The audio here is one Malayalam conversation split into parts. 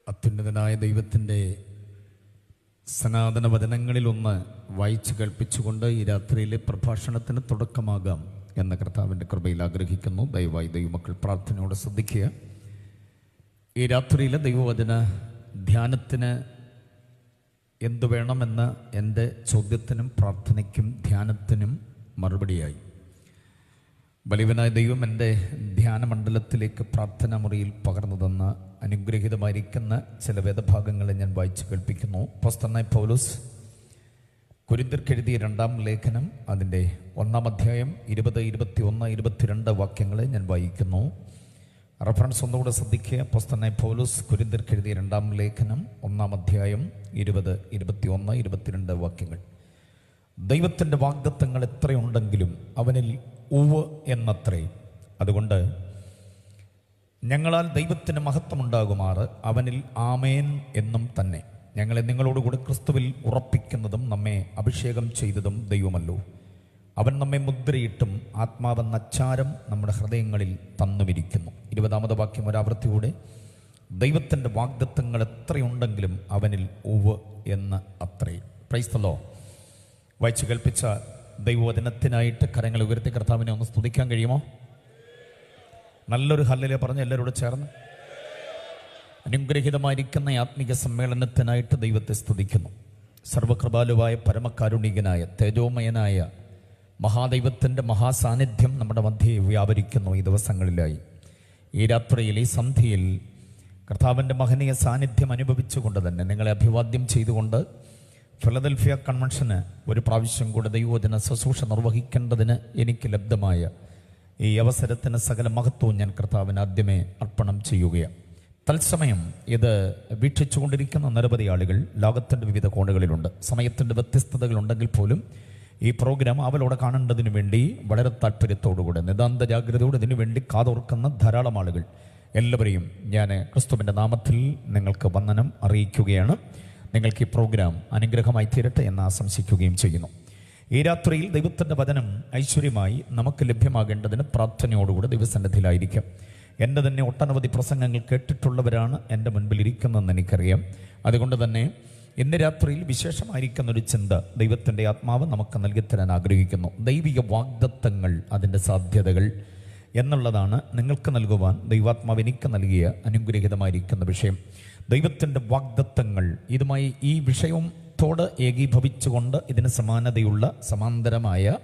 അത്യുന്നതനായ ദൈവത്തിൻ്റെ സനാതന വചനങ്ങളിലൊന്ന് വായിച്ച് കേൾപ്പിച്ചുകൊണ്ട് ഈ രാത്രിയിലെ പ്രഭാഷണത്തിന് തുടക്കമാകാം എന്ന കർത്താവിൻ്റെ കൃപയിൽ ആഗ്രഹിക്കുന്നു. ദയവായി ദൈവമക്കൾ പ്രാർത്ഥനയോടെ ശ്രദ്ധിക്കുക. ഈ രാത്രിയിലെ ദൈവവചന ധ്യാനത്തിന് എന്തു വേണമെന്ന എൻ്റെ ചോദ്യത്തിനും പ്രാർത്ഥനയ്ക്കും ധ്യാനത്തിനും മറുപടിയായി ബലിവനായ ദൈവം എൻ്റെ ധ്യാനമണ്ഡലത്തിലേക്ക് പ്രാർത്ഥനാ മുറിയിൽ പകർന്നു തന്ന അനുഗ്രഹീതമായിരിക്കുന്ന ചില വേദഭാഗങ്ങളെ ഞാൻ വായിച്ചു കേൾപ്പിക്കുന്നു. അപ്പോസ്തലനായ പൗലോസ് കൊരിന്ത്യർക്കെഴുതിയ 2-ാം ലേഖനം അതിൻ്റെ 1-ാം അധ്യായം 20, 21, 22 വാക്യങ്ങളെ ഞാൻ വായിക്കുന്നു. റഫറൻസ് ഒന്നുകൂടെ ശ്രദ്ധിക്കുക. അപ്പോസ്തലനായ പൗലോസ് കൊരിന്ത്യർക്കെഴുതിയ 2-ാം ലേഖനം 1-ാം അധ്യായം 20, 21, 22 വാക്യങ്ങൾ. ദൈവത്തിൻ്റെ വാഗ്ദത്തങ്ങൾ എത്രയുണ്ടെങ്കിലും അവനിൽ ഉവ്വ് എന്നത്രേ. അതുകൊണ്ട് ഞങ്ങളാൽ ദൈവത്തിന് മഹത്വമുണ്ടാകുമാറ് അവനിൽ ആമേൻ എന്നും തന്നെ. ഞങ്ങളെ നിങ്ങളോടുകൂടി ക്രിസ്തുവിൽ ഉറപ്പിക്കുന്നതും നമ്മെ അഭിഷേകം ചെയ്തതും ദൈവമല്ലോ. അവൻ നമ്മെ മുദ്രയിട്ടും ആത്മാവെന്ന അച്ചാരം നമ്മുടെ ഹൃദയങ്ങളിൽ തന്നുമിരിക്കുന്നു. 20-ാമത് വാക്യം ഒരാവൃത്തിയോടെ. ദൈവത്തിൻ്റെ വാഗ്ദത്തങ്ങൾ എത്രയുണ്ടെങ്കിലും അവനിൽ ഉവ്വ് എന്ന് അത്രേ. Price the Lord. വായിച്ചു കേൾപ്പിച്ച ദൈവവചനത്തിനായിട്ട് കരങ്ങൾ ഉയർത്തി കർത്താവിനെ ഒന്ന് സ്തുതിക്കാൻ കഴിയുമോ? നല്ലൊരു ഹല്ലേലൂയ പറഞ്ഞ് എല്ലാവരോടും ചേർന്ന് അനുഗ്രഹീതമായിരിക്കുന്ന ആത്മീക സമ്മേളനത്തിനായിട്ട് ദൈവത്തെ സ്തുതിക്കുന്നു. സർവകൃപാലുവായ പരമകാരുണികനായ തേജോമയനായ മഹാദൈവത്തിൻ്റെ മഹാസാന്നിധ്യം നമ്മുടെ മധ്യേ വ്യാപരിക്കുന്നു. ഈ ദിവസങ്ങളിലായി ഈ രാത്രിയിൽ ഈ സന്ധ്യയിൽ കർത്താവിൻ്റെ മഹനീയ സാന്നിധ്യം അനുഭവിച്ചുകൊണ്ട് തന്നെ നിങ്ങളെ അഭിവാദ്യം ചെയ്തുകൊണ്ട് ഫിലദൽഫിയ കൺവെൻഷന് ഒരു പ്രാവശ്യം കൂടെ ദൈവവചന ശുശ്രൂഷ നിർവഹിക്കേണ്ടതിന് എനിക്ക് ലബ്ധമായ ഈ അവസരത്തിന് സകല മഹത്വവും ഞാൻ കർത്താവിന് ആദ്യമേ അർപ്പണം ചെയ്യുകയാണ്. തത്സമയം ഇത് വീക്ഷിച്ചുകൊണ്ടിരിക്കുന്ന നിരവധി ആളുകൾ ലോകത്തിൻ്റെ വിവിധ കോണുകളിലുണ്ട്. സമയത്തിൻ്റെ വ്യത്യസ്തതകളുണ്ടെങ്കിൽ പോലും ഈ പ്രോഗ്രാം അവലോടെ കാണേണ്ടതിനു വേണ്ടി വളരെ താല്പര്യത്തോടുകൂടെ നിതാന്ത ജാഗ്രതയോടെ ഇതിനു വേണ്ടി കാതോർക്കുന്ന ധാരാളം ആളുകൾ എല്ലാവരെയും ഞാൻ ക്രിസ്തുവിൻ്റെ നാമത്തിൽ നിങ്ങൾക്ക് വന്ദനം അറിയിക്കുകയാണ്. നിങ്ങൾക്ക് ഈ പ്രോഗ്രാം അനുഗ്രഹമായി തീരട്ടെ എന്ന് ആശംസിക്കുകയും ചെയ്യുന്നു. ഈ രാത്രിയിൽ ദൈവത്തിൻ്റെ വചനം ഐശ്വര്യമായി നമുക്ക് ലഭ്യമാകേണ്ടതിന് പ്രാർത്ഥനയോടുകൂടി ദൈവസന്നിധിയിലായിരിക്കാം. എൻ്റെ തന്നെ ഒട്ടനവധി പ്രസംഗങ്ങൾ കേട്ടിട്ടുള്ളവരാണ് എൻ്റെ മുൻപിൽ ഇരിക്കുന്നതെന്ന് എനിക്കറിയാം. അതുകൊണ്ട് തന്നെ ഇന്ന് രാത്രിയിൽ വിശേഷമായിരിക്കുന്നൊരു ചിന്ത ദൈവത്തിൻ്റെ ആത്മാവ് നമുക്ക് നൽകിത്തരാൻ ആഗ്രഹിക്കുന്നു. ദൈവിക വാഗ്ദത്തങ്ങൾ, അതിൻ്റെ സാധ്യതകൾ എന്നുള്ളതാണ് നിങ്ങൾക്ക് നൽകുവാൻ ദൈവാത്മാവ് എനിക്ക് നൽകിയ അനുഗ്രഹീതമായിരിക്കുന്ന വിഷയം. ദൈവത്തിൻ്റെ വാഗ്ദത്തങ്ങൾ, ഇതുമായി ഈ വിഷയത്തോട് ഏകീഭവിച്ചുകൊണ്ട് ഇതിന് സമാനതയുള്ള സമാന്തരമായ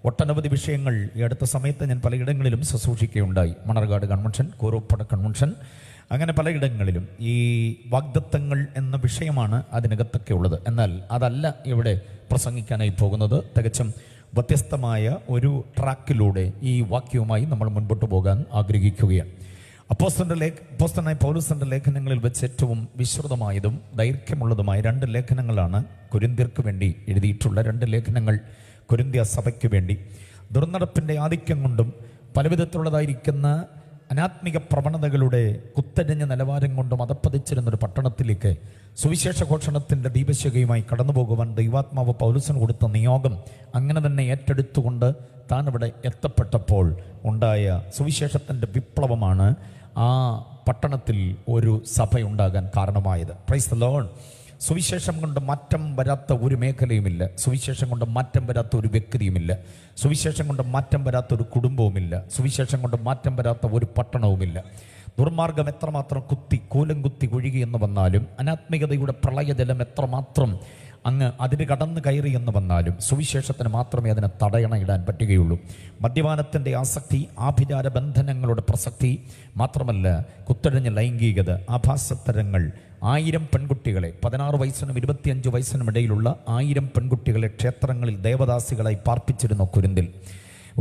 ഒട്ടനവധി വിഷയങ്ങൾ ഈ അടുത്ത സമയത്ത് ഞാൻ പലയിടങ്ങളിലും ശുശ്രൂഷിക്കുകയുണ്ടായി. മണർകാട് കൺവെൻഷൻ, കോറോപ്പട കൺവെൻഷൻ, അങ്ങനെ പലയിടങ്ങളിലും ഈ വാഗ്ദത്തങ്ങൾ എന്ന വിഷയമാണ് അതിനകത്തൊക്കെ ഉള്ളത്. എന്നാൽ അതല്ല ഇവിടെ പ്രസംഗിക്കാനായി പോകുന്നത്. തികച്ചും വ്യത്യസ്തമായ ഒരു ട്രാക്കിലൂടെ ഈ വാക്യവുമായി നമ്മൾ മുൻപോട്ട് പോകാൻ ആഗ്രഹിക്കുകയാണ്. അപ്പോസ്തലനായ പൗലോസിന്റെ ലേഖനങ്ങളിൽ വെച്ച് ഏറ്റവും വിശ്രുതമായതും ദൈർഘ്യമുള്ളതുമായ 2 ലേഖനങ്ങളാണ് കൊരിന്ത്യർക്ക് വേണ്ടി എഴുതിയിട്ടുള്ള 2 ലേഖനങ്ങൾ. കൊരിന്ത്യ സഭയ്ക്ക് വേണ്ടി ദുർനടപ്പിൻ്റെ ആധിക്യം കൊണ്ടും പലവിധത്തിലുള്ളതായിരിക്കുന്ന അനാത്മിക പ്രവണതകളുടെ കുത്തരിഞ്ഞ നിലവാരം കൊണ്ടും അതപ്പതിച്ചിരുന്നൊരു പട്ടണത്തിലേക്ക് സുവിശേഷ ഘോഷണത്തിൻ്റെ ദീപശിഖയുമായി കടന്നു പോകുവാൻ ദൈവാത്മാവ് പൗലോസിന് കൊടുത്ത നിയോഗം അങ്ങനെ തന്നെ ഏറ്റെടുത്തുകൊണ്ട് താൻ ഇവിടെ എത്തപ്പെട്ടപ്പോൾ ഉണ്ടായ സുവിശേഷത്തിൻ്റെ വിപ്ലവമാണ് ആ പട്ടണത്തിൽ ഒരു സഭയുണ്ടാകാൻ കാരണമായത്. Price the Lord. സുവിശേഷം കൊണ്ട് മാറ്റം വരാത്ത ഒരു മേഖലയുമില്ല. സുവിശേഷം കൊണ്ട് മാറ്റം വരാത്ത ഒരു വ്യക്തിയുമില്ല. സുവിശേഷം കൊണ്ട് മാറ്റം വരാത്ത ഒരു കുടുംബവുമില്ല. സുവിശേഷം കൊണ്ട് മാറ്റം വരാത്ത ഒരു പട്ടണവുമില്ല. ദുർമാർഗം എത്രമാത്രം കൂലം കുത്തി ഒഴുകി എന്ന് വന്നാലും, അനാത്മികതയുടെ പ്രളയജലം എത്രമാത്രം അങ്ങ് അതിന് കടന്നു കയറി എന്ന് വന്നാലും സുവിശേഷത്തിന് മാത്രമേ അതിനെ തടയണയിടാൻ പറ്റുകയുള്ളൂ. മദ്യപാനത്തിൻ്റെ ആസക്തി, ആഭിചാര ബന്ധനങ്ങളുടെ പ്രസക്തി മാത്രമല്ല, കുത്തഴിഞ്ഞ ലൈംഗികത, ആഭാസത്തരങ്ങൾ, 1000 പെൺകുട്ടികളെ 16 വയസ്സിനും 25 വയസ്സിനും ഇടയിലുള്ള 1000 പെൺകുട്ടികളെ ക്ഷേത്രങ്ങളിൽ ദേവദാസികളായി പാർപ്പിച്ചിരുന്നു കൊരിന്തിൽ.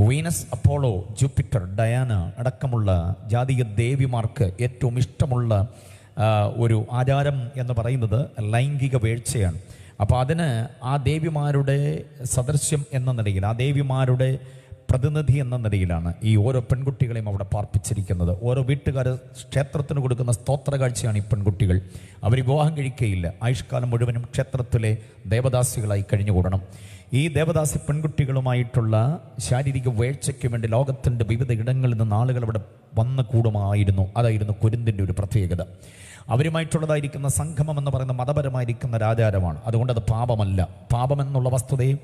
വീനസ്, അപ്പോളോ, ജൂപ്പിറ്റർ, ഡയാന അടക്കമുള്ള ജാതീയ ദേവിമാർക്ക് ഏറ്റവും ഇഷ്ടമുള്ള ഒരു ആചാരം എന്ന് പറയുന്നത് ലൈംഗിക വീഴ്ചയാണ്. അപ്പോൾ അതിന് ആ ദേവിമാരുടെ സദൃശ്യം എന്ന നിലയിൽ, ആ ദേവിമാരുടെ പ്രതിനിധി എന്ന നിലയിലാണ് ഈ ഓരോ പെൺകുട്ടികളെയും അവിടെ പാർപ്പിച്ചിരിക്കുന്നത്. ഓരോ വീട്ടുകാർ ക്ഷേത്രത്തിന് കൊടുക്കുന്ന സ്തോത്ര കാഴ്ചയാണ് ഈ പെൺകുട്ടികൾ. അവർ വിവാഹം കഴിക്കുകയില്ല. ആയുഷ്കാലം മുഴുവനും ക്ഷേത്രത്തിലെ ദേവദാസികളായി കഴിഞ്ഞുകൂടണം. ഈ ദേവദാസി പെൺകുട്ടികളുമായിട്ടുള്ള ശാരീരിക വീഴ്ചയ്ക്ക് വേണ്ടി ലോകത്തിൻ്റെ വിവിധ ഇടങ്ങളിൽ നിന്ന് ആളുകൾ അവിടെ വന്നു കൂടുമായിരുന്നു. അതായിരുന്നു കൊരിന്തിൻ്റെ ഒരു പ്രത്യേകത. അവരുമായിട്ടുള്ളതായിരിക്കുന്ന സംഗമം എന്ന് പറയുന്ന മതപരമായിരിക്കുന്ന ഒരു ആചാരമാണ്. അതുകൊണ്ട് അത് പാപമല്ല. പാപമെന്നുള്ള വസ്തുതയെ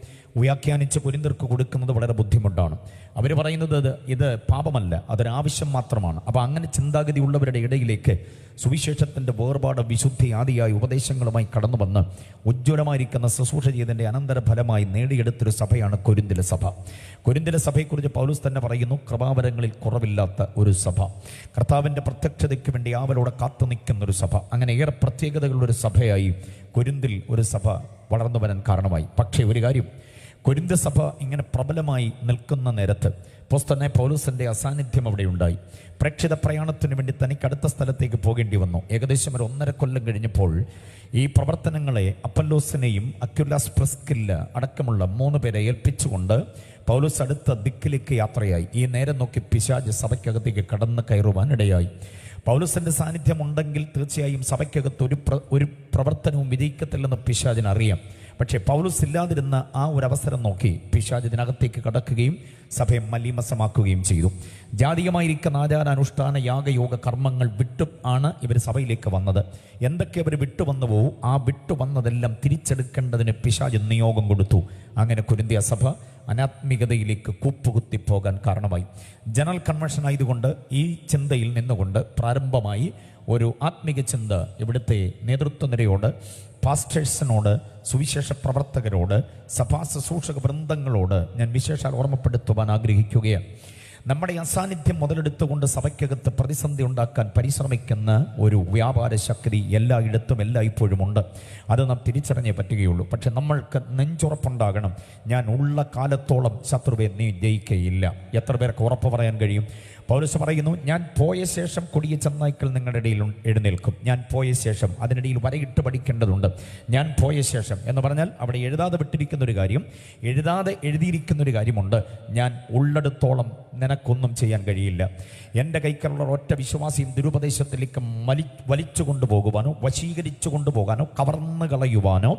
വ്യാഖ്യാനിച്ച് കൊരിന്ത്യർക്ക് കൊടുക്കുന്നത് വളരെ ബുദ്ധിമുട്ടാണ്. അവർ പറയുന്നത് ഇത് പാപമല്ല, അതൊരാവശ്യം മാത്രമാണ്. അപ്പോൾ അങ്ങനെ ചിന്താഗതി ഉള്ളവരുടെ ഇടയിലേക്ക് സുവിശേഷത്തിൻ്റെ വേർപാട് വിശുദ്ധി ആദിയായ ഉപദേശങ്ങളുമായി കടന്നു വന്ന് ഉജ്ജ്വലമായിരിക്കുന്ന ശുശ്രൂഷ ചെയ്തതിൻ്റെ അനന്തരഫലമായി നേടിയെടുത്തൊരു സഭയാണ് കൊരിന്തിലെ സഭ. കൊരിന്തിലെ സഭയെക്കുറിച്ച് പൗലോസ് തന്നെ പറയുന്നു, കൃപാവരങ്ങളിൽ കുറവില്ലാത്ത ഒരു സഭ, കർത്താവിൻ്റെ പ്രത്യക്ഷതയ്ക്ക് വേണ്ടി ആവലോടെ കാത്തു നിൽക്കുന്നൊരു സഭ. അങ്ങനെ ഏറെ പ്രത്യേകതകളുള്ളൊരു സഭയായി കൊരിന്തിൽ ഒരു സഭ വളർന്നു വരാൻ കാരണമായി. പക്ഷേ ഒരു കാര്യം, കൊരിന്ത് സഭ ഇങ്ങനെ പ്രബലമായി നിൽക്കുന്ന നേരത്ത് അപ്പോസ്തലനായ പൗലോസിൻ്റെ അസാന്നിധ്യം അവിടെ ഉണ്ടായി. പ്രേക്ഷിത പ്രയാണത്തിന് വേണ്ടി തനിക്ക് അടുത്ത സ്ഥലത്തേക്ക് പോകേണ്ടി വന്നു. ഏകദേശം ഒരു 1.5 കൊല്ലം കഴിഞ്ഞപ്പോൾ ഈ പ്രവർത്തനങ്ങളെ അപ്പല്ലോസിനെയും അക്യുലാസ് പ്രിസ്കില്ല അടക്കമുള്ള 3 പേരെ ഏൽപ്പിച്ചുകൊണ്ട് പൗലോസ് അടുത്ത ദിക്കിലേക്ക് യാത്രയായി. ഈ നേരം നോക്കി പിശാച് സഭയ്ക്കകത്തേക്ക് കടന്നു കയറുവാൻ ഇടയായി. പൗലോസിൻ്റെ സാന്നിധ്യം ഉണ്ടെങ്കിൽ തീർച്ചയായും സഭയ്ക്കകത്ത് ഒരു പ്രവർത്തനവും വിജയിക്കത്തില്ലെന്ന് പിശാചിന് അറിയാം. പക്ഷേ പൗലോസ് ഇല്ലാതിരുന്ന ആ ഒരു അവസരം നോക്കി പിശാച് ഇതിനകത്തേക്ക് കടക്കുകയും സഭയെ മലീമസമാക്കുകയും ചെയ്തു. ജാതീയമായിരിക്കുന്ന ആചാരാനുഷ്ഠാന യാഗയോഗ കർമ്മങ്ങൾ വിട്ടു ആണ് ഇവർ സഭയിലേക്ക് വന്നത്. എന്തൊക്കെ അവർ വിട്ടുവന്നുവോ ആ വിട്ടുവന്നതെല്ലാം തിരിച്ചെടുക്കേണ്ടതിന് പിശാച് നിയോഗം കൊടുത്തു. അങ്ങനെ കൊരിന്ത്യ സഭ അനാത്മികതയിലേക്ക് കൂപ്പുകുത്തി പോകാൻ കാരണമായി. ജനറൽ കൺവെൻഷൻ ആയതുകൊണ്ട് ഈ ചിന്തയിൽ നിന്നുകൊണ്ട് പ്രാരംഭമായി ഒരു ആത്മിക ചിന്ത ഇവിടുത്തെ നേതൃത്വനിരയോട്, പാസ്റ്റേഴ്സിനോട്, സുവിശേഷ പ്രവർത്തകരോട്, സഭാ ശുശ്രൂഷക വൃന്ദങ്ങളോട് ഞാൻ വിശേഷാൽ ഓർമ്മപ്പെടുത്തുവാൻ ആഗ്രഹിക്കുകയാണ്. നമ്മുടെ അസാന്നിധ്യം മുതലെടുത്തുകൊണ്ട് സഭയ്ക്കകത്ത് പ്രതിസന്ധി ഉണ്ടാക്കാൻ പരിശ്രമിക്കുന്ന ഒരു വ്യാപാര ശക്തി എല്ലായിടത്തും എല്ലായ്പ്പോഴും ഉണ്ട്. അത് നാം തിരിച്ചറിഞ്ഞേ പറ്റുകയുള്ളൂ. പക്ഷെ നമ്മൾക്ക് നെഞ്ചുറപ്പുണ്ടാകണം, ഞാൻ ഉള്ള കാലത്തോളം ശത്രുവെ നീ ജയിക്കുകയില്ല. എത്ര പേർക്ക് ഉറപ്പ് പറയാൻ കഴിയും? പൗലോസ് പറയുന്നു, ഞാൻ പോയ ശേഷം കൊടിയ ചെന്നായ്ക്കൾ നിങ്ങളുടെ ഇടയിൽ എഴുന്നേൽക്കും. ഞാൻ പോയ ശേഷം, അതിനിടയിൽ വരയിട്ട് പഠിക്കേണ്ടതുണ്ട്. ഞാൻ പോയ ശേഷം എന്ന് പറഞ്ഞാൽ അവിടെ എഴുതാതെ വിട്ടിരിക്കുന്നൊരു കാര്യം, എഴുതാതെ എഴുതിയിരിക്കുന്നൊരു കാര്യമുണ്ട്. ഞാൻ ഉള്ളിടത്തോളം നിനക്കൊന്നും ചെയ്യാൻ കഴിയില്ല. എൻ്റെ കൈക്കലുള്ള ഒറ്റ വിശ്വാസിയും ദുരുപദേശത്തിലേക്ക് വലിച്ചു കൊണ്ടുപോകുവാനോ വശീകരിച്ചു കൊണ്ടുപോകാനോ കവർന്നു കളയുവാനോ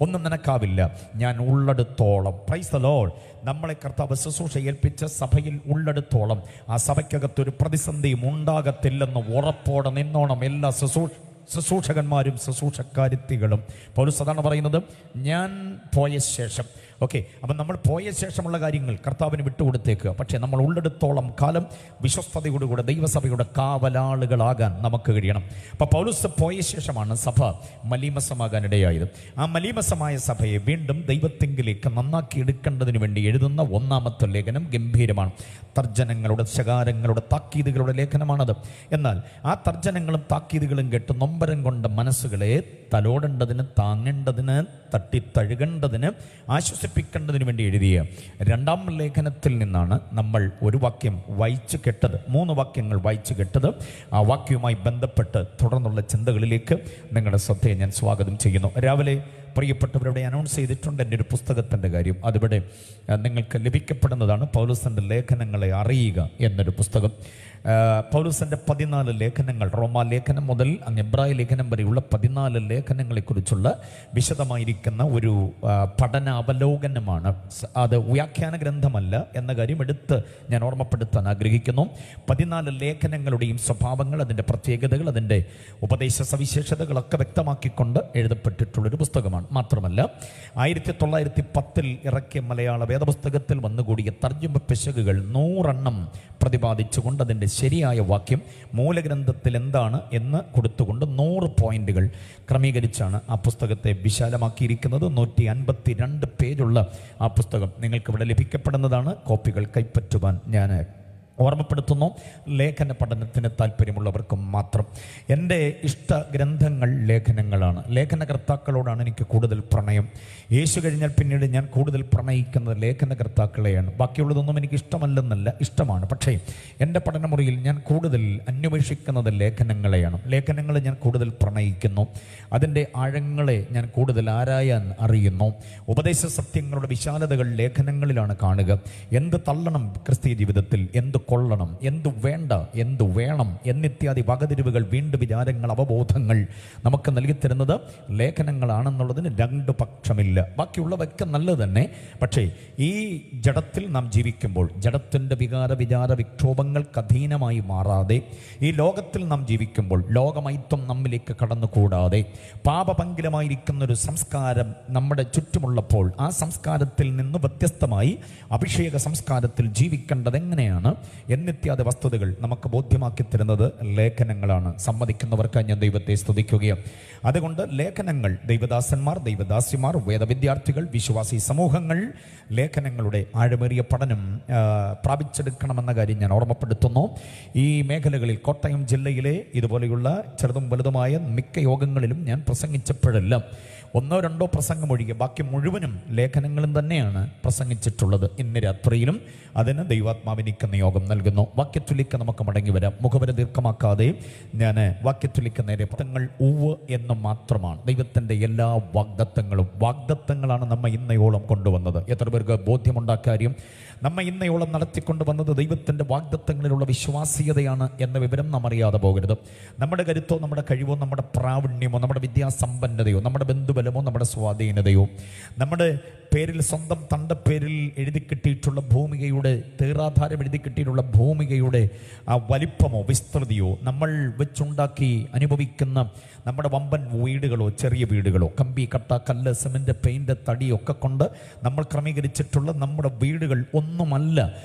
ഒന്നും നിനക്കാവില്ല. ഞാൻ ഉള്ളിടത്തോളം, പ്രൈസ് ദി ലോർഡ്, നമ്മളെ കർത്താവ് ശുശ്രൂഷ ഏൽപ്പിച്ച സഭയിൽ ഉള്ളിടത്തോളം ആ സഭയ്ക്കകത്തൊരു പ്രതിസന്ധിയും ഉണ്ടാകത്തില്ലെന്ന് ഉറപ്പോടെ നിന്നോണം എല്ലാ ശുശ്രൂഷകന്മാരും ശുശ്രൂഷക്കാരിത്തികളും. പൗലോസ് അതാണ് പറയുന്നത്, ഞാൻ പോയ ശേഷം. ഓക്കെ, അപ്പം നമ്മൾ പോയ ശേഷമുള്ള കാര്യങ്ങൾ കർത്താവിന് വിട്ടുകൊടുത്തേക്കുക. പക്ഷേ നമ്മൾ ഉള്ളിടത്തോളം കാലം വിശ്വസ്തയോടുകൂടെ ദൈവസഭയുടെ കാവലാളുകളാകാൻ നമുക്ക് കഴിയണം. അപ്പം പൗലോസ് പോയ ശേഷമാണ് സഭ മലീമസമാകാൻ ഇടയായത്. ആ മലീമസമായ സഭയെ വീണ്ടും ദൈവത്തെങ്കിലേക്ക് നന്നാക്കി എടുക്കേണ്ടതിന് വേണ്ടി എഴുതുന്ന 1-ാമത്തെ ലേഖനം ഗംഭീരമാണ്. തർജ്ജനങ്ങളുടെ, ശകാരങ്ങളുടെ, താക്കീതുകളുടെ ലേഖനമാണത്. എന്നാൽ ആ തർജ്ജനങ്ങളും താക്കീതുകളും കേട്ട് നൊമ്പരം കൊണ്ട മനസ്സുകളെ തലോടേണ്ടതിന്, താങ്ങേണ്ടതിന്, തട്ടിത്തഴുകേണ്ടതിന്, ആശ്വസിപ്പിക്കേണ്ടതിന് വേണ്ടി എഴുതിയ 2-ാം ലേഖനത്തിൽ നിന്നാണ് നമ്മൾ ഒരു വാക്യം വായിച്ചു കേട്ടത്. 3 വാക്യങ്ങൾ വായിച്ചു കേട്ടത്. ആ വാക്യവുമായി ബന്ധപ്പെട്ട് തുടർന്നുള്ള ചിന്തകളിലേക്ക് നിങ്ങളുടെ ശ്രദ്ധയെ ഞാൻ സ്വാഗതം ചെയ്യുന്നു. രാവിലെ പ്രിയപ്പെട്ടവരുടെ അനൗൺസ് ചെയ്തിട്ടുണ്ട് എൻ്റെ ഒരു പുസ്തകത്തിൻ്റെ കാര്യം. അതിവിടെ നിങ്ങൾക്ക് ലഭിക്കപ്പെടുന്നതാണ്. പൗലോസിൻ്റെ ലേഖനങ്ങളെ അറിയുക എന്നൊരു പുസ്തകം. പൗലോസിൻ്റെ 14 ലേഖനങ്ങൾ, റോമാ ലേഖനം മുതൽ അങ്ങ് എബ്രായ ലേഖനം വരെയുള്ള 14 ലേഖനങ്ങളെക്കുറിച്ചുള്ള വിശദമായിരിക്കുന്ന ഒരു പഠന അവലോകനമാണ്. അത് വ്യാഖ്യാന ഗ്രന്ഥമല്ല എന്ന കാര്യം എടുത്ത് ഞാൻ ഓർമ്മപ്പെടുത്താൻ ആഗ്രഹിക്കുന്നു. 14 ലേഖനങ്ങളുടെയും സ്വഭാവങ്ങൾ, അതിൻ്റെ പ്രത്യേകതകൾ, അതിൻ്റെ ഉപദേശ സവിശേഷതകളൊക്കെ വ്യക്തമാക്കിക്കൊണ്ട് എഴുതപ്പെട്ടിട്ടുള്ളൊരു പുസ്തകമാണ്. മാത്രമല്ല 1910 ഇറക്കിയ മലയാള വേദപുസ്തകത്തിൽ വന്നുകൂടിയ തർജ്ജമ പിശകുകൾ 100 എണ്ണം പ്രതിപാദിച്ചുകൊണ്ട് അതിൻ്റെ ശരിയായ വാക്യം മൂലഗ്രന്ഥത്തിൽ എന്താണ് എന്ന് കൊടുത്തുകൊണ്ട് 100 പോയിന്റുകൾ ക്രമീകരിച്ചാണ് ആ പുസ്തകത്തെ വിശാലമാക്കിയിരിക്കുന്നത്. 152 പേജുള്ള ആ പുസ്തകം നിങ്ങൾക്ക് ഇവിടെ ലഭിക്കപ്പെടുന്നതാണ്. കോപ്പികൾ കൈപ്പറ്റുവാൻ ഞാൻ ഓർമ്മപ്പെടുത്തുന്നു. ലേഖന പഠനത്തിന് താല്പര്യമുള്ളവർക്കും മാത്രം. എൻ്റെ ഇഷ്ട ഗ്രന്ഥങ്ങൾ ലേഖനങ്ങളാണ്. ലേഖനകർത്താക്കളോടാണ് എനിക്ക് കൂടുതൽ പ്രണയം. യേശു കഴിഞ്ഞാൽ പിന്നീട് ഞാൻ കൂടുതൽ പ്രണയിക്കുന്നത് ലേഖനകർത്താക്കളെയാണ്. ബാക്കിയുള്ളതൊന്നും എനിക്ക് ഇഷ്ടമല്ലെന്നല്ല, ഇഷ്ടമാണ്. പക്ഷേ എൻ്റെ പഠനമുറിയിൽ ഞാൻ കൂടുതൽ അന്വേഷിക്കുന്നത് ലേഖനങ്ങളെയാണ്. ലേഖനങ്ങളെ ഞാൻ കൂടുതൽ പ്രണയിക്കുന്നു. അതിൻ്റെ ആഴങ്ങളെ ഞാൻ കൂടുതൽ ആരായാൻ അറിയുന്നു. ഉപദേശ സത്യങ്ങളുടെ വിശാലതകൾ ലേഖനങ്ങളിലാണ് കാണുക. എന്ത് തള്ളണം ക്രിസ്തീയ ജീവിതത്തിൽ, എന്ത് കൊള്ളണം, എന്തു വേണ്ട, എന്തു വേണം എന്നിത്യാദി വകതിരിവുകൾ, വീണ്ടും വിചാരങ്ങൾ, അവബോധങ്ങൾ നമുക്ക് നൽകിത്തരുന്നത് ലേഖനങ്ങളാണെന്നുള്ളതിന് രണ്ട് പക്ഷമില്ല. ബാക്കിയുള്ളവയൊക്കെ നല്ലത് തന്നെ. പക്ഷേ ഈ ജഡത്തിൽ നാം ജീവിക്കുമ്പോൾ ജഡത്തിൻ്റെ വിചാര വിക്ഷോഭങ്ങൾക്ക് അധീനമായി മാറാതെ, ഈ ലോകത്തിൽ നാം ജീവിക്കുമ്പോൾ ലോകമൈത്വം നമ്മിലേക്ക് കടന്നുകൂടാതെ, പാപപങ്കിലമായിരിക്കുന്നൊരു സംസ്കാരം നമ്മുടെ ചുറ്റുമുള്ളപ്പോൾ ആ സംസ്കാരത്തിൽ നിന്ന് വ്യത്യസ്തമായി അഭിഷേക സംസ്കാരത്തിൽ ജീവിക്കേണ്ടത് എങ്ങനെയാണ് എന്നിത്യാദി വസ്തുതകൾ നമുക്ക് ബോധ്യമാക്കി തരുന്നത് ലേഖനങ്ങളാണ്. സമ്മതിക്കുന്നവർക്ക് ഞാൻ ദൈവത്തെ സ്തുതിക്കുകയാണ്. അതുകൊണ്ട് ലേഖനങ്ങൾ, ദൈവദാസന്മാർ, ദൈവദാസിമാർ, വേദവിദ്യാർത്ഥികൾ, വിശ്വാസി സമൂഹങ്ങൾ ലേഖനങ്ങളുടെ ആഴമേറിയ പഠനം പ്രാപിച്ചെടുക്കണമെന്ന കാര്യം ഞാൻ ഓർമ്മപ്പെടുത്തുന്നു. ഈ മേഖലകളിൽ കോട്ടയം ജില്ലയിലെ ഇതുപോലെയുള്ള ചെറുതും വലുതുമായ മിക്ക യോഗങ്ങളിലും ഞാൻ പ്രസംഗിച്ചപ്പോഴെല്ലാം ഒന്നോ രണ്ടോ പ്രസംഗം ഒഴികെ ബാക്കി മുഴുവനും ലേഖനങ്ങളും തന്നെയാണ് പ്രസംഗിച്ചിട്ടുള്ളത്. ഇന്ന് രാത്രിയിലും അതിന് ദൈവാത്മാവിനിക്ക് നിയോഗം നൽകുന്നു. വാക്യത്തിലേക്ക് നമുക്ക് മടങ്ങി വരാം. മുഖവര ദീർഘമാക്കാതെ ഞാൻ വാക്യത്തിലേക്ക് നേരെ പദങ്ങൾ ഉവ്വ് എന്ന് മാത്രമാണ്. ദൈവത്തിൻ്റെ എല്ലാ വാഗ്ദത്തങ്ങളാണ് നമ്മെ ഇന്നയോളം കൊണ്ടുവന്നത്. എത്ര പേർക്ക് ബോധ്യമുണ്ടാക്കാര്യം? നമ്മെ ഇന്നയോളം നടത്തിക്കൊണ്ടുവന്നത് ദൈവത്തിൻ്റെ വാഗ്ദത്തങ്ങളിലുള്ള വിശ്വാസീയതയാണ് എന്ന വിവരം നാം അറിയാതെ പോകരുത്. നമ്മുടെ കരുത്തോ, നമ്മുടെ കഴിവോ, നമ്മുടെ പ്രാവീണ്യമോ, നമ്മുടെ വിദ്യാസമ്പന്നതയോ, നമ്മുടെ ബന്ധുബലമോ, നമ്മുടെ സ്വാധീനതയോ, നമ്മുടെ പേരിൽ, സ്വന്തം തണ്ടപ്പേരിൽ എഴുതി കിട്ടിയിട്ടുള്ള ഭൂമികയുടെ, തീറാധാരം എഴുതി കിട്ടിയിട്ടുള്ള ഭൂമികയുടെ ആ വലിപ്പമോ വിസ്തൃതിയോ, നമ്മൾ വെച്ചുണ്ടാക്കി അനുഭവിക്കുന്ന നമ്മുടെ വമ്പൻ വീടുകളോ ചെറിയ വീടുകളോ, കമ്പി, കട്ട, കല്ല്, സിമന്റ്, പെയിന്റ്, തടിയൊക്കെ കൊണ്ട് നമ്മൾ ക്രമീകരിച്ചിട്ടുള്ള നമ്മുടെ വീടുകൾ ഒന്നുമല്ല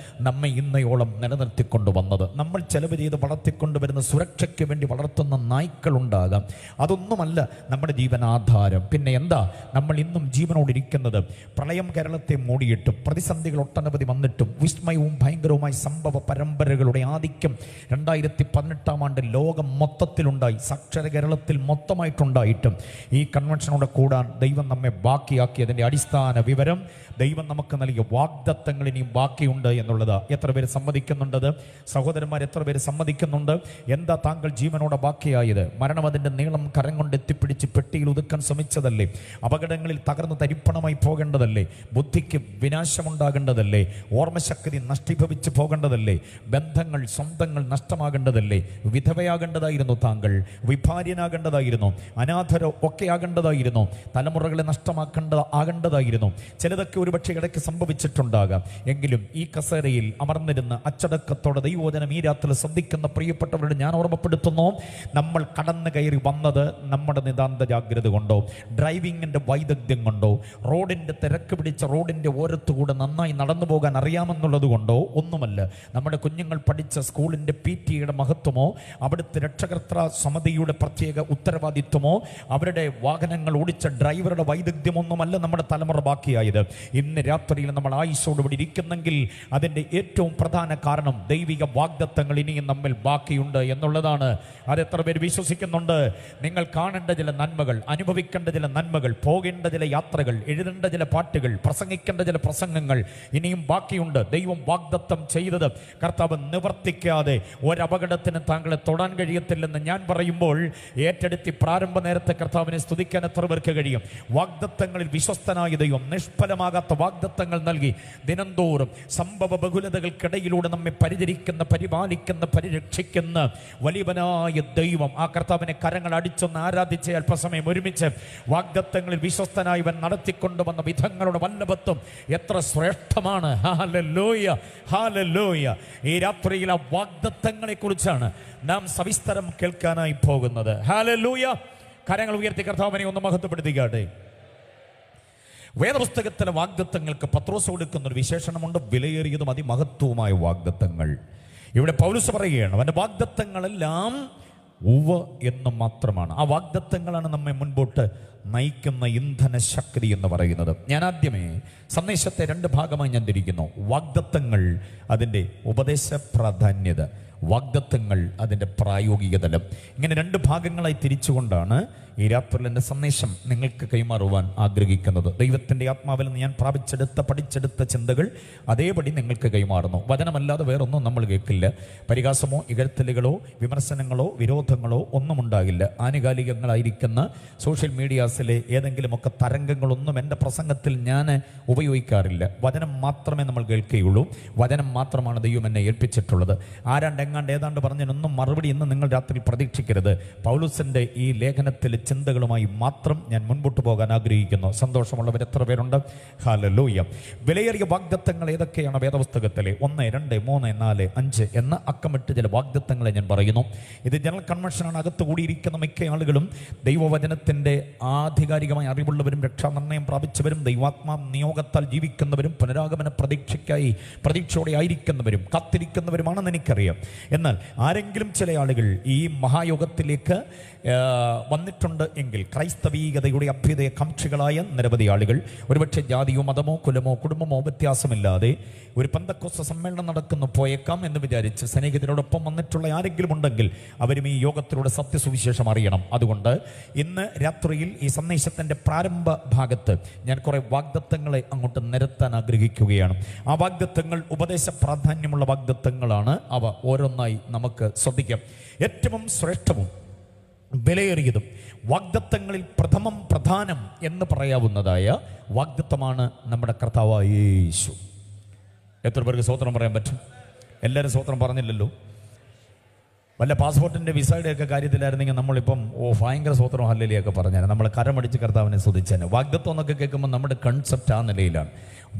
നമ്മെ ഇന്നയോളം നിലനിർത്തിക്കൊണ്ട് വന്നത്. നമ്മൾ ചെലവ് ചെയ്ത് വളർത്തിക്കൊണ്ടുവരുന്ന സുരക്ഷയ്ക്ക് വേണ്ടി വളർത്തുന്ന നായ്ക്കളുണ്ടാകാം, അതൊന്നുമല്ല നമ്മുടെ ജീവനാധാരം. പിന്നെ എന്താ നമ്മൾ ഇന്നും ജീവനോടിരിക്കുന്നത്? പ്രളയം കേരളത്തെ മൂടിയിട്ടും പ്രതിസന്ധികൾ ഒട്ടനവധി വന്നിട്ടും വിസ്മയവും ഭയങ്കരവുമായ സംഭവ പരമ്പരകളുടെ ആധിക്യം 2018 ലോകം മൊത്തത്തിലുണ്ടായി, സാക്ഷര കേരളത്തിൽ മൊത്തമായിട്ടുണ്ടായിട്ടും ഈ കൺവെൻഷനോടെ കൂടാൻ ദൈവം നമ്മെ ബാക്കിയാക്കിയതിൻ്റെ അടിസ്ഥാന വിവരം, ദൈവം നമുക്ക് നൽകിയ വാഗ്ദത്തങ്ങൾ ഇനിയും ബാക്കിയുണ്ട് എന്നുള്ളത് എത്ര പേര് സമ്മതിക്കുന്നുണ്ടത്? സഹോദരന്മാർ, എത്ര പേര് സമ്മതിക്കുന്നുണ്ട്? എന്താ താങ്കൾ ജീവനോടെ ബാക്കിയായത്? മരണം അതിൻ്റെ നീളം കരം കൊണ്ട് എത്തിപ്പിടിച്ച് പെട്ടിയിൽ ഒതുക്കാൻ ശ്രമിച്ചതല്ലേ? അപകടങ്ങളിൽ തകർന്ന് തരിപ്പണമായി പോകേണ്ടതല്ലേ? ബുദ്ധിക്ക് വിനാശമുണ്ടാകേണ്ടതല്ലേ? ഓർമ്മശക്തി നഷ്ടീഭവിച്ച് പോകേണ്ടതല്ലേ? ബന്ധങ്ങൾ, സ്വന്തങ്ങൾ നഷ്ടമാകേണ്ടതല്ലേ? വിധവയാകേണ്ടതായിരുന്നു താങ്കൾ, വിഭാര്യനാകേണ്ടതായിരുന്നു, അനാഥരോ ഒക്കെ ആകേണ്ടതായിരുന്നു, തലമുറകളെ ആകേണ്ടതായിരുന്നു. ചിലതൊക്കെ ഒരുപക്ഷെ ഇടയ്ക്ക് സംഭവിച്ചിട്ടുണ്ടാകാം. എങ്കിലും ഈ കസേരയിൽ അമർന്നിരുന്ന് അച്ചടക്കത്തോടെ ദൈവവചനം ഈ രാത്രി ശ്രദ്ധിക്കുന്ന പ്രിയപ്പെട്ടവരോട് ഞാൻ ഓർമ്മപ്പെടുത്തുന്നു, നമ്മൾ കടന്നു കയറി വന്നത് നമ്മുടെ നിതാന്ത ജാഗ്രത കൊണ്ടോ, ഡ്രൈവിങ്ങിൻ്റെ വൈദഗ്ധ്യം കൊണ്ടോ, റോഡിൻ്റെ തിരക്ക് പിടിച്ച റോഡിൻ്റെ ഓരത്തുകൂടെ നന്നായി നടന്നു പോകാൻ അറിയാമെന്നുള്ളത് കൊണ്ടോ ഒന്നുമല്ല. നമ്മുടെ കുഞ്ഞുങ്ങൾ പഠിച്ച സ്കൂളിൻ്റെ PTA മഹത്വമോ, അവിടുത്തെ രക്ഷകർത്തൃ സമിതിയുടെ പ്രത്യേക ഉത്തരവാദിത്വമോ, അവരുടെ വാഹനങ്ങൾ ഓടിച്ച ഡ്രൈവറുടെ വൈദഗ്ധ്യമൊന്നുമല്ല നമ്മുടെ തലമുറ ബാക്കിയായത്. ഇന്ന് രാത്രിയിൽ നമ്മൾ ആയുസ്സോടുകൂടി ഇരിക്കുന്നെങ്കിൽ അതിൻ്റെ ഏറ്റവും പ്രധാന കാരണം ദൈവിക വാഗ്ദത്തങ്ങൾ ഇനിയും നമ്മിൽ ബാക്കിയുണ്ട് എന്നുള്ളതാണ്. അതെത്ര പേര് വിശ്വസിക്കുന്നുണ്ട്? നിങ്ങൾ കാണേണ്ട ചില നന്മകൾ, അനുഭവിക്കേണ്ട ചില നന്മകൾ, പോകേണ്ട ചില യാത്രകൾ, എഴുതേണ്ട ചില പാട്ടുകൾ, പ്രസംഗിക്കേണ്ട ചില പ്രസംഗങ്ങൾ ഇനിയും ബാക്കിയുണ്ട്. ദൈവം വാഗ്ദത്തം ചെയ്തത് കർത്താവ് നിവർത്തിക്കാതെ ഒരപകടത്തിന് താങ്കളെ തൊടാൻ കഴിയത്തില്ലെന്ന് ഞാൻ പറയുമ്പോൾ ഏറ്റെടുത്തി പ്രാരംഭ നേരത്തെ കർത്താവിനെ സ്തുതിക്കാൻ എത്ര പേർക്ക് കഴിയും? വാഗ്ദത്തങ്ങളിൽ വിശ്വസ്തനായ ദൈവം നിഷ്ഫലമാകാത്ത വാഗ്ദത്തങ്ങൾ നൽകി ദിനംതോറും സംഭവ ബഹുലതകൾക്കിടയിലൂടെ നമ്മെ പരിചരിക്കുന്ന, പരിപാലിക്കുന്ന, പരിരക്ഷിക്കുന്ന വലിയവനായ ദൈവം, ആ കർത്താവിനെ കരങ്ങൾ അടിച്ചൊന്ന് ആരാധിച്ച് അല്പസമയം ഒരുമിച്ച് വാഗ്ദത്തങ്ങളിൽ വിശ്വസ്തനായവൻ നടത്തിക്കൊണ്ടുവന്ന വിധങ്ങളുടെ വല്ലഭത്വം എത്ര ശ്രേഷ്ഠമാണ്! Hallelujah, hallelujah. ഈ രാത്രിയിൽ ആ വാഗ്ദത്തങ്ങളെ കുറിച്ചാണ് നാം സവിസ്തരം കേൾക്കാനായി പോകുന്നത്. ഹല്ലേലൂയ. കരങ്ങൾ ഉയർത്തി കർത്താവിനെ ഒന്ന് മഹത്വപ്പെടുത്തിക്കാട്ടെ. വേദപുസ്തകത്തിലെ വാഗ്ദത്തങ്ങൾക്ക് പത്രോസ് കൊടുക്കുന്ന ഒരു വിശേഷണമുണ്ട്, വിലയേറിയതും അതിമഹത്വവുമായ വാഗ്ദത്തങ്ങൾ. ഇവിടെ പൗലോസ് പറയുകയാണ്, അവൻ്റെ വാഗ്ദത്തങ്ങളെല്ലാം ഉവ്വ് എന്ന് മാത്രമാണ്. ആ വാഗ്ദത്തങ്ങളാണ് നമ്മെ മുൻപോട്ട് നയിക്കുന്ന ഇന്ധന ശക്തി എന്ന് പറയുന്നത്. ഞാൻ ആദ്യമേ സന്ദേശത്തെ രണ്ട് ഭാഗമായി ഞാൻ തിരിക്കുന്നു. വാഗ്ദത്തങ്ങൾ, അതിൻ്റെ ഉപദേശ പ്രാധാന്യത, വാഗ്ദത്തങ്ങൾ, അതിൻ്റെ പ്രായോഗിക തലം. ഇങ്ങനെ രണ്ട് ഭാഗങ്ങളായി തിരിച്ചുകൊണ്ടാണ് ഈ രാത്രിയിൽ എൻ്റെ സന്ദേശം നിങ്ങൾക്ക് കൈമാറുവാൻ ആഗ്രഹിക്കുന്നത്. ദൈവത്തിൻ്റെ ആത്മാവിൽ നിന്ന് ഞാൻ പഠിച്ചെടുത്ത ചിന്തകൾ അതേപടി നിങ്ങൾക്ക് കൈമാറുന്നു. വചനമല്ലാതെ വേറൊന്നും നമ്മൾ കേൾക്കില്ല. പരിഹാസമോ ഇകഴ്ത്തലുകളോ വിമർശനങ്ങളോ വിരോധങ്ങളോ ഒന്നും ഉണ്ടാകില്ല. ആനുകാലികങ്ങളായിരിക്കുന്ന സോഷ്യൽ മീഡിയ വൈറസിലെ ഏതെങ്കിലുമൊക്കെ തരംഗങ്ങളൊന്നും എൻ്റെ പ്രസംഗത്തിൽ ഞാൻ ഉപയോഗിക്കാറില്ല. വചനം മാത്രമേ നമ്മൾ കേൾക്കുകയുള്ളൂ. വചനം മാത്രമാണ് ദൈവം എന്നെ ഏൽപ്പിച്ചിട്ടുള്ളത്. എങ്ങാണ്ട് ഏതാണ്ട് പറഞ്ഞതിനൊന്നും മറുപടി ഇന്ന് നിങ്ങൾ രാത്രി പ്രതീക്ഷിക്കരുത്. പൗലോസിൻ്റെ ഈ ലേഖനത്തിലെ ചിന്തകളുമായി മാത്രം ഞാൻ മുൻപോട്ട് പോകാൻ ആഗ്രഹിക്കുന്നു. സന്തോഷമുള്ളവർ എത്ര പേരുണ്ട്? ഹല്ലേലൂയ. വിലയേറിയ വാഗ്ദത്തങ്ങൾ ഏതൊക്കെയാണ് വേദപുസ്തകത്തിലെ? 1, 2, 3, 4, 5 എന്ന അക്കമിട്ട് ചില വാഗ്ദത്തങ്ങളെ ഞാൻ പറയുന്നു. ഇത് ജനറൽ കൺവെൻഷനാണ്. അകത്ത് കൂടിയിരിക്കുന്ന മിക്ക ആളുകളും ദൈവവചനത്തിൻ്റെ ആധികാരികമായ അറിവുള്ളവരും രക്ഷാനിർണയം പ്രാപിച്ചവരും ദൈവാത്മാ നിയോഗത്താൽ ജീവിക്കുന്നവരും പുനരാഗമന പ്രതീക്ഷയോടെ ആയിരിക്കുന്നവരും കാത്തിരിക്കുന്നവരുമാണെന്ന് എനിക്കറിയാം. എന്നാൽ ആരെങ്കിലും ചില ആളുകൾ ഈ മഹായോഗത്തിലേക്ക് വന്നിട്ടുണ്ട് എങ്കിൽ ക്രൈസ്തവീകതയുടെ അഭ്യുദയ കാംക്ഷികളായ നിരവധി ആളുകൾ ഒരുപക്ഷെ ജാതിയോ മതമോ കുലമോ കുടുംബമോ വ്യത്യാസമില്ലാതെ ഒരു പെന്തക്കോസ്ത സമ്മേളനം നടക്കുന്നു പോയേക്കാം എന്ന് വിചാരിച്ച് സ്നേഹിതരോടൊപ്പം വന്നിട്ടുള്ള ആരെങ്കിലും ഉണ്ടെങ്കിൽ അവരും ഈ യോഗത്തിലൂടെ സത്യസുവിശേഷം അറിയണം. അതുകൊണ്ട് ഇന്ന് രാത്രിയിൽ ഈ സന്ദേശത്തിൻ്റെ പ്രാരംഭ ഭാഗത്ത് ഞാൻ കുറെ വാഗ്ദത്തങ്ങളെ അങ്ങോട്ട് നിരത്താൻ ആഗ്രഹിക്കുകയാണ്. ആ വാഗ്ദത്തങ്ങൾ ഉപദേശ പ്രാധാന്യമുള്ള വാഗ്ദത്തങ്ങളാണ്. അവ ഓരോന്നായി നമുക്ക് ശ്രദ്ധിക്കാം. ഏറ്റവും ശ്രേഷ്ഠവും വിലയേറിയതും വാഗ്ദത്തങ്ങളിൽ പ്രധാനം എന്ന് പറയാവുന്നതായ വാഗ്ദത്തമാണ് നമ്മുടെ കർത്താവായ യേശു. എത്ര പേർക്ക് സ്തോത്രം പറയാൻ പറ്റും? എല്ലാവരും സ്തോത്രം പറഞ്ഞില്ലല്ലോ. വല്ല പാസ്പോർട്ടിൻ്റെ വിസയുടെ ഒക്കെ കാര്യത്തിലായിരുന്നെങ്കിൽ നമ്മളിപ്പം ഭയങ്കര സ്തോത്രം ഹല്ലേലൂയൊക്കെ പറഞ്ഞാൽ നമ്മൾ കരമടിച്ച് കർത്താവിനെ സ്തുതിച്ചേനെ. വാഗ്ദത്തം എന്നൊക്കെ കേൾക്കുമ്പോൾ നമ്മുടെ കൺസെപ്റ്റ് ആ നിലയിലാണ്.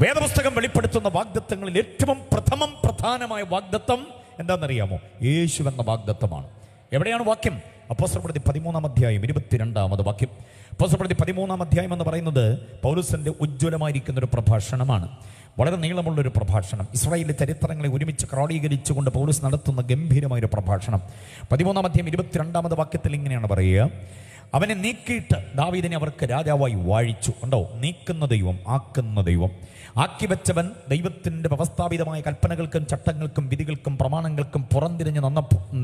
വേദപുസ്തകം വെളിപ്പെടുത്തുന്ന വാഗ്ദത്തങ്ങളിൽ ഏറ്റവും പ്രധാനമായ വാഗ്ദത്തം എന്താണെന്നറിയാമോ? യേശു എന്ന വാഗ്ദത്തമാണ്. എവിടെയാണ് വാക്യം? അപ്പോസ്തലപ്രവൃത്തി 13-ാം അധ്യായം 22-ാമത് വാക്യം. അപ്പോസ്തലപ്രവൃത്തി 13-ാം അധ്യായം എന്ന് പറയുന്നത് പൗലോസിന്റെ ഉജ്ജ്വലമായിരിക്കുന്ന ഒരു പ്രഭാഷണമാണ്. വളരെ നീളമുള്ളൊരു പ്രഭാഷണം. ഇസ്രായേലിലെ ചരിത്രങ്ങളെ ഒരുമിച്ച് ക്രോഡീകരിച്ചുകൊണ്ട് പൗലോസ് നടത്തുന്ന ഗംഭീരമായൊരു പ്രഭാഷണം. 13-ാം അധ്യായം 22-ാമത് വാക്യത്തിൽ ഇങ്ങനെയാണ് പറയുക: അവനെ നീക്കിയിട്ട് ദാവീദിനെ അവർക്ക് രാജാവായി വാഴിച്ചു. ഉണ്ടോ? നീക്കുന്ന ദൈവം, ആക്കുന്ന ദൈവം. ആക്കി വെച്ചവൻ ദൈവത്തിൻ്റെ വ്യവസ്ഥാപിതമായ കൽപ്പനകൾക്കും ചട്ടങ്ങൾക്കും വിധികൾക്കും പ്രമാണങ്ങൾക്കും പുറംതിരിഞ്ഞ്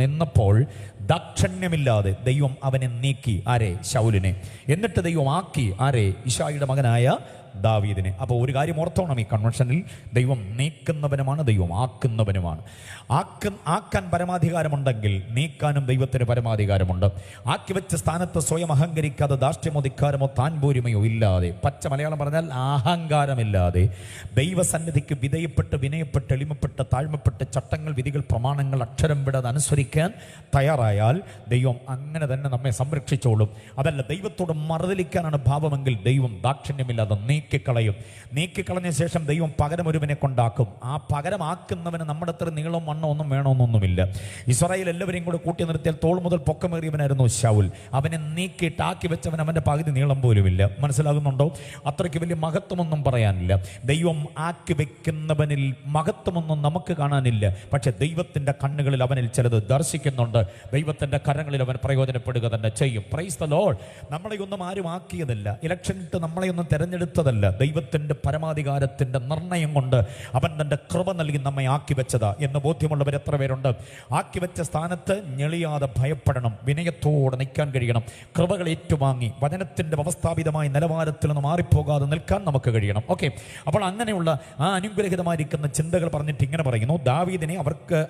നിന്നപ്പോൾ ദാക്ഷണ്യമില്ലാതെ ദൈവം അവനെ നീക്കി. ആരെ? ശൗലിനെ. എന്നിട്ട് ദൈവം ആക്കി. ആരെ? ഇശായിയുടെ മകനായ ദാവീദിനെ. അപ്പോൾ ഒരു കാര്യം ഓർത്തോണം, ഈ കൺവെൻഷനിൽ ദൈവം നീക്കുന്നവനുമാണ്, ദൈവം ആക്കുന്നവനുമാണ്. ആക്കാൻ പരമാധികാരമുണ്ടെങ്കിൽ നീക്കാനും ദൈവത്തിന് പരമാധികാരമുണ്ട്. ആക്കി വെച്ച സ്ഥാനത്ത് സ്വയം അഹങ്കരിക്കാതെ ധാർഷ്ട്യമോ ധിക്കാരമോ താൻ പോരുമയോ ഇല്ലാതെ, പച്ച മലയാളം പറഞ്ഞാൽ അഹങ്കാരമില്ലാതെ ദൈവസന്നിധിക്ക് വിനയപ്പെട്ട് എളിമപ്പെട്ട് താഴ്മപ്പെട്ട് ചട്ടങ്ങൾ വിധികൾ പ്രമാണങ്ങൾ അക്ഷരം വിടാതെ അനുസരിക്കാൻ തയ്യാറായാൽ ദൈവം അങ്ങനെ തന്നെ നമ്മെ സംരക്ഷിച്ചോളും. അതല്ല, ദൈവത്തോട് മറുതലിക്കാനാണ് ഭാവമെങ്കിൽ ദൈവം ദാക്ഷിണ്യമില്ലാതെ നീക്കിക്കളഞ്ഞ ശേഷം ദൈവം പകരം ഒരുവനെ കൊണ്ടാക്കും. ആ പകരമാക്കുന്നവന് നമ്മുടെ അത്ര നീളം വണ്ണം ഒന്നും വേണമെന്നൊന്നുമില്ല. ഇസ്രായേൽ എല്ലാവരെയും കൂടെ കൂട്ടി നിർത്തിയാൽ തോൾ മുതൽ പൊക്കമേറിയവനായിരുന്നു ശൗൽ. അവനെ നീക്കിയിട്ട് ആക്കി വെച്ചവൻ അവൻ്റെ പകുതി നീളം പോലുമില്ല. മനസ്സിലാകുന്നുണ്ടോ? അത്രയ്ക്ക് വലിയ മഹത്വമൊന്നും പറയാനില്ല. ദൈവം ആക്കി വെക്കുന്നവനിൽ മഹത്വമൊന്നും നമുക്ക് കാണാനില്ല. പക്ഷെ ദൈവത്തിൻ്റെ കണ്ണുകളിൽ അവനിൽ ചിലത് ദർശിക്കുന്നുണ്ട്. ദൈവത്തിൻ്റെ കരങ്ങളിൽ അവൻ പ്രയോജനപ്പെടുക തന്നെ ചെയ്യും. Price the Lord. നമ്മളെയൊന്നും ആരും ആക്കിയതല്ല, ഇലക്ഷനിട്ട് നമ്മളെയൊന്നും തെരഞ്ഞെടുത്തതല്ല. ദൈവത്തിൻ്റെ പരമാധികാരത്തിൻ്റെ നിർണയം കൊണ്ട് അവൻ തൻ്റെ കൃപ നൽകി നമ്മെ ആക്കി വെച്ചതാ എന്ന് ബോധ്യമുള്ളവർ എത്ര പേരുണ്ട്? ആക്കി വെച്ച സ്ഥാനത്ത് ഞെളിയാതെ ഭയപ്പെടണം, വിനയത്തോടെ നിൽക്കാൻ കഴിയണം, കൃപകൾ ഏറ്റുവാങ്ങി വചനത്തിൻ്റെ വ്യവസ്ഥാപിതമായ നിലവാരത്തിൽ നിന്ന് മാറിപ്പോകാതെ നിൽക്കാൻ നമുക്ക് കഴിയണം. ഓക്കെ, അപ്പോൾ അങ്ങനെയുള്ള ആ അനുഗ്രഹിതമായിരിക്കുന്ന ചിന്തകൾ പറഞ്ഞിട്ട് ഇങ്ങനെ പറയുന്നു: ദാവീദിനെ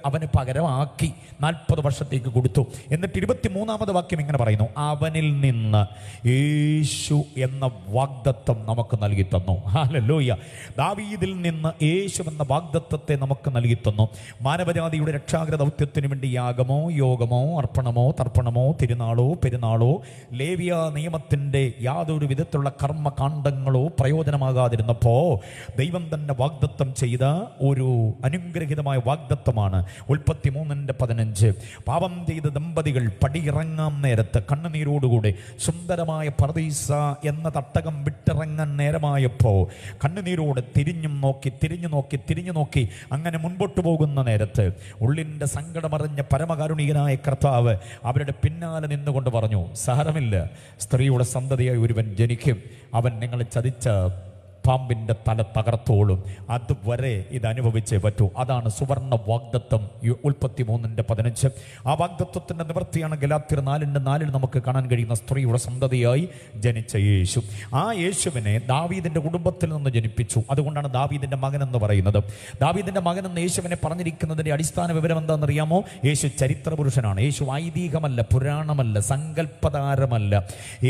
അവന് പകരമാക്കി 40 വർഷത്തേക്ക് കൊടുത്തു. എന്നിട്ട് 23-ാമത് വാക്യം ഇങ്ങനെ പറയുന്നു: അവനിൽ നിന്ന് യേശു എന്ന വാഗ്ദത്തം നമുക്ക് നൽകി തന്നു. ഹല്ലേലൂയ. ദാവീദിൽ നിന്ന് യേശു എന്ന വാഗ്ദത്തത്തെ നമുക്ക് നൽകി തന്നു. മാനവജാതിയുടെ രക്ഷാകര ദൗത്യത്തിനു വേണ്ടി യാഗമോ യോഗമോ അർപ്പണമോ തർപ്പണമോ തിരുനാളോ പെരുന്നാളോ ലേവ്യ നിയമത്തിൻ്റെ യാതൊരു വിധത്തിലുള്ള കർമ്മകാണ്ഡങ്ങളോ പ്രയോജനമാകാതിരുന്നപ്പോൾ ദൈവം തന്നെ വാഗ്ദത്തം ചെയ്ത ഒരു അനുഗ്രഹിതമായ വാഗ്ദത്തമാണ്. ഉൽപ്പത്തി 3:15 പാപം ചെയ്ത ദമ്പതികൾ പടിയിറങ്ങാൻ നേരത്ത് കണ്ണുനീരോടുകൂടെ സുന്ദരമായ പർദീസ എന്ന തട്ടകം വിട്ടിറങ്ങാൻ നേരമായപ്പോൾ കണ്ണുനീരോടെ തിരിഞ്ഞു നോക്കി അങ്ങനെ മുൻപോട്ട് പോകുന്ന നേരത്ത് ഉള്ളിൻ്റെ സങ്കടമറിഞ്ഞ പരമകാരുണികനായ കർത്താവ് അവരുടെ പിന്നാലെ നിന്നുകൊണ്ട് പറഞ്ഞു: സാരമില്ല, സ്ത്രീയുടെ സന്തതിയായി ഒരുവൻ ജനിക്കും, അവൻ നിങ്ങളെ ചതിച്ച പാമ്പിൻ്റെ തല തകർത്തോളും, അതുവരെ ഇത് അനുഭവിച്ചേ പറ്റൂ. അതാണ് സുവർണ വാഗ്ദത്തം. 33:15. ആ വാഗ്ദത്വത്തിൻ്റെ നിവൃത്തിയാണ് ഗലാത്യർ 4:4 നമുക്ക് കാണാൻ കഴിയുന്ന സ്ത്രീയുടെ സന്തതിയായി ജനിച്ച യേശു. ആ യേശുവിനെ ദാവീദിൻ്റെ കുടുംബത്തിൽ നിന്ന് ജനിപ്പിച്ചു. അതുകൊണ്ടാണ് ദാവീദിൻ്റെ മകൻ എന്ന് പറയുന്നത്. ദാവീദിൻ്റെ മകൻ എന്ന് യേശുവിനെ പറഞ്ഞിരിക്കുന്നതിൻ്റെ അടിസ്ഥാന വിവരം എന്താണെന്നറിയാമോ? യേശു ചരിത്ര പുരുഷനാണ്. യേശു ഐതിഹ്യമല്ല, പുരാണമല്ല, സങ്കല്പതാരമല്ല,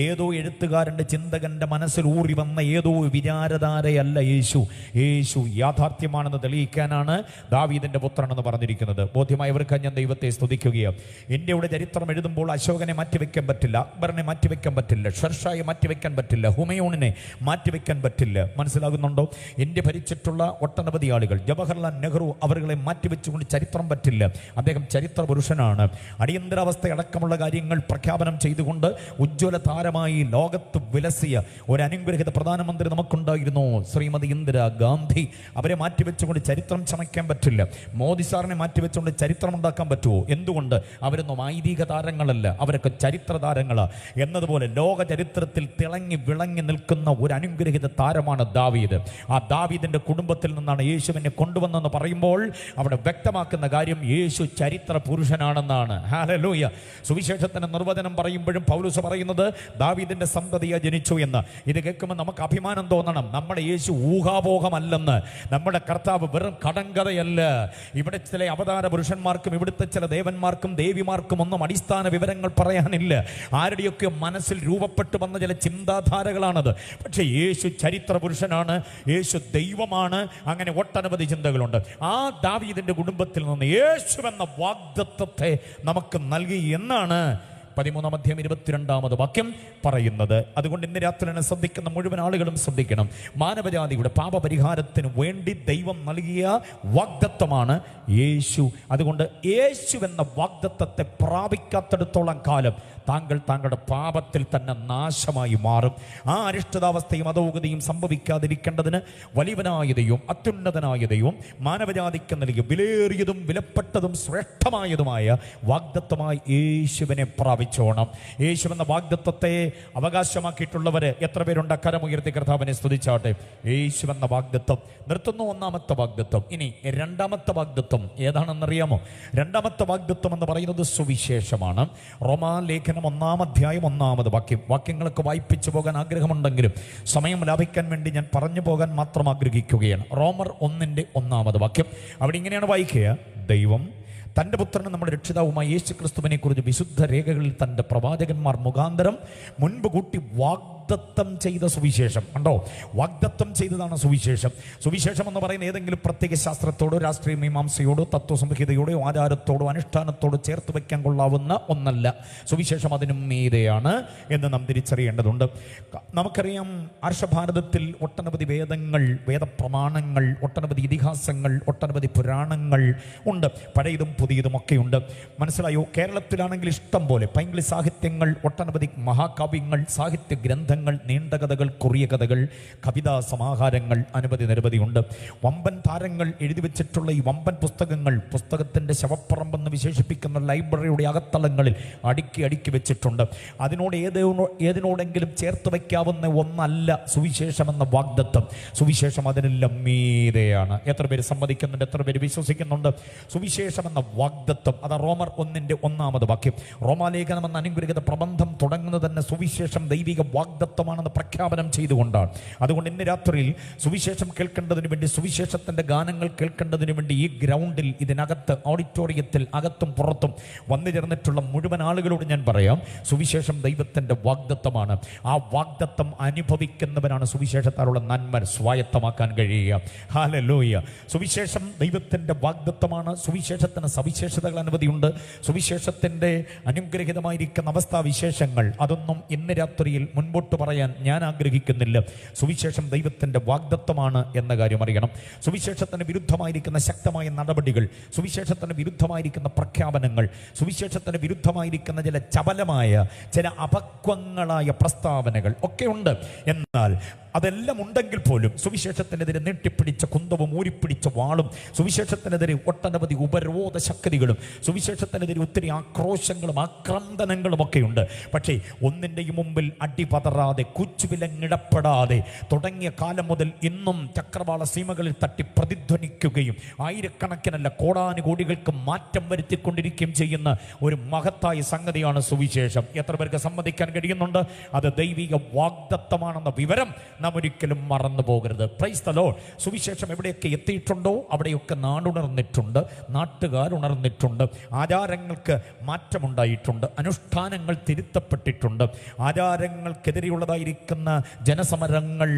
ഏതോ എഴുത്തുകാരൻ്റെ ചിന്തകൻ്റെ മനസ്സിൽ ഊറി വന്ന ഏതോ വിചാരധാരയല്ല യേശു. യേശു യാഥാർത്ഥ്യമാണെന്ന് തെളിയിക്കാനാണ് ദാവീദിന്റെ പുത്രനെന്ന് പറഞ്ഞിരിക്കുന്നത്. ബോധ്യമായവർക്ക് ഞാൻ ദൈവത്തെ സ്തുതിക്കുകയാണ്. ഇന്ത്യയുടെ ചരിത്രം എഴുതുമ്പോൾ അശോകനെ മാറ്റിവെക്കാൻ പറ്റില്ല, അക്ബറിനെ മാറ്റിവെക്കാൻ പറ്റില്ല, ഷെർഷായെ മാറ്റിവെക്കാൻ പറ്റില്ല, ഹുമയൂണിനെ മാറ്റിവെക്കാൻ പറ്റില്ല. മനസ്സിലാകുന്നുണ്ടോ? ഇന്ത്യ ഭരിച്ചിട്ടുള്ള ഒട്ടനവധി ആളുകൾ, ജവഹർലാൽ നെഹ്റു, അവരുകളെ മാറ്റിവെച്ചുകൊണ്ട് ചരിത്രം പറ്റില്ല. അദ്ദേഹം ചരിത്ര പുരുഷനാണ്. അടിയന്തരാവസ്ഥ അടക്കമുള്ള കാര്യങ്ങൾ പ്രഖ്യാപനം ചെയ്തുകൊണ്ട് ഉജ്ജ്വല താരമായി ലോകത്ത് വിലസിയ ഒരു അനുഗ്രഹിത പ്രധാനമന്ത്രി നമുക്കുണ്ടായിരുന്നു, ശ്രീമതി ഇന്ദിരാഗാന്ധി. അവരെ മാറ്റിവെച്ചുകൊണ്ട് ചരിത്രം ചമയ്ക്കാൻ പറ്റില്ല. മോദി സാറിനെ മാറ്റിവെച്ചുകൊണ്ട് ചരിത്രം ഉണ്ടാക്കാൻ പറ്റുമോ? എന്തുകൊണ്ട്? അവരൊന്നും ഐതിഹ്യ താരങ്ങളല്ല, അവരൊക്കെ ചരിത്ര താരങ്ങളാണ്. എന്നതുപോലെ ലോക ചരിത്രത്തിൽ തിളങ്ങി വിളങ്ങി നിൽക്കുന്ന ഒരു അനുഗ്രഹിത താരമാണ് ദാവീദ്. ആ ദാവീദിന്റെ കുടുംബത്തിൽ നിന്നാണ് യേശുവിനെ കൊണ്ടുവന്നെന്ന് പറയുമ്പോൾ അവിടെ വ്യക്തമാക്കുന്ന കാര്യം യേശു ചരിത്ര പുരുഷനാണെന്നാണ്. ഹല്ലേലൂയ. സുവിശേഷത്തിന്റെ നിർവചനം പറയുമ്പോഴും പൗലോസ് പറയുന്നത് ദാവീദിന്റെ സന്തതിയെ ജനിച്ചു എന്ന്. ഇത് കേൾക്കുമ്പോൾ നമുക്ക് അഭിമാനം തോന്നണം. നമ്മുടെ യേശു ഊഹാപോഹമല്ലെന്ന്. നമ്മുടെ കർത്താവ് വെറും കടങ്കഥയല്ല. ഇവിടെ ചില അവതാര പുരുഷന്മാർക്കും ഇവിടുത്തെ ചില ദേവന്മാർക്കും ദേവിമാർക്കും ഒന്നും അടിസ്ഥാന വിവരങ്ങൾ പറയാനില്ല. ആരുടെയൊക്കെ മനസ്സിൽ രൂപപ്പെട്ടു വന്ന ചില ചിന്താധാരകളാണത്. പക്ഷേ യേശു ചരിത്ര പുരുഷനാണ്, യേശു ദൈവമാണ്. അങ്ങനെ ഒട്ടനവധി ചിന്തകളുണ്ട്. ആ ദാവീദിന്റെ കുടുംബത്തിൽ നിന്ന് യേശു എന്ന വാഗ്ദത്തത്തെ നമുക്ക് നൽകി എന്നാണ് 13:22 പറയുന്നത്. അതുകൊണ്ട് ഇന്ന് രാത്രി ശ്രദ്ധിക്കുന്ന മുഴുവൻ ആളുകളും ശ്രദ്ധിക്കണം. മാനവജാതിയുടെ പാപപരിഹാരത്തിന് വേണ്ടി ദൈവം നൽകിയ വാഗ്ദത്തമാണ് യേശു. അതുകൊണ്ട് യേശു എന്ന വാഗ്ദത്തത്തെ പ്രാപിക്കാത്തിടത്തോളം കാലം താങ്കളുടെ പാപത്തിൽ തന്നെ നാശമായി മാറും. ആ അരിഷ്ടതാവസ്ഥയും അധോഗതിയും സംഭവിക്കാതിരിക്കേണ്ടതിന് വലിയവനായ ദൈവം, അത്യുന്നതനായ ദൈവം മാനവജാതിക്ക് നൽകിയ വിലയേറിയതും വിലപ്പെട്ടതും ശ്രേഷ്ഠമായതുമായ വാഗ്ദത്തമായി യേശുവിനെ പ്രാപിച്ചോണം. യേശു എന്ന വാഗ്ദത്തത്തെ അവകാശമാക്കിയിട്ടുള്ളവര് എത്ര പേരുണ്ട്? കരമുയർത്തി കർത്താവിനെ സ്തുതിച്ചാട്ടെ. യേശു എന്ന വാഗ്ദത്തം നിർത്തുന്നു. ഒന്നാമത്തെ വാഗ്ദത്തം. ഇനി രണ്ടാമത്തെ വാഗ്ദത്തം ഏതാണെന്നറിയാമോ? രണ്ടാമത്തെ വാഗ്ദത്തം എന്ന് പറയുന്നത് സുവിശേഷമാണ്. റോമാലേഖനം 1:1 വാക്യങ്ങളൊക്കെ വായിപ്പിച്ചു പോകാൻ ആഗ്രഹമുണ്ടെങ്കിലും സമയം ലാഭിക്കാൻ വേണ്ടി ഞാൻ പറഞ്ഞു പോകാൻ മാത്രം ആഗ്രഹിക്കുകയാണ്. റോമർ 1:1 അവിടെ ഇങ്ങനെയാണ് വായിക്കുക: ദൈവം തൻ്റെ പുത്രനും നമ്മുടെ രക്ഷിതാവുമായ യേശു ക്രിസ്തുവിനെ കുറിച്ച് വിശുദ്ധ രേഖകളിൽ തൻ്റെ പ്രവാചകന്മാർ മുഖാന്തരം മുൻപ് കൂട്ടി വാഗ്ദത്തം ചെയ്ത സുവിശേഷം. കണ്ടോ? വാഗ്ദത്തം ചെയ്തതാണ് സുവിശേഷം. സുവിശേഷം എന്ന് പറയുന്ന ഏതെങ്കിലും പ്രത്യേക ശാസ്ത്രത്തോടോ രാഷ്ട്രീയ മീമാംസയോടോ തത്വസംഹിതയോടോ ആചാരത്തോടോ അനുഷ്ഠാനത്തോടോ ചേർത്ത് വയ്ക്കാൻ കൊള്ളാവുന്ന ഒന്നല്ല. സുവിശേഷം അതിനും മീതെയാണ് എന്ന് നാം തിരിച്ചറിയേണ്ടതുണ്ട്. നമുക്കറിയാം, ആർഷഭാരതത്തിൽ ഒട്ടനവധി വേദങ്ങൾ, വേദപ്രമാണങ്ങൾ, ഒട്ടനവധി ഇതിഹാസങ്ങൾ, ഒട്ടനവധി പുരാണങ്ങൾ ഉണ്ട്. പഴയതും പുതിയതുമൊക്കെയുണ്ട്. മനസ്സിലായോ? കേരളത്തിലാണെങ്കിൽ ഇഷ്ടം പോലെ പൈങ്കിളി സാഹിത്യങ്ങൾ, ഒട്ടനവധി മഹാകാവ്യങ്ങൾ, സാഹിത്യ ഗ്രന്ഥങ്ങൾ, നീണ്ട കഥകൾ, കുറിയ കഥകൾ, കവിതാ സമാഹാരങ്ങൾ നിരവധിയുണ്ട്. വമ്പൻ താരങ്ങൾ എഴുതി വെച്ചിട്ടുള്ള ഈ വമ്പൻ പുസ്തകങ്ങൾ പുസ്തകത്തിൻ്റെ ശവപ്പറമ്പെന്ന് വിശേഷിപ്പിക്കുന്ന ലൈബ്രറിയുടെ അകത്തളങ്ങളിൽ അടുക്കി വെച്ചിട്ടുണ്ട്. അതിനോട് ഏതിനോടെങ്കിലും ചേർത്ത് വയ്ക്കാവുന്ന ഒന്നല്ല സുവിശേഷമെന്ന വാഗ്ദത്തം. സുവിശേഷം അതിനെല്ലാം മീതെയാണ്. എത്ര പേര് സമ്മതിക്കുന്നുണ്ട്? എത്ര പേര് വിശ്വസിക്കുന്നുണ്ട്? സുവിശേഷം എന്ന വാഗ്ദത്തം, അത് റോമർ 1:1 റോമാലേഖനം എന്ന അനുഗ്രഹിത പ്രബന്ധം തുടങ്ങുന്നത് തന്നെ സുവിശേഷം ദൈവിക വാഗ്ദത്തമാണെന്ന് പ്രഖ്യാപനം ചെയ്തുകൊണ്ടാണ്. അതുകൊണ്ട് ഇന്ന് രാത്രിയിൽ സുവിശേഷം കേൾക്കേണ്ടതിന് വേണ്ടി, സുവിശേഷത്തിന്റെ ഗാനങ്ങൾ കേൾക്കേണ്ടതിന് വേണ്ടി ഈ ഗ്രൗണ്ടിൽ, ഇതിനകത്ത്, ഓഡിറ്റോറിയത്തിൽ അകത്തും പുറത്തും വന്നു ചേർന്നിട്ടുള്ള മുഴുവൻ ആളുകളോട് ഞാൻ പറയാം, സുവിശേഷം ദൈവത്തിന്റെ വാഗ്ദത്തമാണ്. ആ വാഗ്ദത്തം അനുഭവിക്കുന്നവരാണ് സുവിശേഷത്താലുള്ള നന്മ സ്വായത്തമാക്കാൻ കഴിയുക. ഹല്ലേലൂയ. സുവിശേഷം ദൈവത്തിന്റെ വാഗ്ദത്തമാണ്. സുവിശേഷത്തിന് സവിശേഷതകൾ അനവധിയുണ്ട്. സുവിശേഷത്തിന്റെ അനുഗ്രഹിതമായിരിക്കുന്ന അവസ്ഥാവിശേഷങ്ങൾ അതൊന്നും ഇന്ന് രാത്രിയിൽ മുൻപോട്ട് പറയാൻ ഞാൻ ആഗ്രഹിക്കുന്നില്ല. സുവിശേഷം ദൈവത്തിന്റെ വാഗ്ദത്തമാണ് എന്ന കാര്യം അറിയണം. സുവിശേഷത്തിന് വിരുദ്ധമായിരിക്കുന്ന ശക്തമായ നടപടികൾ, സുവിശേഷത്തിന് വിരുദ്ധമായിരിക്കുന്ന പ്രഖ്യാപനങ്ങൾ, സുവിശേഷത്തിന് വിരുദ്ധമായിരിക്കുന്ന ചില ചപലമായ, ചില അപക്വങ്ങളായ പ്രസ്താവനകൾ ഒക്കെ ഉണ്ട്. എന്നാൽ അതെല്ലാം ഉണ്ടെങ്കിൽ പോലും സുവിശേഷത്തിനെതിരെ നീട്ടിപ്പിടിച്ച കുന്തവും ഊരിപ്പിടിച്ച വാളും, സുവിശേഷത്തിനെതിരെ ഒട്ടനവധി ഉപരോധ ശക്തികളും, സുവിശേഷത്തിനെതിരെ ഒത്തിരി ആക്രോശങ്ങളും ആക്രന്ദനങ്ങളും ഒക്കെയുണ്ട്. പക്ഷേ ഒന്നിൻ്റെയും മുമ്പിൽ അടിപതറാതെ കുച്ചുവിലങ്ങിടപ്പെടാതെ തുടങ്ങിയ കാലം മുതൽ ഇന്നും ചക്രവാള സീമകളിൽ തട്ടി പ്രതിധ്വനിക്കുകയും ആയിരക്കണക്കിനല്ല കോടാനുകോടികൾക്ക് മാറ്റം വരുത്തിക്കൊണ്ടിരിക്കുകയും ചെയ്യുന്ന ഒരു മഹത്തായ സംഗതിയാണ് സുവിശേഷം. എത്ര പേർക്ക് സമ്മതിക്കാൻ കഴിയുന്നുണ്ട്? അത് ദൈവിക വാഗ്ദത്തമാണെന്ന വിവരം നാം ഒരിക്കലും മറന്നു പോകരുത്. Price the Lord. സുവിശേഷം എവിടെയൊക്കെ എത്തിയിട്ടുണ്ടോ അവിടെയൊക്കെ നാടുണർന്നിട്ടുണ്ട്, നാട്ടുകാർ ഉണർന്നിട്ടുണ്ട്, ആചാരങ്ങൾക്ക് മാറ്റമുണ്ടായിട്ടുണ്ട്, അനുഷ്ഠാനങ്ങൾ തിരുത്തപ്പെട്ടിട്ടുണ്ട്, ആചാരങ്ങൾക്കെതിരെയുള്ളതായിരിക്കുന്ന ജനസമരങ്ങൾ,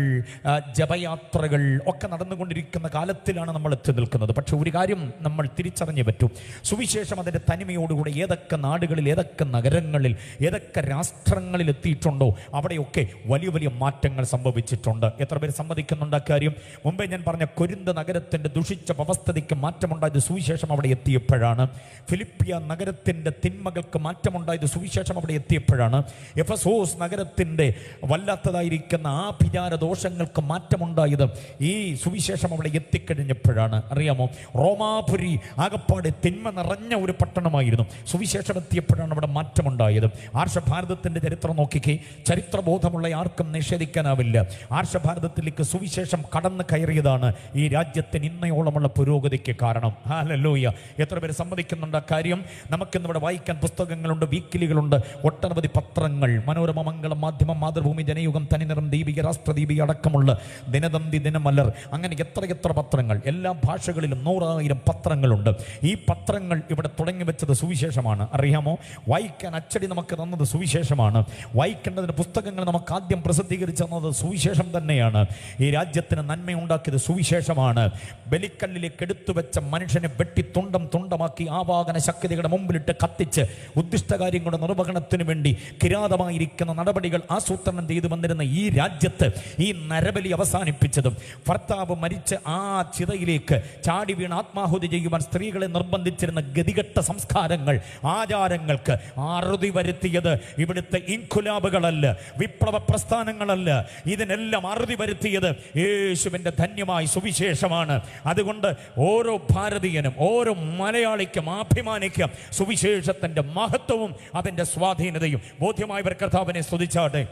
ജപയാത്രകൾ ഒക്കെ നടന്നുകൊണ്ടിരിക്കുന്ന കാലത്തിലാണ് നമ്മൾ എത്തി നിൽക്കുന്നത്. പക്ഷെ ഒരു കാര്യം നമ്മൾ തിരിച്ചറിഞ്ഞേ പറ്റൂ, സുവിശേഷം അതിൻ്റെ തനിമയോടുകൂടി ഏതൊക്കെ നാടുകളിൽ, ഏതൊക്കെ നഗരങ്ങളിൽ, ഏതൊക്കെ രാഷ്ട്രങ്ങളിൽ എത്തിയിട്ടുണ്ടോ അവിടെയൊക്കെ വലിയ വലിയ മാറ്റങ്ങൾ സംഭവിച്ചിട്ടുണ്ട്. എത്ര പേര് സമ്മതിക്കുന്നുണ്ട് അക്കാര്യം? മുമ്പേ ഞാൻ പറഞ്ഞ കൊരിന്ത് നഗരത്തിൻ്റെ ദുഷിച്ച വ്യവസ്ഥിതിക്ക് മാറ്റമുണ്ടായത് സുവിശേഷം അവിടെ എത്തിയപ്പോഴാണ്. ഫിലിപ്പിയ നഗരത്തിൻ്റെ തിന്മകൾക്ക് മാറ്റമുണ്ടായത് സുവിശേഷം അവിടെ എത്തിയപ്പോഴാണ്. എഫസോസ് നഗരത്തിൻ്റെ വല്ലാത്തതായിരിക്കുന്ന ആഭിചാര ദോഷങ്ങൾക്ക് മാറ്റമുണ്ടായത് ഈ സുവിശേഷം അവിടെ എത്തിക്കഴിഞ്ഞപ്പോഴാണ്. അറിയാമോ, റോമാപുരി ആകപ്പാടെ തിന്മ നിറഞ്ഞ ഒരു പട്ടണമായിരുന്നു. സുവിശേഷം എത്തിയപ്പോഴാണ് അവിടെ മാറ്റമുണ്ടായത്. ആർഷഭാരതത്തിൻ്റെ ചരിത്രം നോക്കിക്കേ, ചരിത്രബോധമുള്ള ആർക്കും നിഷേധിക്കാനാവില്ല. ആർഷഭാരതത്തിലേക്ക് സുവിശേഷം കടന്നു കയറിയതാണ് ഈ രാജ്യത്തിന് ഇന്നയോളമുള്ള പുരോഗതിക്ക് കാരണം. ഹല്ലേലൂയ. എത്ര പേര് സമ്മതിക്കുന്നുണ്ട് ആ കാര്യം? നമുക്കിന്നിവിടെ വായിക്കാൻ പുസ്തകങ്ങളുണ്ട്, വീക്കിലികളുണ്ട്, ഒട്ടനവധി പത്രങ്ങൾ, മനോരമ, മംഗളം, മാധ്യമം, മാതൃഭൂമി, ജനയുഗം, തനിനിറം, ദീപിക, രാഷ്ട്രദീപിക അടക്കമുള്ള ദിനദന്തി, ദിനമലർ, അങ്ങനെ എത്ര പത്രങ്ങൾ, എല്ലാ ഭാഷകളിലും 100,000 പത്രങ്ങളുണ്ട്. ഈ പത്രങ്ങൾ ഇവിടെ തുടങ്ങി വെച്ചത് സുവിശേഷമാണ്. അറിയാമോ, വായിക്കാൻ അച്ചടി നമുക്ക് തന്നത് സുവിശേഷമാണ്. വായിക്കേണ്ടതിന് പുസ്തകങ്ങൾ നമുക്ക് ആദ്യം പ്രസിദ്ധീകരിച്ചു തന്നത് സുവിശേഷം തന്നെയാണ്. ഈ രാജ്യത്തിന് നന്മയുണ്ടാക്കിയത് സുവിശേഷമാണ്. ബലിക്കല്ലിലേക്ക് എടുത്തു വെച്ച മനുഷ്യനെ വെട്ടി തുണ്ടം തുണ്ടമാക്കി ആവാഹന ശക്തികളുടെ മുമ്പിലിട്ട് കത്തിച്ച് ഉദ്ദിഷ്ടകാര്യങ്ങളുടെ നിർവഹണത്തിന് വേണ്ടി കിരാതമായിരിക്കുന്ന നടപടികൾ ആസൂത്രണം ചെയ്തു വന്നിരുന്ന ഈ രാജ്യത്ത് ഈ നരബലി അവസാനിപ്പിച്ചതും, ഭർത്താവ് മരിച്ച് ആ ചിതയിലേക്ക് ചാടി വീണ് ആത്മാഹുതി ചെയ്യുവാൻ സ്ത്രീകളെ നിർബന്ധിച്ചിരുന്ന ഗതികെട്ട സംസ്കാരങ്ങൾ, ആചാരങ്ങൾക്ക് അറുതി വരുത്തിയത് ഇവിടുത്തെ ഇൻഖുലാബുകളല്ല, വിപ്ലവ പ്രസ്ഥാനങ്ങളല്ല. ഇതിനെല്ലാം അറുതി വരുത്തിയത് യേശുവിൻ്റെ ധന്യമായ സുവിശേഷമാണ്. അതുകൊണ്ട് ഓരോ ഭാരതീയനും, ഓരോ മലയാളിക്കും അഭിമാനിക്കാം സുവിശേഷത്തിൻ്റെ മഹത്വവും അതിൻ്റെ സ്വാധീനതയും. ബോധ്യമായവർ കർത്താവിനെ സ്തുതിച്ചാട്ടെ.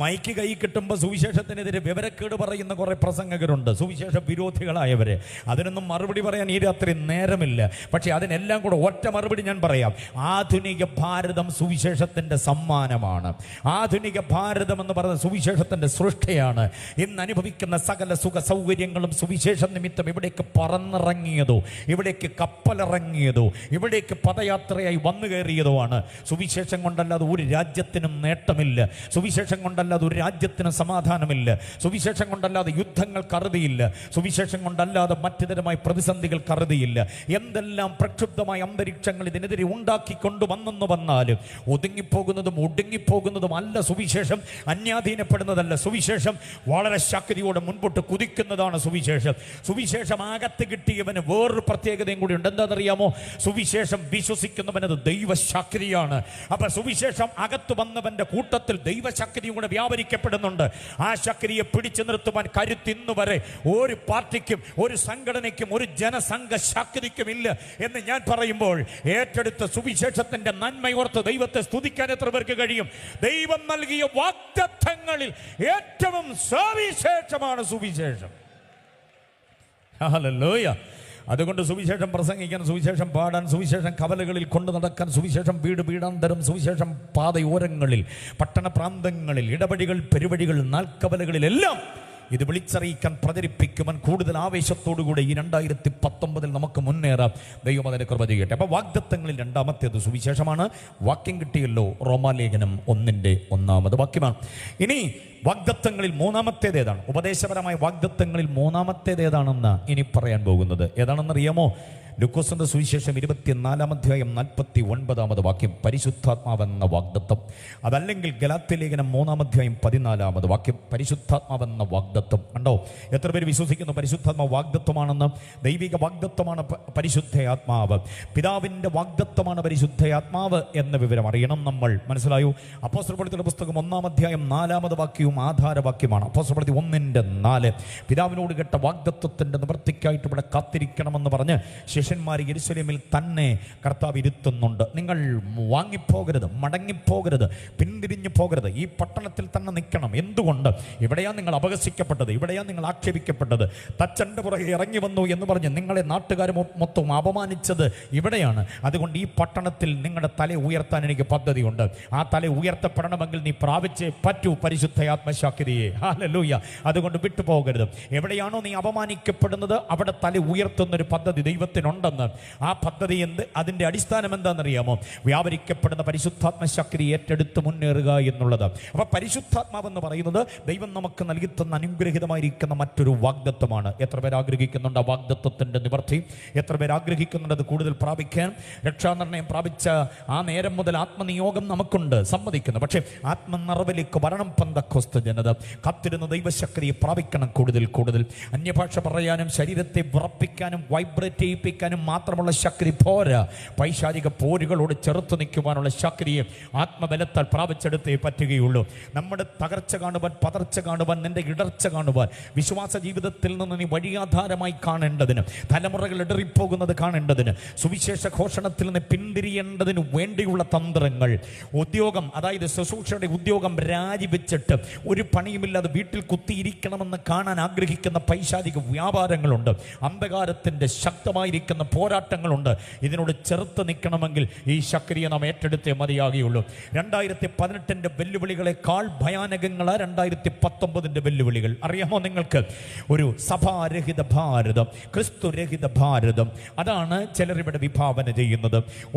മൈക്ക് കൈ കിട്ടുമ്പോൾ സുവിശേഷത്തിനെതിരെ വിവരക്കേട് പറയുന്ന കുറെ പ്രസംഗകരുണ്ട്, സുവിശേഷ വിരോധികളായവരെ. അതിനൊന്നും മറുപടി പറയാൻ ഈ രാത്രി നേരമില്ല. പക്ഷെ അതിനെല്ലാം കൂടെ ഒറ്റ മറുപടി ഞാൻ പറയാം. ആധുനിക ഭാരതം സുവിശേഷത്തിൻ്റെ സമ്മാനമാണ്. ആധുനിക ഭാരതം എന്ന് പറയുന്നത് സുവിശേഷത്തിൻ്റെ സൃഷ്ടിയാണ്. ഇന്ന് അനുഭവിക്കുന്ന സകല സുഖ സൗകര്യങ്ങളും സുവിശേഷം നിമിത്തം ഇവിടേക്ക് പറന്നിറങ്ങിയതോ, ഇവിടേക്ക് കപ്പലിറങ്ങിയതോ, ഇവിടേക്ക് പദയാത്രയായി വന്നു കയറിയതോ ആണ്. സുവിശേഷം കൊണ്ടല്ലാതെ ഒരു രാജ്യത്തിനും നേട്ടമില്ല. സുവിശേഷം കൊണ്ടല്ലാതെ ഒരു രാജ്യത്തിന് സമാധാനമില്ല. സുവിശേഷം കൊണ്ടല്ലാതെ യുദ്ധങ്ങൾക്ക് അറുതിയില്ല. സുവിശേഷം കൊണ്ടല്ലാതെ മറ്റു തരമായ പ്രതിസന്ധികൾക്ക് അറുതിയില്ല. എന്തെല്ലാം പ്രക്ഷുബ്ധമായ അന്തരീക്ഷങ്ങൾ ഇതിനെതിരെ ഉണ്ടാക്കിക്കൊണ്ടുവന്നെന്ന് വന്നാലും ഒടുങ്ങിപ്പോകുന്നതും അല്ല സുവിശേഷം. അന്യാധീനപ്പെടുന്നതല്ല സുവിശേഷം. വളരെ ശക്തിയോടെ മുൻപോട്ട് കുതിക്കുന്നതാണ് സുവിശേഷം. സുവിശേഷം അകത്ത് കിട്ടിയവന് വേറൊരു പ്രത്യേകതയും കൂടി ഉണ്ട്. എന്താണെന്നറിയാമോ? സുവിശേഷം വിശ്വസിക്കുന്നവനത് ദൈവശക്തിയാണ്. അപ്പൊ സുവിശേഷം അകത്ത് വന്നവന്റെ കൂട്ടത്തിൽ ദൈവശക്തിയും കൂടെ വ്യാപരിക്കപ്പെടുന്നുണ്ട്. ആ ശക്തിയെ പിടിച്ചു നിർത്തുവാൻ കരുത്തിന്നു വരെ ഒരു പാർട്ടിക്കും, ഒരു സംഘടനയ്ക്കും, ഒരു ജനസംഘ ശക്തിക്കും ഇല്ല എന്ന് ഞാൻ പറയുമ്പോൾ ഏറ്റെടുത്ത സുവിശേഷത്തിന്റെ നന്മയോർത്ത് ദൈവത്തെ സ്തുതിക്കാൻ എത്ര പേർക്ക് കഴിയും? ദൈവം നൽകിയ വാഗ്ദത്തങ്ങളിൽ ഏറ്റവും സവിശേഷമാണ് സുവിശേഷം. ഹല്ലേലൂയ. അതുകൊണ്ട് സുവിശേഷം പ്രസംഗിക്കാൻ, സുവിശേഷം പാടാൻ, സുവിശേഷം കവലകളിൽ കൊണ്ടു നടക്കാൻ, സുവിശേഷം വീടാന്തരം, സുവിശേഷം പാതയോരങ്ങളിൽ, പട്ടണ പ്രാന്തങ്ങളിൽ, ഇടവഴികൾ, പെരുവഴികൾ, നാൽക്കവലകളിലെല്ലാം ഇത് വിളിച്ചറിയിക്കാൻ, പ്രചരിപ്പിക്കുവാൻ കൂടുതൽ ആവേശത്തോടുകൂടെ ഈ 2019 നമുക്ക് മുന്നേറാം. ദൈവം അതിനെ കൃപ ചെയ്യട്ടെ. അപ്പോൾ വാഗ്ദത്തങ്ങളിൽ രണ്ടാമത്തേത് സുവിശേഷമാണ്. വാക്യം കിട്ടിയല്ലോ, റോമാലേഖനം 1:1 വാക്യമാണ്. ഇനി വാഗ്ദത്തങ്ങളിൽ മൂന്നാമത്തേത് ഏതാണ്? ഉപദേശപരമായ വാഗ്ദത്തങ്ങളിൽ മൂന്നാമത്തേത് ഏതാണെന്ന് ഇനി പറയാൻ പോകുന്നത്. ഏതാണെന്നറിയാമോ? ലൂക്കോസിന്റെ സുവിശേഷം 24-ാം അധ്യായം 49-ാമത് വാക്യം, പരിശുദ്ധാത്മാവെന്ന വാഗ്ദത്തം. അതല്ലെങ്കിൽ ഗലാത്യ ലേഖനം 3-ാം അധ്യായം 14-ാമത് വാക്യം, പരിശുദ്ധാത്മാവെന്ന വാഗ്ദത്തം. കണ്ടോ, എത്ര പേര് വിശ്വസിക്കുന്നു പരിശുദ്ധാത്മാവ് വാഗ്ദത്തമാണെന്ന്? ദൈവിക വാഗ്ദത്തമാണ് പരിശുദ്ധയാത്മാവ്. പിതാവിൻ്റെ വാഗ്ദത്തമാണ് പരിശുദ്ധയാത്മാവ് എന്ന വിവരം അറിയണം നമ്മൾ. മനസ്സിലായോ? അപ്പോസ്തലപ്രവൃത്തിയുടെ പുസ്തകം 1-ാം അധ്യായം 4-ാമത് വാക്യവും ആധാരവാക്യമാണ്. അപ്പോസ്തലപ്രവൃത്തി 1:4, പിതാവിനോട് കേട്ട വാഗ്ദത്തത്തിന്റെ നിവൃത്തിക്കായിട്ട് ഇവിടെ കാത്തിരിക്കണമെന്ന് പറഞ്ഞ് ശിഷ്യന്മാർ യെരൂശലേമിൽ തന്നെ കർത്താവ് ഇരുത്തുന്നുണ്ട്. നിങ്ങൾ വാങ്ങിപ്പോകരുത്, മടങ്ങിപ്പോകരുത്, പിന്തിരിഞ്ഞു പോകരുത്, ഈ പട്ടണത്തിൽ തന്നെ നിൽക്കണം. എന്തുകൊണ്ട്? ഇവിടെയാ നിങ്ങൾ അപഹസിക്കപ്പെട്ടത്, ഇവിടെയാ നിങ്ങൾ ആക്ഷേപിക്കപ്പെട്ടത്, തച്ചൻ്റെ പുറകെ ഇറങ്ങി വന്നു എന്ന് പറഞ്ഞ് നിങ്ങളെ നാട്ടുകാർ മൊത്തം അപമാനിച്ചത് ഇവിടെയാണ്. അതുകൊണ്ട് ഈ പട്ടണത്തിൽ നിങ്ങളുടെ തല ഉയർത്താൻ എനിക്ക് പദ്ധതിയുണ്ട്. ആ തല ഉയർത്തപ്പെടണമെങ്കിൽ നീ പ്രാപിച്ചേ പറ്റൂ പരിശുദ്ധയാത്മശക്തിയെ. ഹല്ലേലൂയ. അതുകൊണ്ട് വിട്ടുപോകരുത്. എവിടെയാണോ നീ അപമാനിക്കപ്പെടുന്നത് അവിടെ തല ഉയർത്തുന്നൊരു പദ്ധതി ദൈവത്തിനുണ്ടെന്ന്. ആ പദ്ധതി അതിൻ്റെ അടിസ്ഥാനം എന്താണെന്നറിയാമോ? വ്യാപരിക്കപ്പെടുന്ന പരിശുദ്ധാത്മശക്തി ഏറ്റെടുത്ത് മുന്നേറുക എന്നുള്ളത്. അപ്പോൾ പരിശുദ്ധാത്മാവെന്ന് പറയുന്നത് ദൈവം നമുക്ക് നൽകി തന്ന അനുഗ്രഹിതമായിരിക്കുന്ന മറ്റൊരു വാഗ്ദത്തമാണ്. എത്ര പേർ ആഗ്രഹിക്കുന്നുണ്ട് ആ വാഗ്ദത്തത്തിൻ്റെ നിവർത്തി? എത്ര പേർ ആഗ്രഹിക്കുന്നുണ്ട് അത് കൂടുതൽ പ്രാപിക്കാൻ? രക്ഷാനിർണയം പ്രാപിച്ച ആ നേരം മുതൽ ആത്മനിയോഗം നമുക്കുണ്ട്, സമ്മതിക്കുന്നു. പക്ഷേ ആത്മനിറവിലേക്ക് വരണം. പെന്തക്കോസ്ത് ജനത കത്തിരുന്ന ദൈവശക്തിയെ പ്രാപിക്കണം കൂടുതൽ കൂടുതൽ. അന്യഭാഷ പറയാനും ശരീരത്തെ വിറപ്പിക്കാനും വൈബ്രേറ്റ് ചെയ്യിപ്പിക്കാനും മാത്രമുള്ള ശക്തി പോരാ. പൈശാചിക പോരുകളോട് ചെറുത്തു നിൽക്കുവാനുള്ള ശക്തിയെ ആത്മബലത്താൽ പ്രാപിച്ചെടുത്തേ പറ്റുകയുള്ളൂ. നമ്മുടെ തകർച്ച കാണുവാൻ, പതർച്ച കാണുവാൻ, നിന്റെ ഇടർച്ച കാണുവാൻ, വിശ്വാസ ജീവിതത്തിൽ നിന്ന് നീ വഴിയാധാരമായി കാണേണ്ടതിന്, തലമുറകൾ ഇടറിപ്പോകുന്നത് കാണേണ്ടതിന്, സുവിശേഷ ഘോഷണത്തിൽ നിന്ന് പിന്തിരിയേണ്ടതിന് വേണ്ടിയുള്ള തന്ത്രങ്ങൾ, ഉദ്യോഗം, അതായത് ശുശ്രൂഷയുടെ ഉദ്യോഗം രാജിവെച്ചിട്ട് ഒരു പണിയുമില്ലാതെ വീട്ടിൽ കുത്തിയിരിക്കണമെന്ന് കാണാൻ ആഗ്രഹിക്കുന്ന പൈശാചിക വ്യാപാരങ്ങളുണ്ട്. അന്ധകാരത്തിൻ്റെ ശക്തമായിരിക്കുന്ന പോരാട്ടങ്ങളുണ്ട്. ഇതിനോട് ചെറുത്ത് നിൽക്കണമെങ്കിൽ ഈ ശക്തിയെ നാം ഏറ്റെടുത്തേ മതിയാകുകയുള്ളൂ. 2018 വെല്ലുവിളികളെക്കാൾ ഭയാനകങ്ങളാണ് 2019 വെല്ലുവിളികൾ. അറിയാമോ നിങ്ങൾക്ക്? ഒരു സഭാരഹിത ഭാരതം, ക്രിസ്തുരഹിത ഭാരതം, അതാണ് ചിലരിവിടെ വിഭാവന ചെയ്യുന്നത്.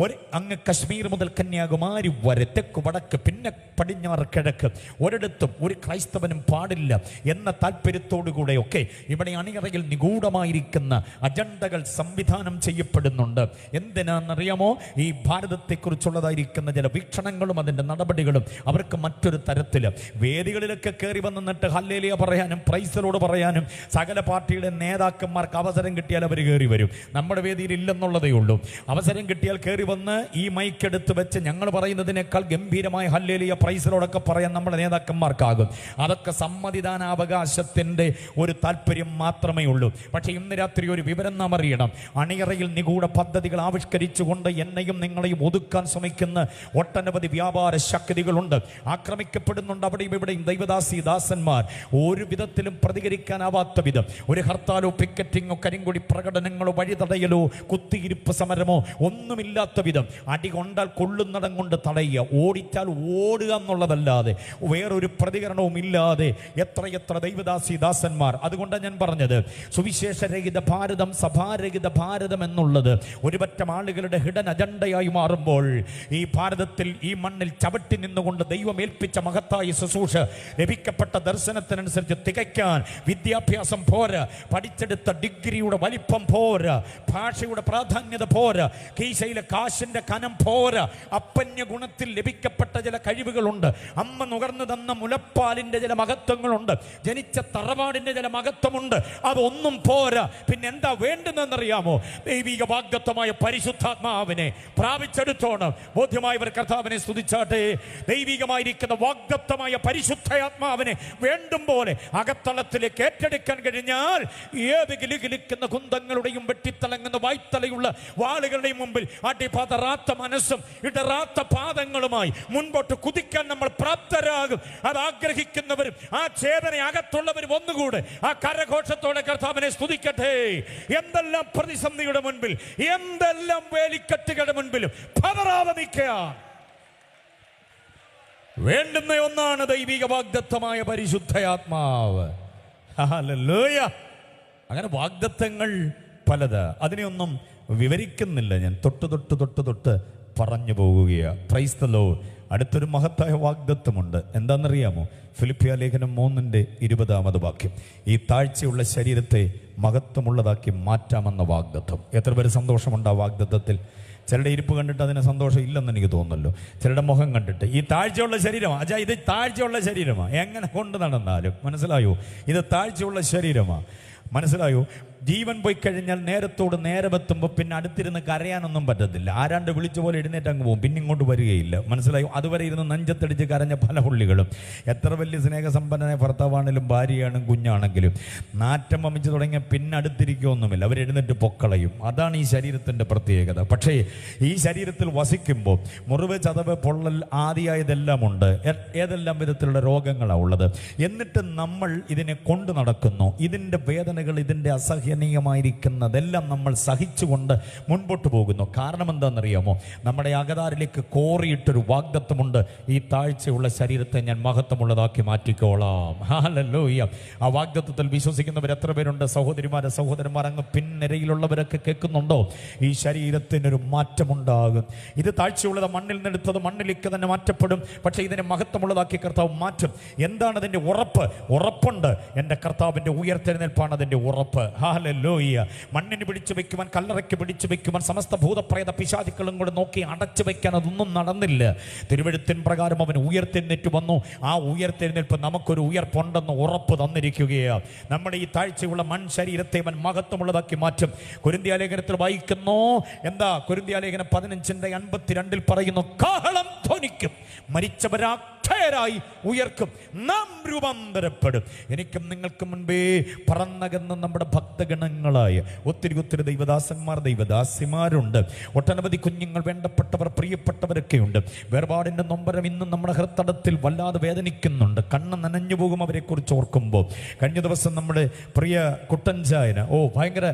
അങ്ങ് കശ്മീർ മുതൽ കന്യാകുമാരി വരെ, തെക്ക് വടക്ക്, പിന്നെ പടിഞ്ഞാറ് കിഴക്ക്, ഒരിടത്തും ഒരു ക്രൈസ്തവനും പാടില്ല എന്ന താല്പര്യത്തോടുകൂടെയൊക്കെ ഇവിടെ അണിയറയിൽ നിഗൂഢമായിരിക്കുന്ന അജണ്ടകൾ സംവിധാനം ചെയ്യപ്പെടുന്നുണ്ട്. എന്തിനാണെന്നറിയാമോ? ഈ ഭാരതത്തെക്കുറിച്ചുള്ളതായിരിക്കുന്ന ചില വീക്ഷണങ്ങളും അതിൻ്റെ നടപടികളും അവർക്ക് മറ്റൊരു തരത്തിൽ വേദികളിലൊക്കെ കയറി വന്നിട്ട് ഹല്ലേലൂയ പറയാനും പ്രൈസലോട് പറയാനും സകല പാർട്ടിയുടെ നേതാക്കന്മാർക്ക് അവസരം കിട്ടിയാൽ അവർ കയറി വരും. നമ്മുടെ വേദിയിൽ ഇല്ലെന്നുള്ളതേ ഉള്ളൂ. അവസരം കിട്ടിയാൽ കയറി വന്ന് ഈ മൈക്കെടുത്ത് വെച്ച് ഞങ്ങൾ പറയുന്നതിനേക്കാൾ ഗംഭീരമായ ഹല്ലേലൂയ പ്രൈസലോടൊക്കെ പറയാൻ നമ്മുടെ നേതാക്കന്മാർക്കാകും. അതൊക്കെ സമ്മതിദാനാവകാശത്തിൻ്റെ ഒരു താല്പര്യം മാത്രമേ ഉള്ളൂ. പക്ഷേ ഇന്ന് രാത്രി ഒരു വിവരം നാം അറിയണം. അണിയറയിൽ നിഗൂഢ പദ്ധതികൾ ആവിഷ്കരിച്ചുകൊണ്ട് എന്നെയും നിങ്ങളെയും ഒതുക്കാൻ ശ്രമിക്കുന്ന ഒട്ടനവധി വ്യാപാര ശക്തികളുണ്ട്. ആക്രമിക്കപ്പെടുന്നുണ്ട് അവിടെയും ഇവിടെയും ദൈവദാസി ദാസന്മാർ. ഒരു വിധത്തിലും പ്രതികരിക്കാനാവാത്ത വിധം ഒരു ഹർത്താലോ പിക്കറ്റിങ്ങോ കരിങ്കൊടി പ്രകടനങ്ങളോ വഴിതടയലോ കുത്തിയിരിപ്പ് സമരമോ ഒന്നുമില്ലാത്ത വിധം അടി കൊണ്ടാൽ കൊള്ളുന്നിടം കൊണ്ട് തടയുക, ഓടിച്ചാൽ ഓടുക എന്നുള്ളതല്ലാതെ വേറൊരു പ്രതികരണവും ഇല്ലാതെ എത്രയെത്ര ദൈവദാസി ദാസന്മാർ. അതുകൊണ്ടാണ് ഞാൻ പറഞ്ഞത്, സുവിശേഷരഹിത ഭാരതം, സഭാരഹിത ഭാരതം എന്നുള്ളത് ഒരുപറ്റം ആളുകളുടെ ഹിഡൻ അജണ്ടയായി മാറുമ്പോൾ ഈ ഭാരതത്തിൽ, ഈ മണ്ണിൽ ചവിട്ടി നിന്നുകൊണ്ട് ദൈവം ഏൽപ്പിച്ച മഹത്തായ ശുശ്രൂഷ ലഭിക്കപ്പെട്ട ദർശനത്തിനനുസരിച്ച് തികയ്ക്കാൻ വിദ്യാഭ്യാസം പോരാ, പഠിച്ചെടുത്ത ഡിഗ്രിയുടെ വലിപ്പം പോരാ, ഭാഷയുടെ പ്രാധാന്യത പോരാ, കീശയിലെ കാശിന്റെ കനം പോരാ, അപ്പന്യ ഗുണത്തിൽ ലഭിക്കപ്പെട്ട ചില കഴിവുകളുണ്ട്, അമ്മ നുകർന്നു തന്ന മുലപ്പാലിന്റെ ചില മഹത്വങ്ങളുണ്ട്, ജനിച്ച തറവാടിന്റെ ചില മഹത്വമുണ്ട്. അതൊന്നും പോരാ. പിന്നെ എന്താ വേണ്ടുന്നറിയാമോ? ദൈവിക വാഗ്ദത്തമായ പരിശുദ്ധാത്മാവിനെ പ്രാപിച്ചെടുത്തോണം. ബോധ്യമായവർ കർത്താവിനെ സ്തുതിച്ചാട്ടെ. ദൈവികമായിരിക്കുന്ന വാഗ്ദത്തമായ പരിശുദ്ധാത്മാവിനെ വേണ്ടും പോലെ അകത്തളത്തിലേക്ക് ഏറ്റെടുക്കാൻ കഴിഞ്ഞാൽ ഏത് കിലുകിലിക്കുന്ന കുന്തങ്ങളുടെയും വെട്ടിത്തിളങ്ങുന്ന വായ്ത്തലയുള്ള വാളുകളുടെയും മുമ്പിൽ അടിപതറാത്ത മനസ്സും ഇടറാത്ത പാദങ്ങളുമായി മുൻപോട്ട് കുതിക്കാൻ നമ്മൾ പ്രാപ്തരാകും. അത് ആഗ്രഹിക്കുന്നവരും ആ ചേതന അകത്തുള്ളവരും ഒന്നുകൂടെ ആ കരഘോഷത്തോടെ കർത്താവിനെ സ്തുതിക്കട്ടെ. എന്തെല്ലാം പ്രതിസന്ധിയുടെ മുൻപിൽ, എന്തെല്ലാം വേലിക്കെട്ടുകളുടെ മുൻപിലും പതറാതെ നിൽക്കുക. വേണ്ടുന്ന ഒന്നാണ് ദൈവിക വാഗ്ദത്തമായ പരിശുദ്ധയാത്മാവ്. ഹല്ലേലൂയ. അങ്ങനെ വാഗ്ദത്തങ്ങൾ പലത്. അതിനെയൊന്നും വിവരിക്കുന്നില്ല ഞാൻ. തൊട്ട് പറഞ്ഞു പോകുകയാണ്. Price the Lord. അടുത്തൊരു മഹത്തായ വാഗ്ദത്തമുണ്ട്. എന്താണെന്നറിയാമോ? ഫിലിപ്പിയ ലേഖനം 3:20 വാക്യം. ഈ താഴ്ചയുള്ള ശരീരത്തെ മഹത്വമുള്ളതാക്കി മാറ്റാമെന്ന വാഗ്ദത്തം. എത്ര പേര് സന്തോഷമുണ്ട് ആ വാഗ്ദത്തത്തിൽ? ചിലരുടെ ഇരിപ്പ് കണ്ടിട്ട് അതിന് സന്തോഷം ഇല്ലെന്ന് എനിക്ക് തോന്നുന്നല്ലോ. ചിലരുടെ മുഖം കണ്ടിട്ട് ഈ താഴ്ചയുള്ള ശരീരമാണ്. ഇത് താഴ്ചയുള്ള ശരീരമാണ്. എങ്ങനെ കൊണ്ട് നടന്നാലും മനസ്സിലായോ? ഇത് താഴ്ചയുള്ള ശരീരമാണ്. മനസ്സിലായോ? ജീവൻ പോയി കഴിഞ്ഞാൽ നേരത്തോട് നേരമെത്തുമ്പോൾ പിന്നെ അടുത്തിരുന്ന് കരയാനൊന്നും പറ്റത്തില്ല. ആരാണ്ട് വിളിച്ച പോലെ എഴുന്നേറ്റ് അങ്ങ് പോകും, പിന്നെ ഇങ്ങോട്ട് വരികയില്ല. മനസ്സിലായോ? അതുവരെ ഇരുന്ന് നെഞ്ചത്തടിച്ച് കരഞ്ഞ പല പുള്ളികളും. എത്ര വലിയ സ്നേഹസമ്പന്നനായ ഭർത്താവാണെങ്കിലും ഭാര്യയാണെങ്കിലും കുഞ്ഞാണെങ്കിലും നാറ്റം വമിച്ച് തുടങ്ങിയ പിന്നെ അടുത്തിരിക്കുകയൊന്നുമില്ല, അവരെഴുന്നേറ്റ് പൊക്കളയും. അതാണ് ഈ ശരീരത്തിൻ്റെ പ്രത്യേകത. പക്ഷേ ഈ ശരീരത്തിൽ വസിക്കുമ്പോൾ മുറിവ്, ചതവ്, പൊള്ളൽ ആദിയായതെല്ലാം ഉണ്ട്. ഏതെല്ലാം വിധത്തിലുള്ള രോഗങ്ങളാണ് ഉള്ളത്. എന്നിട്ട് നമ്മൾ ഇതിനെ കൊണ്ടു നടക്കുന്നു. ഇതിൻ്റെ വേദനകൾ, ഇതിൻ്റെ അസഹനീയമായിരിക്കുന്നതെല്ലാം നമ്മൾ സഹിച്ചുകൊണ്ട് മുൻപോട്ട് പോകുന്നു. കാരണം എന്താണെന്നറിയാമോ? നമ്മുടെ അകതാരിലേക്ക് കോറിയിട്ടൊരു വാഗ്ദത്തമുണ്ട്. ഈ താഴ്ചയുള്ള ശരീരത്തെ ഞാൻ മഹത്വമുള്ളതാക്കി മാറ്റിക്കോളാം. ഹല്ലേലൂയ. ആ വാഗ്ദത്തത്തിൽ വിശ്വസിക്കുന്നവർ എത്ര പേരുണ്ട്? സഹോദരിമാരെ, സഹോദരന്മാർ, അങ്ങ് പിൻനിരയിലുള്ളവരൊക്കെ കേൾക്കുന്നുണ്ടോ? ഈ ശരീരത്തിനൊരു മാറ്റമുണ്ടാകും. ഇത് താഴ്ചയുള്ളത് മണ്ണിൽ നിന്നെടുത്തത് മണ്ണിലേക്ക് തന്നെ മാറ്റപ്പെടും. പക്ഷേ ഇതിനെ മഹത്വമുള്ളതാക്കി കർത്താവ് മാറ്റും. എന്താണ് അതിൻ്റെ ഉറപ്പ്? ഉറപ്പുണ്ട്. എൻ്റെ കർത്താവിൻ്റെ ഉയർത്തെഴുന്നേൽപ്പാണ് അതിൻ്റെ ഉറപ്പ്. ഹല്ലേലൂയ. മണ്ണിന് പിടിച്ചു വെക്കുവാൻ, കല്ലറയ്ക്ക് പിടിച്ചു വെക്കുവാൻ, സമസ്ത ഭൂതപ്രേത പിശാചുക്കളും കൂടെ നോക്കി അടച്ചു വെക്കാൻ അതൊന്നും നടന്നില്ല. തിരുവെഴുത്തിൻ പ്രകാരം അവൻ ഉയർത്തെഴുന്നേറ്റ് വന്നു. ആ ഉയർത്തെഴുന്നേൽപ്പ് നമുക്കൊരു ഉയർപ്പുണ്ടെന്ന് ഉറപ്പ് തന്നിരിക്കുകയാണ്. നമ്മുടെ ഈ താഴ്ചയുള്ള മൺ ശരീരത്തെ അവൻ മഹത്വമുള്ളതാക്കി മാറ്റും. കൊരിന്ത്യ ലേഖനത്തിൽ വായിക്കുന്നു. എന്താ? കൊരിന്ത്യ ലേഖനം 15:52 പറയുന്നു, കാഹളം ധ്വനിക്കും, മരിച്ചവരായി ഉയർക്കും, നാം രൂപാന്തരപ്പെടും. എനിക്കും നിങ്ങൾക്ക് മുൻപേ പറന്നകന്ന നമ്മുടെ ഭക്തഗണങ്ങളായ ഒത്തിരി ദൈവദാസന്മാർ, ദൈവദാസിമാരുണ്ട്. ഒട്ടനവധി കുഞ്ഞുങ്ങൾ, വേണ്ടപ്പെട്ടവർ, പ്രിയപ്പെട്ടവരൊക്കെയുണ്ട്. വേർപാടിൻ്റെ നൊമ്പരം ഇന്നും നമ്മുടെ ഹൃത്തടത്തിൽ വല്ലാതെ വേദനിക്കുന്നുണ്ട്. കണ്ണ് നനഞ്ഞു പോകും അവരെ കുറിച്ച് ഓർക്കുമ്പോൾ. കഴിഞ്ഞ ദിവസം നമ്മുടെ പ്രിയ കുട്ടൻചായന് ഭയങ്കര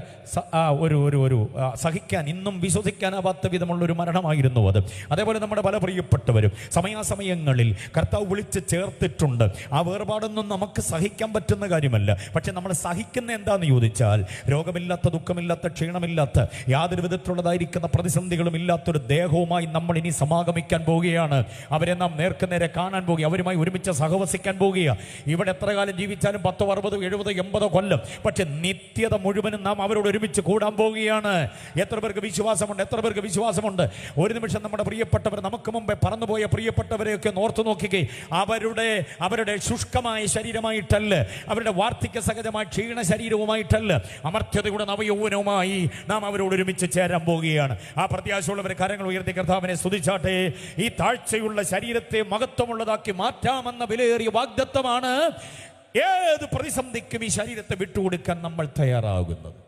ഒരു സഹിക്കാൻ, ഇന്നും വിശ്വസിക്കാനാവാത്ത വിധമുള്ളൊരു മരണമായിരുന്നു അത്. അതേപോലെ നമ്മുടെ പല പ്രിയപ്പെട്ടവരും സമയാസമയങ്ങളിൽ കർത്താവ് വിളിച്ച് ചേർത്തിട്ടുണ്ട്. ആ വേർപാടൊന്നും നമുക്ക് സഹിക്കാൻ പറ്റുന്ന കാര്യമല്ല. പക്ഷെ നമ്മൾ സഹിക്കുന്ന എന്താന്ന് ചോദിച്ചാൽ, രോഗമില്ലാത്ത, ദുഃഖമില്ലാത്ത, ക്ഷീണമില്ലാത്ത, യാതൊരു വിധത്തിലുള്ളതായിരിക്കുന്ന പ്രതിസന്ധികളും ഇല്ലാത്തൊരു ദേഹവുമായി നമ്മൾ ഇനി സമാഗമിക്കാൻ പോവുകയാണ്. അവരെ നാം നേർക്കുനേരെ കാണാൻ പോകുക, അവരുമായി ഒരുമിച്ച് സഹവസിക്കാൻ പോകുകയാണ്. ഇവിടെ എത്ര കാലം ജീവിച്ചാലും 10, 60, 70, 80 കൊല്ലം, പക്ഷെ നിത്യത മുഴുവനും നാം അവരോട് ഒരുമിച്ച് കൂടാൻ പോവുകയാണ്. എത്ര പേർക്ക് വിശ്വാസമുണ്ട്? എത്ര പേർക്ക് വിശ്വാസമുണ്ട്? ഒരു നിമിഷം നമ്മുടെ പ്രിയപ്പെട്ടവർ, നമുക്ക് മുമ്പേ പറന്നുപോയ പ്രിയപ്പെട്ടവരെയൊക്കെ ഓർത്തു നോക്കുകയെ. അവരുടെ ശുഷ്കമായ ശരീരമായിട്ടല്ല, അവരുടെ വാർദ്ധക്യ സഹജമായ ക്ഷീണ ശരീരവുമായിട്ടല്ല, അമർത്യതയുടെ നവയൗവനവുമായി നാം അവരോട് ഒരുമിച്ച് ചേരാൻ പോവുകയാണ്. ആ പ്രത്യാശയുള്ളവരെ കരങ്ങൾ ഉയർത്തി കർത്താവിനെ സ്തുതിച്ചാട്ടെ. ഈ താഴ്ചയുള്ള ശരീരത്തെ മഹത്വമുള്ളതാക്കി മാറ്റാമെന്ന വിലയേറിയ വാഗ്ദത്തമാണ് ഏത് പ്രതിസന്ധിക്കും ഈ ശരീരത്തെ വിട്ടുകൊടുക്കാൻ നമ്മൾ തയ്യാറാകുന്നത്.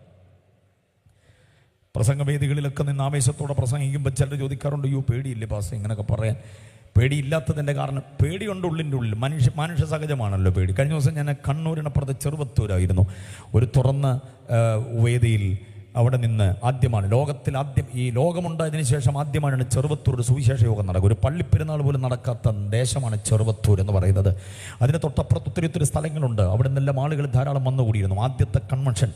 പ്രസംഗവേദികളിലൊക്കെ നിന്ന് ആവേശത്തോടെ പ്രസംഗിക്കുമ്പോൾ ചിലർ ചോദിക്കാറുണ്ട്, അയ്യോ പേടിയില്ലേ പാസ്റ്റർ ഇങ്ങനെയൊക്കെ പറയാൻ? പേടിയില്ലാത്തതിൻ്റെ കാരണം, പേടിയുണ്ട് ഉള്ളിൻ്റെ ഉള്ളിൽ. മനുഷ്യ സഹജമാണല്ലോ പേടി. കഴിഞ്ഞ ദിവസം ഞാൻ കണ്ണൂരിനപ്പുറത്ത് ചെറുവത്തൂരായിരുന്നു. ഒരു തുറന്ന വേദിയിൽ അവിടെ നിന്ന് ആദ്യമാണ്, ലോകത്തിൽ ആദ്യം, ഈ ലോകമുണ്ടായതിനു ശേഷം ആദ്യമായാണ് ചെറുവത്തൂർ സുവിശേഷ യോഗം നടക്കുക. ഒരു പള്ളിപ്പെരുന്നാൾ പോലും നടക്കാത്ത ദേശമാണ് ചെറുവത്തൂർ എന്ന് പറയുന്നത്. അതിന് തൊട്ടപ്പുറത്ത് ഒത്തിരി സ്ഥലങ്ങളുണ്ട്. അവിടെ നിന്നെല്ലാം ആളുകൾ ധാരാളം വന്നുകൂടിയിരുന്നു. ആദ്യത്തെ കൺവെൻഷൻ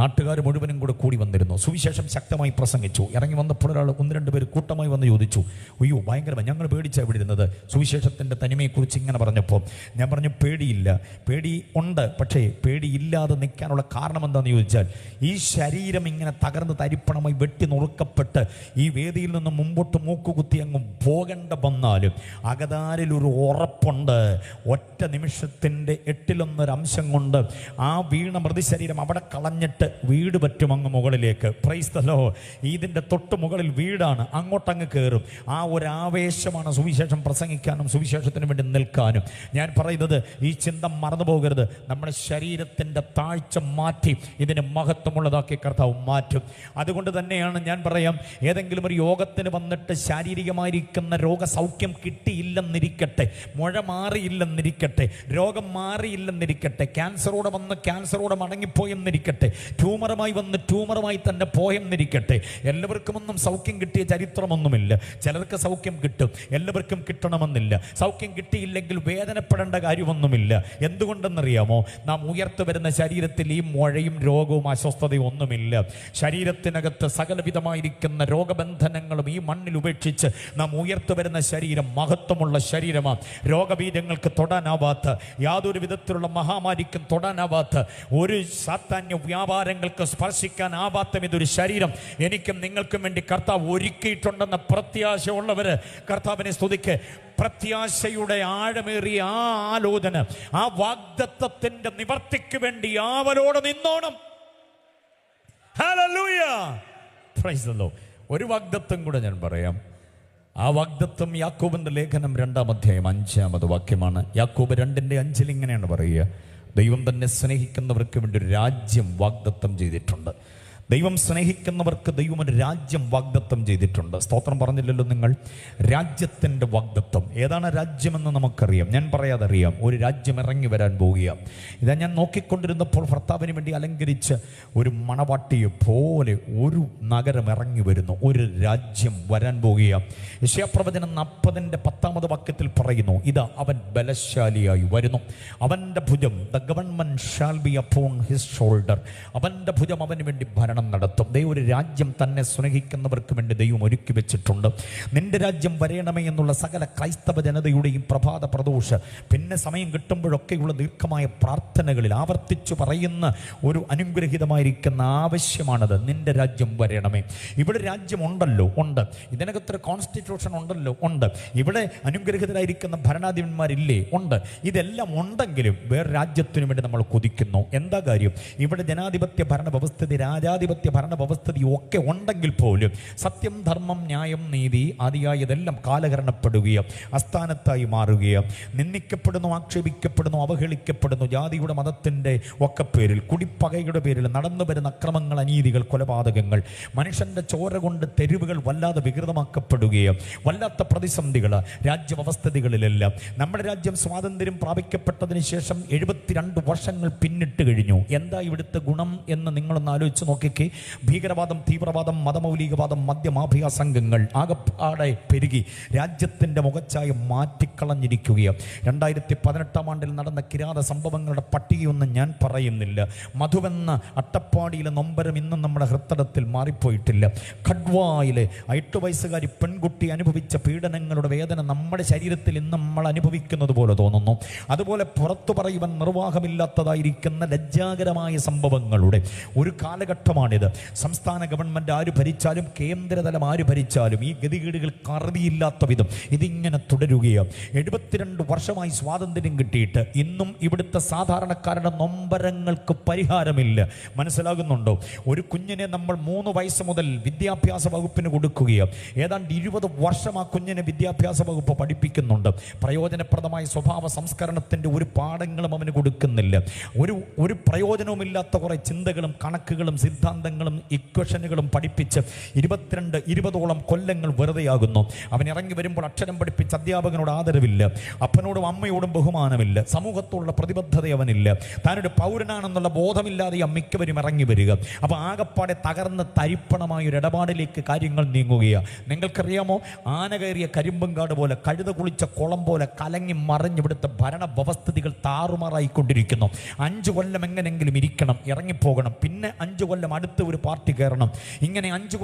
നാട്ടുകാർ മുഴുവനും കൂടി വന്നിരുന്നു. സുവിശേഷം ശക്തമായി പ്രസംഗിച്ചു. ഇറങ്ങി വന്നപ്പോൾ ഒരാൾ, 1-2 പേര് കൂട്ടമായി വന്ന് ചോദിച്ചു, അയ്യോ ഭയങ്കരമായി, ഞങ്ങൾ പേടിച്ചാണ് ഇവിടെ ഇരുന്നത് സുവിശേഷത്തിൻ്റെ തനിമയെക്കുറിച്ച് ഇങ്ങനെ പറഞ്ഞപ്പോൾ. ഞാൻ പറഞ്ഞു, പേടിയില്ല, പേടി ഉണ്ട്, പക്ഷേ പേടിയില്ലാതെ നിൽക്കാനുള്ള കാരണം എന്താണെന്ന് ചോദിച്ചാൽ, ഈ ശരീരം ഇങ്ങനെ തകർന്ന് തരിപ്പണമായി വെട്ടി നുറുക്കപ്പെട്ട് ഈ വേദിയിൽ നിന്ന് മുമ്പോട്ട് മൂക്കുകുത്തി അങ്ങ് പോകേണ്ട വന്നാലും അകതാരിൽ ഒരു ഉറപ്പുണ്ട്. ഒറ്റ നിമിഷത്തിൻ്റെ 1/8 അംശം കൊണ്ട് ആ വീണ മൃതശരീരം അവിടെ കളഞ്ഞിട്ട് വീട് പറ്റും അങ്ങ് മുകളിലേക്ക്. Price the Lord. ഇതിൻ്റെ തൊട്ട് മുകളിൽ വീടാണ്, അങ്ങോട്ടങ്ങ് കയറും. ആ ഒരു ആവേശമാണ് സുവിശേഷം പ്രസംഗിക്കാനും സുവിശേഷത്തിന് വേണ്ടി നിൽക്കാനും. ഞാൻ പറയുന്നത്, ഈ ചിന്ത മറന്നു പോകരുത്. നമ്മുടെ ശരീരത്തിൻ്റെ താഴ്ച മാറ്റി ഇതിനെ മഹത്വമുള്ളതാക്കി കർത്താവ് മാറ്റും. അതുകൊണ്ട് തന്നെയാണ് ഞാൻ പറയാം, ഏതെങ്കിലും ഒരു യോഗത്തിന് വന്നിട്ട് ശാരീരികമായിരിക്കുന്ന രോഗസൗഖ്യം കിട്ടിയില്ലെന്നിരിക്കട്ടെ, മുഴ മാറിയില്ലെന്നിരിക്കട്ടെ, രോഗം മാറിയില്ലെന്നിരിക്കട്ടെ, ക്യാൻസറോടെ വന്ന് ക്യാൻസറോടെ മടങ്ങിപ്പോയെന്നിരിക്കട്ടെ, ട്യൂമറുമായി വന്ന് ട്യൂമറുമായി തന്നെ പോയെന്നിരിക്കട്ടെ, എല്ലാവർക്കും ഒന്നും സൗഖ്യം കിട്ടിയ ചരിത്രമൊന്നുമില്ല. ചിലർക്ക് സൗഖ്യം കിട്ടും, എല്ലാവർക്കും കിട്ടണമെന്നില്ല. സൗഖ്യം കിട്ടിയില്ലെങ്കിൽ വേദനപ്പെടേണ്ട കാര്യമൊന്നുമില്ല. എന്തുകൊണ്ടെന്നറിയാമോ? നാം ഉയർത്തു വരുന്ന ശരീരത്തിൽ ഈ മുഴയും രോഗവും അസ്വസ്ഥതയും ഒന്നുമില്ല. ശരീരത്തിനകത്ത് സകലവിധമായിരിക്കുന്ന രോഗബന്ധനങ്ങളും ഈ മണ്ണിൽ ഉപേക്ഷിച്ച് നാം ഉയർത്തുവരുന്ന ശരീരം മഹത്വമുള്ള ശരീരമാണ്. രോഗബീജങ്ങൾക്ക് തൊടാനാവാത്ത, യാതൊരു വിധത്തിലുള്ള മഹാമാരിക്കും തൊടാനാവാത്ത, ഒരു സാത്താന്യ വ്യാപാരങ്ങൾക്ക് സ്പർശിക്കാനാവാത്ത ഇതൊരു ശരീരം എനിക്കും നിങ്ങൾക്കും വേണ്ടി കർത്താവ് ഒരുക്കിയിട്ടുണ്ടെന്ന പ്രത്യാശ ഉള്ളവര് കർത്താവിനെ സ്തുതിക്ക്. പ്രത്യാശയുടെ ആഴമേറിയ ആ ആലോചന, ആ വാഗ്ദത്തത്തിന്റെ നിവർത്തിക്ക് വേണ്ടി ആവലോടെ നിന്നോണം. Hallelujah, praise the Lord. ഒരു വാഗ്ദത്തം കൂടെ ഞാൻ പറയാം. ആ വാഗ്ദത്തം യാക്കോബിന്റെ ലേഖനം 2-ാം അധ്യായം 5-ാമത് വാക്യമാണ്. യാക്കോബ് 2:5 ഇങ്ങനെയാണ് പറയുക: ദൈവം തന്നെ സ്നേഹിക്കുന്നവർക്ക് വേണ്ടി ഒരു രാജ്യം വാഗ്ദത്തം ചെയ്തിട്ടുണ്ട്. ദൈവം സ്നേഹിക്കുന്നവർക്ക് ദൈവം ഒരു രാജ്യം വാഗ്ദത്തം ചെയ്തിട്ടുണ്ട്. സ്തോത്രം പറഞ്ഞില്ലല്ലോ നിങ്ങൾ? രാജ്യത്തിൻ്റെ വാഗ്ദത്തം. ഏതാണ് രാജ്യമെന്ന് നമുക്കറിയാം. ഞാൻ പറയാതെ അറിയാം. ഒരു രാജ്യം ഇറങ്ങി വരാൻ പോവുകയാണ്. ഇതാ ഞാൻ നോക്കിക്കൊണ്ടിരുന്നപ്പോൾ ഭർത്താവിന് വേണ്ടി അലങ്കരിച്ച് ഒരു മണവാട്ടിയെ പോലെ ഒരു നഗരം ഇറങ്ങി വരുന്നു. ഒരു രാജ്യം വരാൻ പോവുകയാണ്. യെശയ്യാപ്രവചനം 40:10 വാക്യത്തിൽ പറയുന്നു, ഇതാ അവൻ ബലശാലിയായി വരുന്നു, അവൻ്റെ ഭുജം, the government shall be upon his shoulder, അവൻ്റെ ഭുജം അവന് വേണ്ടി ഭരണം നടത്തും. ദൈവം ഒരു രാജ്യം തന്നെ സ്നേഹിക്കുന്നവർക്ക് വേണ്ടി ദൈവം ഒരുക്കി വെച്ചിട്ടുണ്ട്. നിന്റെ രാജ്യം വരയണമേ എന്നുള്ള സകല ക്രൈസ്തവ ജനതയുടെയും പ്രഭാത പ്രദോഷ, പിന്നെ സമയം കിട്ടുമ്പോഴൊക്കെയുള്ള ദീർഘമായ പ്രാർത്ഥനകളിൽ ആവർത്തിച്ചു പറയുന്ന ഒരു അനുഗ്രഹീതമായിരിക്കുന്ന ആവശ്യമാണത്. നിന്റെ രാജ്യം വരയണമേ. ഇവിടെ രാജ്യമുണ്ടല്ലോ, ഉണ്ട്. ഇതിനകത്തൊരു കോൺസ്റ്റിറ്റ്യൂഷൻ ഉണ്ടല്ലോ, ഉണ്ട്. ഇവിടെ അനുഗ്രഹീതരായിരിക്കുന്ന ഭരണാധിപന്മാരില്ലേ, ഉണ്ട്. ഇതെല്ലാം ഉണ്ടെങ്കിലും വേറെ രാജ്യത്തിനു വേണ്ടി നമ്മൾ കൊതിക്കുന്നു. എന്താ കാര്യം? ഇവിടെ ജനാധിപത്യ ഭരണ വ്യവസ്ഥിതി, രാജാധിപത്യ ഭരണ വ്യവസ്ഥിതി ഒക്കെ ഉണ്ടെങ്കിൽ പോലും സത്യം, ധർമ്മം, ന്യായം, നീതി ആദിയായതെല്ലാം കാലഹരണപ്പെടുകയും അസ്ഥാനത്തായി മാറുകയും നിന്ദിക്കപ്പെടുന്നു, ആക്ഷേപിക്കപ്പെടുന്നു, അവഹേളിക്കപ്പെടുന്നു. ജാതിയുടെ മതത്തിൻ്റെ ഒക്കെ പേരിൽ, കുടിപ്പകയുടെ പേരിൽ നടന്നു വരുന്ന അക്രമങ്ങൾ, അനീതികൾ, കൊലപാതകങ്ങൾ, മനുഷ്യൻ്റെ ചോര കൊണ്ട് തെരുവുകൾ വല്ലാതെ വികൃതമാക്കപ്പെടുകയും വല്ലാത്ത പ്രതിസന്ധികൾ രാജ്യവ്യവസ്ഥിതികളിലെല്ലാം. നമ്മുടെ രാജ്യം സ്വാതന്ത്ര്യം പ്രാപിക്കപ്പെട്ടതിന് ശേഷം 72 വർഷങ്ങൾ പിന്നിട്ട് കഴിഞ്ഞു. എന്താ ഇവിടുത്തെ ഗുണം എന്ന് നിങ്ങളൊന്ന് ആലോചിച്ച് നോക്കിക്കേ. ഭീകരവാദം, തീവ്രവാദം, മതമൗലികവാദം, മദ്യമാഫിയ സംഘങ്ങൾ ആകപ്പാടെ പെരുകി രാജ്യത്തിൻ്റെ മുഖച്ഛായ മാറ്റിക്കളഞ്ഞിരിക്കുകയാണ്. 2018-ാം ആണ്ടിൽ നടന്ന കിരാത സംഭവങ്ങളുടെ പട്ടികയൊന്നും ഞാൻ പറയുന്നില്ല. മധുവെന്ന അട്ടപ്പാടിയിലെ നൊമ്പരം ഇന്നും നമ്മുടെ ഹൃദയത്തിൽ മാറിപ്പോയിട്ടില്ല. ഖഡ്വായിലെ 8 വയസ്സുകാരി പെൺകുട്ടി അനുഭവിച്ച പീഡനങ്ങളുടെ വേദന നമ്മുടെ ശരീരത്തിൽ ഇന്ന് നമ്മൾ അനുഭവിക്കുന്നത് പോലെ തോന്നുന്നു. അതുപോലെ പുറത്തു പറയുവാൻ നിർവാഹമില്ലാത്തതായിരിക്കുന്ന ലജ്ജാകരമായ സംഭവങ്ങളുടെ ഒരു കാലഘട്ടമാണിത്. സംസ്ഥാന ഗവൺമെൻറ് ആര് ഭരിച്ചാലും, കേന്ദ്രതലം ആര് ഭരിച്ചാലും ഈ ഗതികേടുകൾക്ക് അറുതിയില്ലാത്ത വിധം ഇതിങ്ങനെ തുടരുകയാണ്. 72 വർഷമായി സ്വാതന്ത്ര്യം കിട്ടിയിട്ട് ഇന്നും ഇവിടുത്തെ സാധാരണക്കാരുടെ നൊമ്പരങ്ങൾക്ക് പരിഹാരമില്ല. മനസ്സിലാകുന്നുണ്ടോ? ഒരു കുഞ്ഞിനെ നമ്മൾ 3 വയസ്സ് മുതൽ വിദ്യാഭ്യാസ വകുപ്പിന് കൊടുക്കുകയാണ്. ഏതാണ്ട് 20 വർഷം ആ കുഞ്ഞിനെ വിദ്യാഭ്യാസ വകുപ്പ് പഠിപ്പിക്കുന്നുണ്ട്. പ്രയോജനപ്രദമായ സ്വഭാവ സംസ്കരണത്തിൻ്റെ ഒരു പാഠങ്ങളും അവന് കൊടുക്കുന്നില്ല. ഒരു പ്രയോജനവുമില്ലാത്ത കുറേ ചിന്തകളും കണക്കുകളും സിദ്ധാന്തങ്ങളും ഇക്വേഷനുകളും പഠിപ്പിച്ച് 22-20ഓളം കൊല്ലങ്ങൾ വെറുതെയാകുന്നു. അവൻ ഇറങ്ങി വരുമ്പോൾ അക്ഷരം പഠിപ്പിച്ച അധ്യാപകനോട് ആദരവില്ല, അപ്പനോടും അമ്മയോടും ബഹുമാനമില്ല, സമൂഹത്തോടുള്ള പ്രതിബദ്ധത അവനില്ല, താനൊരു പൗരനാണെന്നുള്ള ബോധമില്ലാതെ മിക്കവരും ഇറങ്ങി വരിക. അപ്പോൾ ആകപ്പാടെ തകർന്ന് തരിപ്പണമായ ഒരു ഇടപാടിലേക്ക് കാര്യങ്ങൾ നീങ്ങുകയാണ്. നിങ്ങൾക്കറിയാമോ, ആന കയറിയ കരിമ്പങ്കാട് പോലെ, കഴുത കുളിച്ച കുളം പോലെ കലങ്ങി മറിഞ്ഞ് ഇവിടുത്തെ ഭരണ വ്യവസ്ഥിതികൾ താറുമാറായിക്കൊണ്ടിരിക്കുന്നു. 5 കൊല്ലം എങ്ങനെങ്കിലും ഇരിക്കണം, ഇറങ്ങിപ്പോകണം, പിന്നെ 5 കൊല്ലം അടുത്ത ഒരു പാർട്ടി കയറണം. ഇങ്ങനെ 5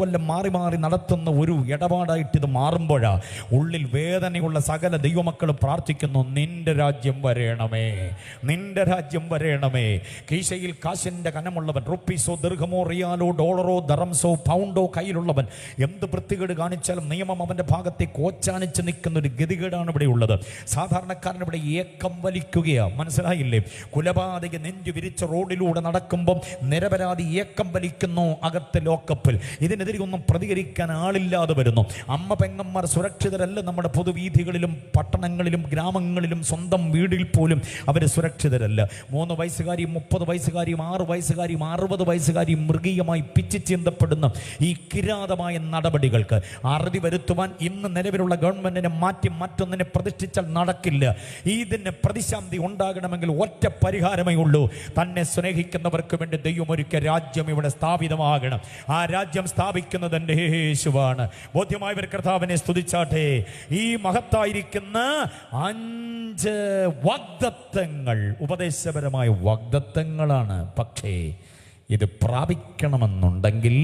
കൊല്ലം മാറി മാറി നടത്തുന്ന ഒരു ഇടപാടായിട്ട് ഇത് മാറുമ്പോഴാണ് ഉള്ളിൽ വേദനയുള്ള സകല ദൈവമക്കളും പ്രാർത്ഥിക്കുന്നു, നിന്റെ രാജ്യം വരേണമേ, നിന്റെ രാജ്യം വരേണമേ. കീശയിൽ കാശിൻ്റെ കനമുള്ളവൻ, റുപ്പീസോ ദീർഘമോ റിയാലോ ഡോളറോ ദറംസോ പൗണ്ടോ കയ്യിലുള്ളവൻ എന്ത് വൃത്തികേട് കാണിച്ചാലും നിയമം അവൻ്റെ ഭാഗത്തേക്ക് ഓച്ചാനിച്ച് നിൽക്കുന്ന ഒരു ഗതികേടാണ് ഇവിടെ ഉള്ളത്. സാധാരണക്കാരൻ ഇവിടെ ഏക്കം വലിക്കുകയാണ്. മനസ്സിലായില്ലേ? കുലപാതക നെഞ്ചു വിരിച്ച റോഡിലൂടെ നടക്കുമ്പം നിരപരാധി ഏക്കം വലിക്കുന്നു അകത്ത് ലോക്കപ്പിൽ. ഇതിനെതിരെ ഒന്നും പ്രതികരിക്കാൻ ആളില്ലാതെ വരുന്നു. അമ്മ പെങ്ങന്മാർ സുരക്ഷിതരല്ല നമ്മുടെ പൊതുവീഥികളിലും പട്ടണങ്ങളിലും ഗ്രാമങ്ങളിലും സ്വന്തം വീടിൽ പോലും അവർ സുരക്ഷിതരല്ല. 3 വയസ്സുകാരിയും 30 വയസ്സുകാരിയും 6 വയസ്സുകാരിയും 60 വയസ്സുകാരിയും മൃഗീയമായി പിച്ചി ചീന്തപ്പെടുന്ന ഈ കിരാതമായ നടപടികൾക്ക് അറുതി വരുത്തുവാൻ ഇന്ന് നിലവിലുള്ള ഗവൺമെന്റിനെ മാറ്റി മറ്റൊന്നിനെ പ്രതിഷ്ഠിച്ചാൽ നടക്കില്ല. ഇതിന് പ്രതിശാന്തി ഉണ്ടാകണമെങ്കിൽ ഒറ്റ പരിഹാരമേ ഉള്ളൂ. തന്നെ സ്നേഹിക്കുന്നവർക്ക് വേണ്ടി ദൈവം ഒരുക്കിയ രാജ്യം ഇവിടെ സ്ഥാപിതമാകണം. ആ രാജ്യം സ്ഥാപിക്കുന്നത് എൻ്റെ യേശുവാണ്. ബോധ്യമായവർ കർത്താവിനെ സ്തുതിച്ചാട്ടെ. ഈ മഹത്തായിരിക്കുന്ന 5 വാഗ്ദത്തങ്ങൾ ഉപദേശപരമായ വാഗ്ദത്തങ്ങളാണ്. പക്ഷേ ഇത് പ്രാപിക്കണമെന്നുണ്ടെങ്കിൽ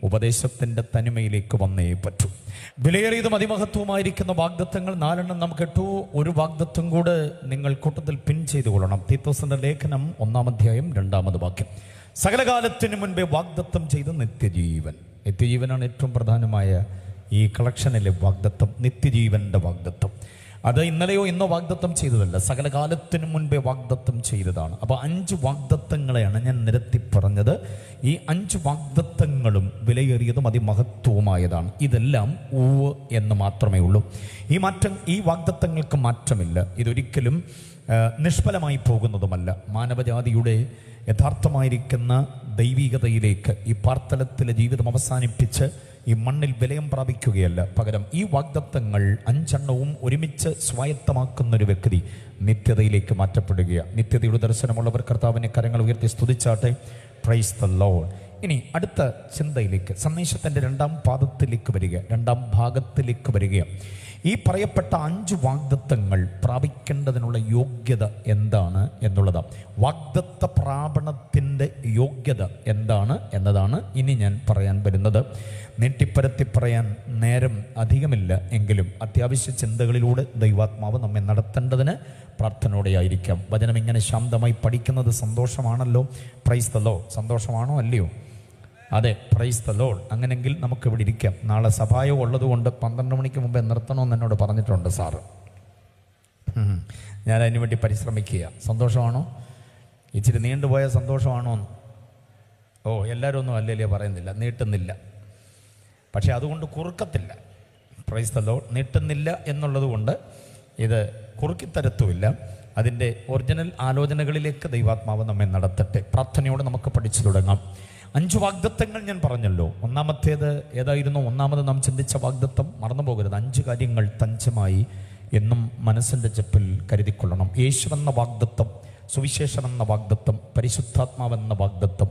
ഉപദേശത്തിൻ്റെ തനിമയിലേക്ക് വന്നേ പറ്റൂ. വിലയേറിയതും അതിമഹത്വമായിരിക്കുന്ന വാഗ്ദത്തങ്ങൾ 4 നാം കേട്ടു. ഒരു വാഗ്ദത്തം കൂടെ നിങ്ങൾ കൂട്ടത്തിൽ പിൻ ചെയ്തു കൊള്ളണം. തീത്തോസിന്റെ ലേഖനം 1-ാം അധ്യായം 2-ാമത് വാക്യം. സകലകാലത്തിന് മുൻപേ വാഗ്ദത്തം ചെയ്ത നിത്യജീവൻ. നിത്യജീവനാണ് ഏറ്റവും പ്രധാനമായ ഈ കളക്ഷനിലെ വാഗ്ദത്തം. നിത്യജീവന്റെ വാഗ്ദത്തം അത് ഇന്നലെയോ ഇന്നോ വാഗ്ദത്തം ചെയ്തതല്ല, സകലകാലത്തിനു മുൻപേ വാഗ്ദത്തം ചെയ്തതാണ്. അപ്പോൾ 5 വാഗ്ദത്തങ്ങളെയാണ് ഞാൻ നിരത്തി പറഞ്ഞത്. ഈ 5 വാഗ്ദത്തങ്ങളും വിലയേറിയതും അതിമഹത്വവുമായതാണ്. ഇതെല്ലാം ഊവ് എന്ന് മാത്രമേ ഉള്ളൂ. ഈ വാഗ്ദത്തങ്ങൾക്ക് മാറ്റമില്ല. ഇതൊരിക്കലും നിഷ്ഫലമായി പോകുന്നതുമല്ല. മാനവജാതിയുടെ യഥാർത്ഥമായിരിക്കുന്ന ദൈവികതയിലേക്ക് ഈ പാർത്തലത്തിലെ ജീവിതം അവസാനിപ്പിച്ച് ഈ മണ്ണിൽ വിലയം പ്രാപിക്കുകയല്ല. പകരം ഈ വാഗ്ദത്തങ്ങൾ 5 ഒരുമിച്ച് സ്വായത്തമാക്കുന്നൊരു വ്യക്തി നിത്യതയിലേക്ക് മാറ്റപ്പെടുകയാണ്. നിത്യതയുടെ ദർശനമുള്ളവർ കർത്താവിനെ കരങ്ങൾ ഉയർത്തി സ്തുതിച്ചാട്ടെ. Price the Lord. ഇനി അടുത്ത ചിന്തയിലേക്ക്, സന്ദേശത്തിൻ്റെ 2-ാം പാദത്തിലേക്ക് വരിക, 2-ാം ഭാഗത്തിലേക്ക് വരികയാണ്. ഈ പറയപ്പെട്ട 5 വാഗ്ദത്തങ്ങൾ പ്രാപിക്കേണ്ടതിനുള്ള യോഗ്യത എന്താണ് എന്നുള്ളതാണ്. വാഗ്ദത്ത പ്രാപണത്തിൻ്റെ യോഗ്യത എന്താണ് എന്നതാണ് ഇനി ഞാൻ പറയാൻ വരുന്നത്. നീട്ടിപ്പരത്തി പറയാൻ നേരം അധികമില്ല എങ്കിലും അത്യാവശ്യ ചിന്തകളിലൂടെ ദൈവാത്മാവ് നമ്മെ നടത്തേണ്ടതിന് പ്രാർത്ഥനയോടെയായിരിക്കാം. വചനം ഇങ്ങനെ ശാന്തമായി പഠിക്കുന്നത് സന്തോഷമാണല്ലോ. Praise the Lord. സന്തോഷമാണോ അല്ലയോ? അതെ, പ്രൈസ് ദ ലോർഡ്. അങ്ങനെങ്കിൽ നമുക്ക് ഇവിടെ ഇരിക്കാം. നാളെ സഭായോഗം ഉള്ളതുകൊണ്ട് 12 മണിക്ക് മുമ്പേ നിർത്തണമെന്ന് എന്നോട് പറഞ്ഞിട്ടുണ്ട് സാറ്. ഞാൻ അതിനു വേണ്ടി പരിശ്രമിക്കുക. സന്തോഷമാണോ? ഇച്ചിരി നീണ്ടുപോയ സന്തോഷമാണോ? എല്ലാവരും ഒന്നും അല്ലേ പറയുന്നില്ല, നീട്ടുന്നില്ല. പക്ഷെ അതുകൊണ്ട് കുറുക്കത്തില്ല. Praise the Lord. നീട്ടുന്നില്ല എന്നുള്ളത് കൊണ്ട് ഇത് കുറുക്കിത്തരത്തുമില്ല. അതിൻ്റെ ഒറിജിനൽ ആലോചനകളിലേക്ക് ദൈവാത്മാവ് നമ്മെ നടത്തട്ടെ. പ്രാർത്ഥനയോടെ നമുക്ക് പഠിച്ചു തുടങ്ങാം. 5 വാഗ്ദത്തങ്ങൾ ഞാൻ പറഞ്ഞല്ലോ. ഒന്നാമത്തേത് ഏതായിരുന്നു? ഒന്നാമത് നാം ചിന്തിച്ച വാഗ്ദത്തം മറന്നു പോകരുത്. 5 കാര്യങ്ങൾ തഞ്ചമായി എന്നും മനസ്സിൻ്റെ ചെപ്പിൽ കരുതിക്കൊള്ളണം. യേശുവെന്ന വാഗ്ദത്തം, സുവിശേഷമെന്ന വാഗ്ദത്തം, പരിശുദ്ധാത്മാവെന്ന വാഗ്ദത്തം,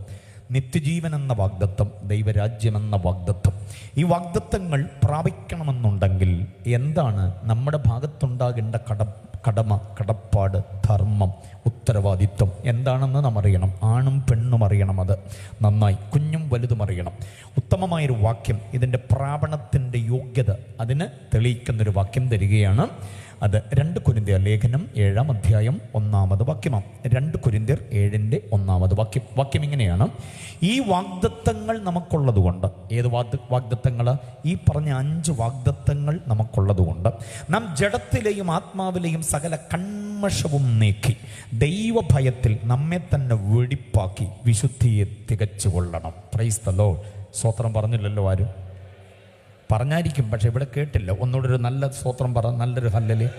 നിത്യജീവൻ എന്ന വാഗ്ദത്തം, ദൈവരാജ്യമെന്ന വാഗ്ദത്തം. ഈ വാഗ്ദത്തങ്ങൾ പ്രാപിക്കണമെന്നുണ്ടെങ്കിൽ എന്താണ് നമ്മുടെ ഭാഗത്തുണ്ടാകേണ്ട കടമ, കടപ്പാട്, ധർമ്മം, ഉത്തരവാദിത്വം എന്താണെന്ന് നാം അറിയണം. ആണും പെണ്ണും അറിയണം. അത് നന്നായി. കുഞ്ഞും വലുതും അറിയണം. ഉത്തമമായൊരു വാക്യം, ഇതിൻ്റെ പ്രാപണത്തിൻ്റെ യോഗ്യത അതിന് തെളിയിക്കുന്നൊരു വാക്യം തരികയാണ്. അത് 2 കൊരിന്ത്യർ ലേഖനം 7-ാം അധ്യായം 1-ാമത് വാക്യമാണ്. 2 കൊരിന്ത്യർ 7-ന്റെ 1-ാമത് വാക്യം. വാക്യം ഇങ്ങനെയാണ്: ഈ വാഗ്ദത്തങ്ങൾ നമുക്കുള്ളത് കൊണ്ട്. ഏത് വാഗ്ദത്തങ്ങൾ? ഈ പറഞ്ഞ 5 വാഗ്ദത്തങ്ങൾ നമുക്കുള്ളത് കൊണ്ട് നാം ജഡത്തിലെയും ആത്മാവിലെയും സകല കന്മഷവും നീക്കി ദൈവഭയത്തിൽ നമ്മെ തന്നെ വെടിപ്പാക്കി വിശുദ്ധിയെ തികച്ചു കൊള്ളണം. Price the Lord. സ്തോത്രം പറഞ്ഞില്ലല്ലോ ആരും. പറഞ്ഞായിരിക്കും, പക്ഷെ ഇവിടെ കേട്ടില്ല. ഒന്നുകൂടെ ഒരു നല്ല സ്തോത്രം പറ, നല്ലൊരു ഹല്ലേലൂയ.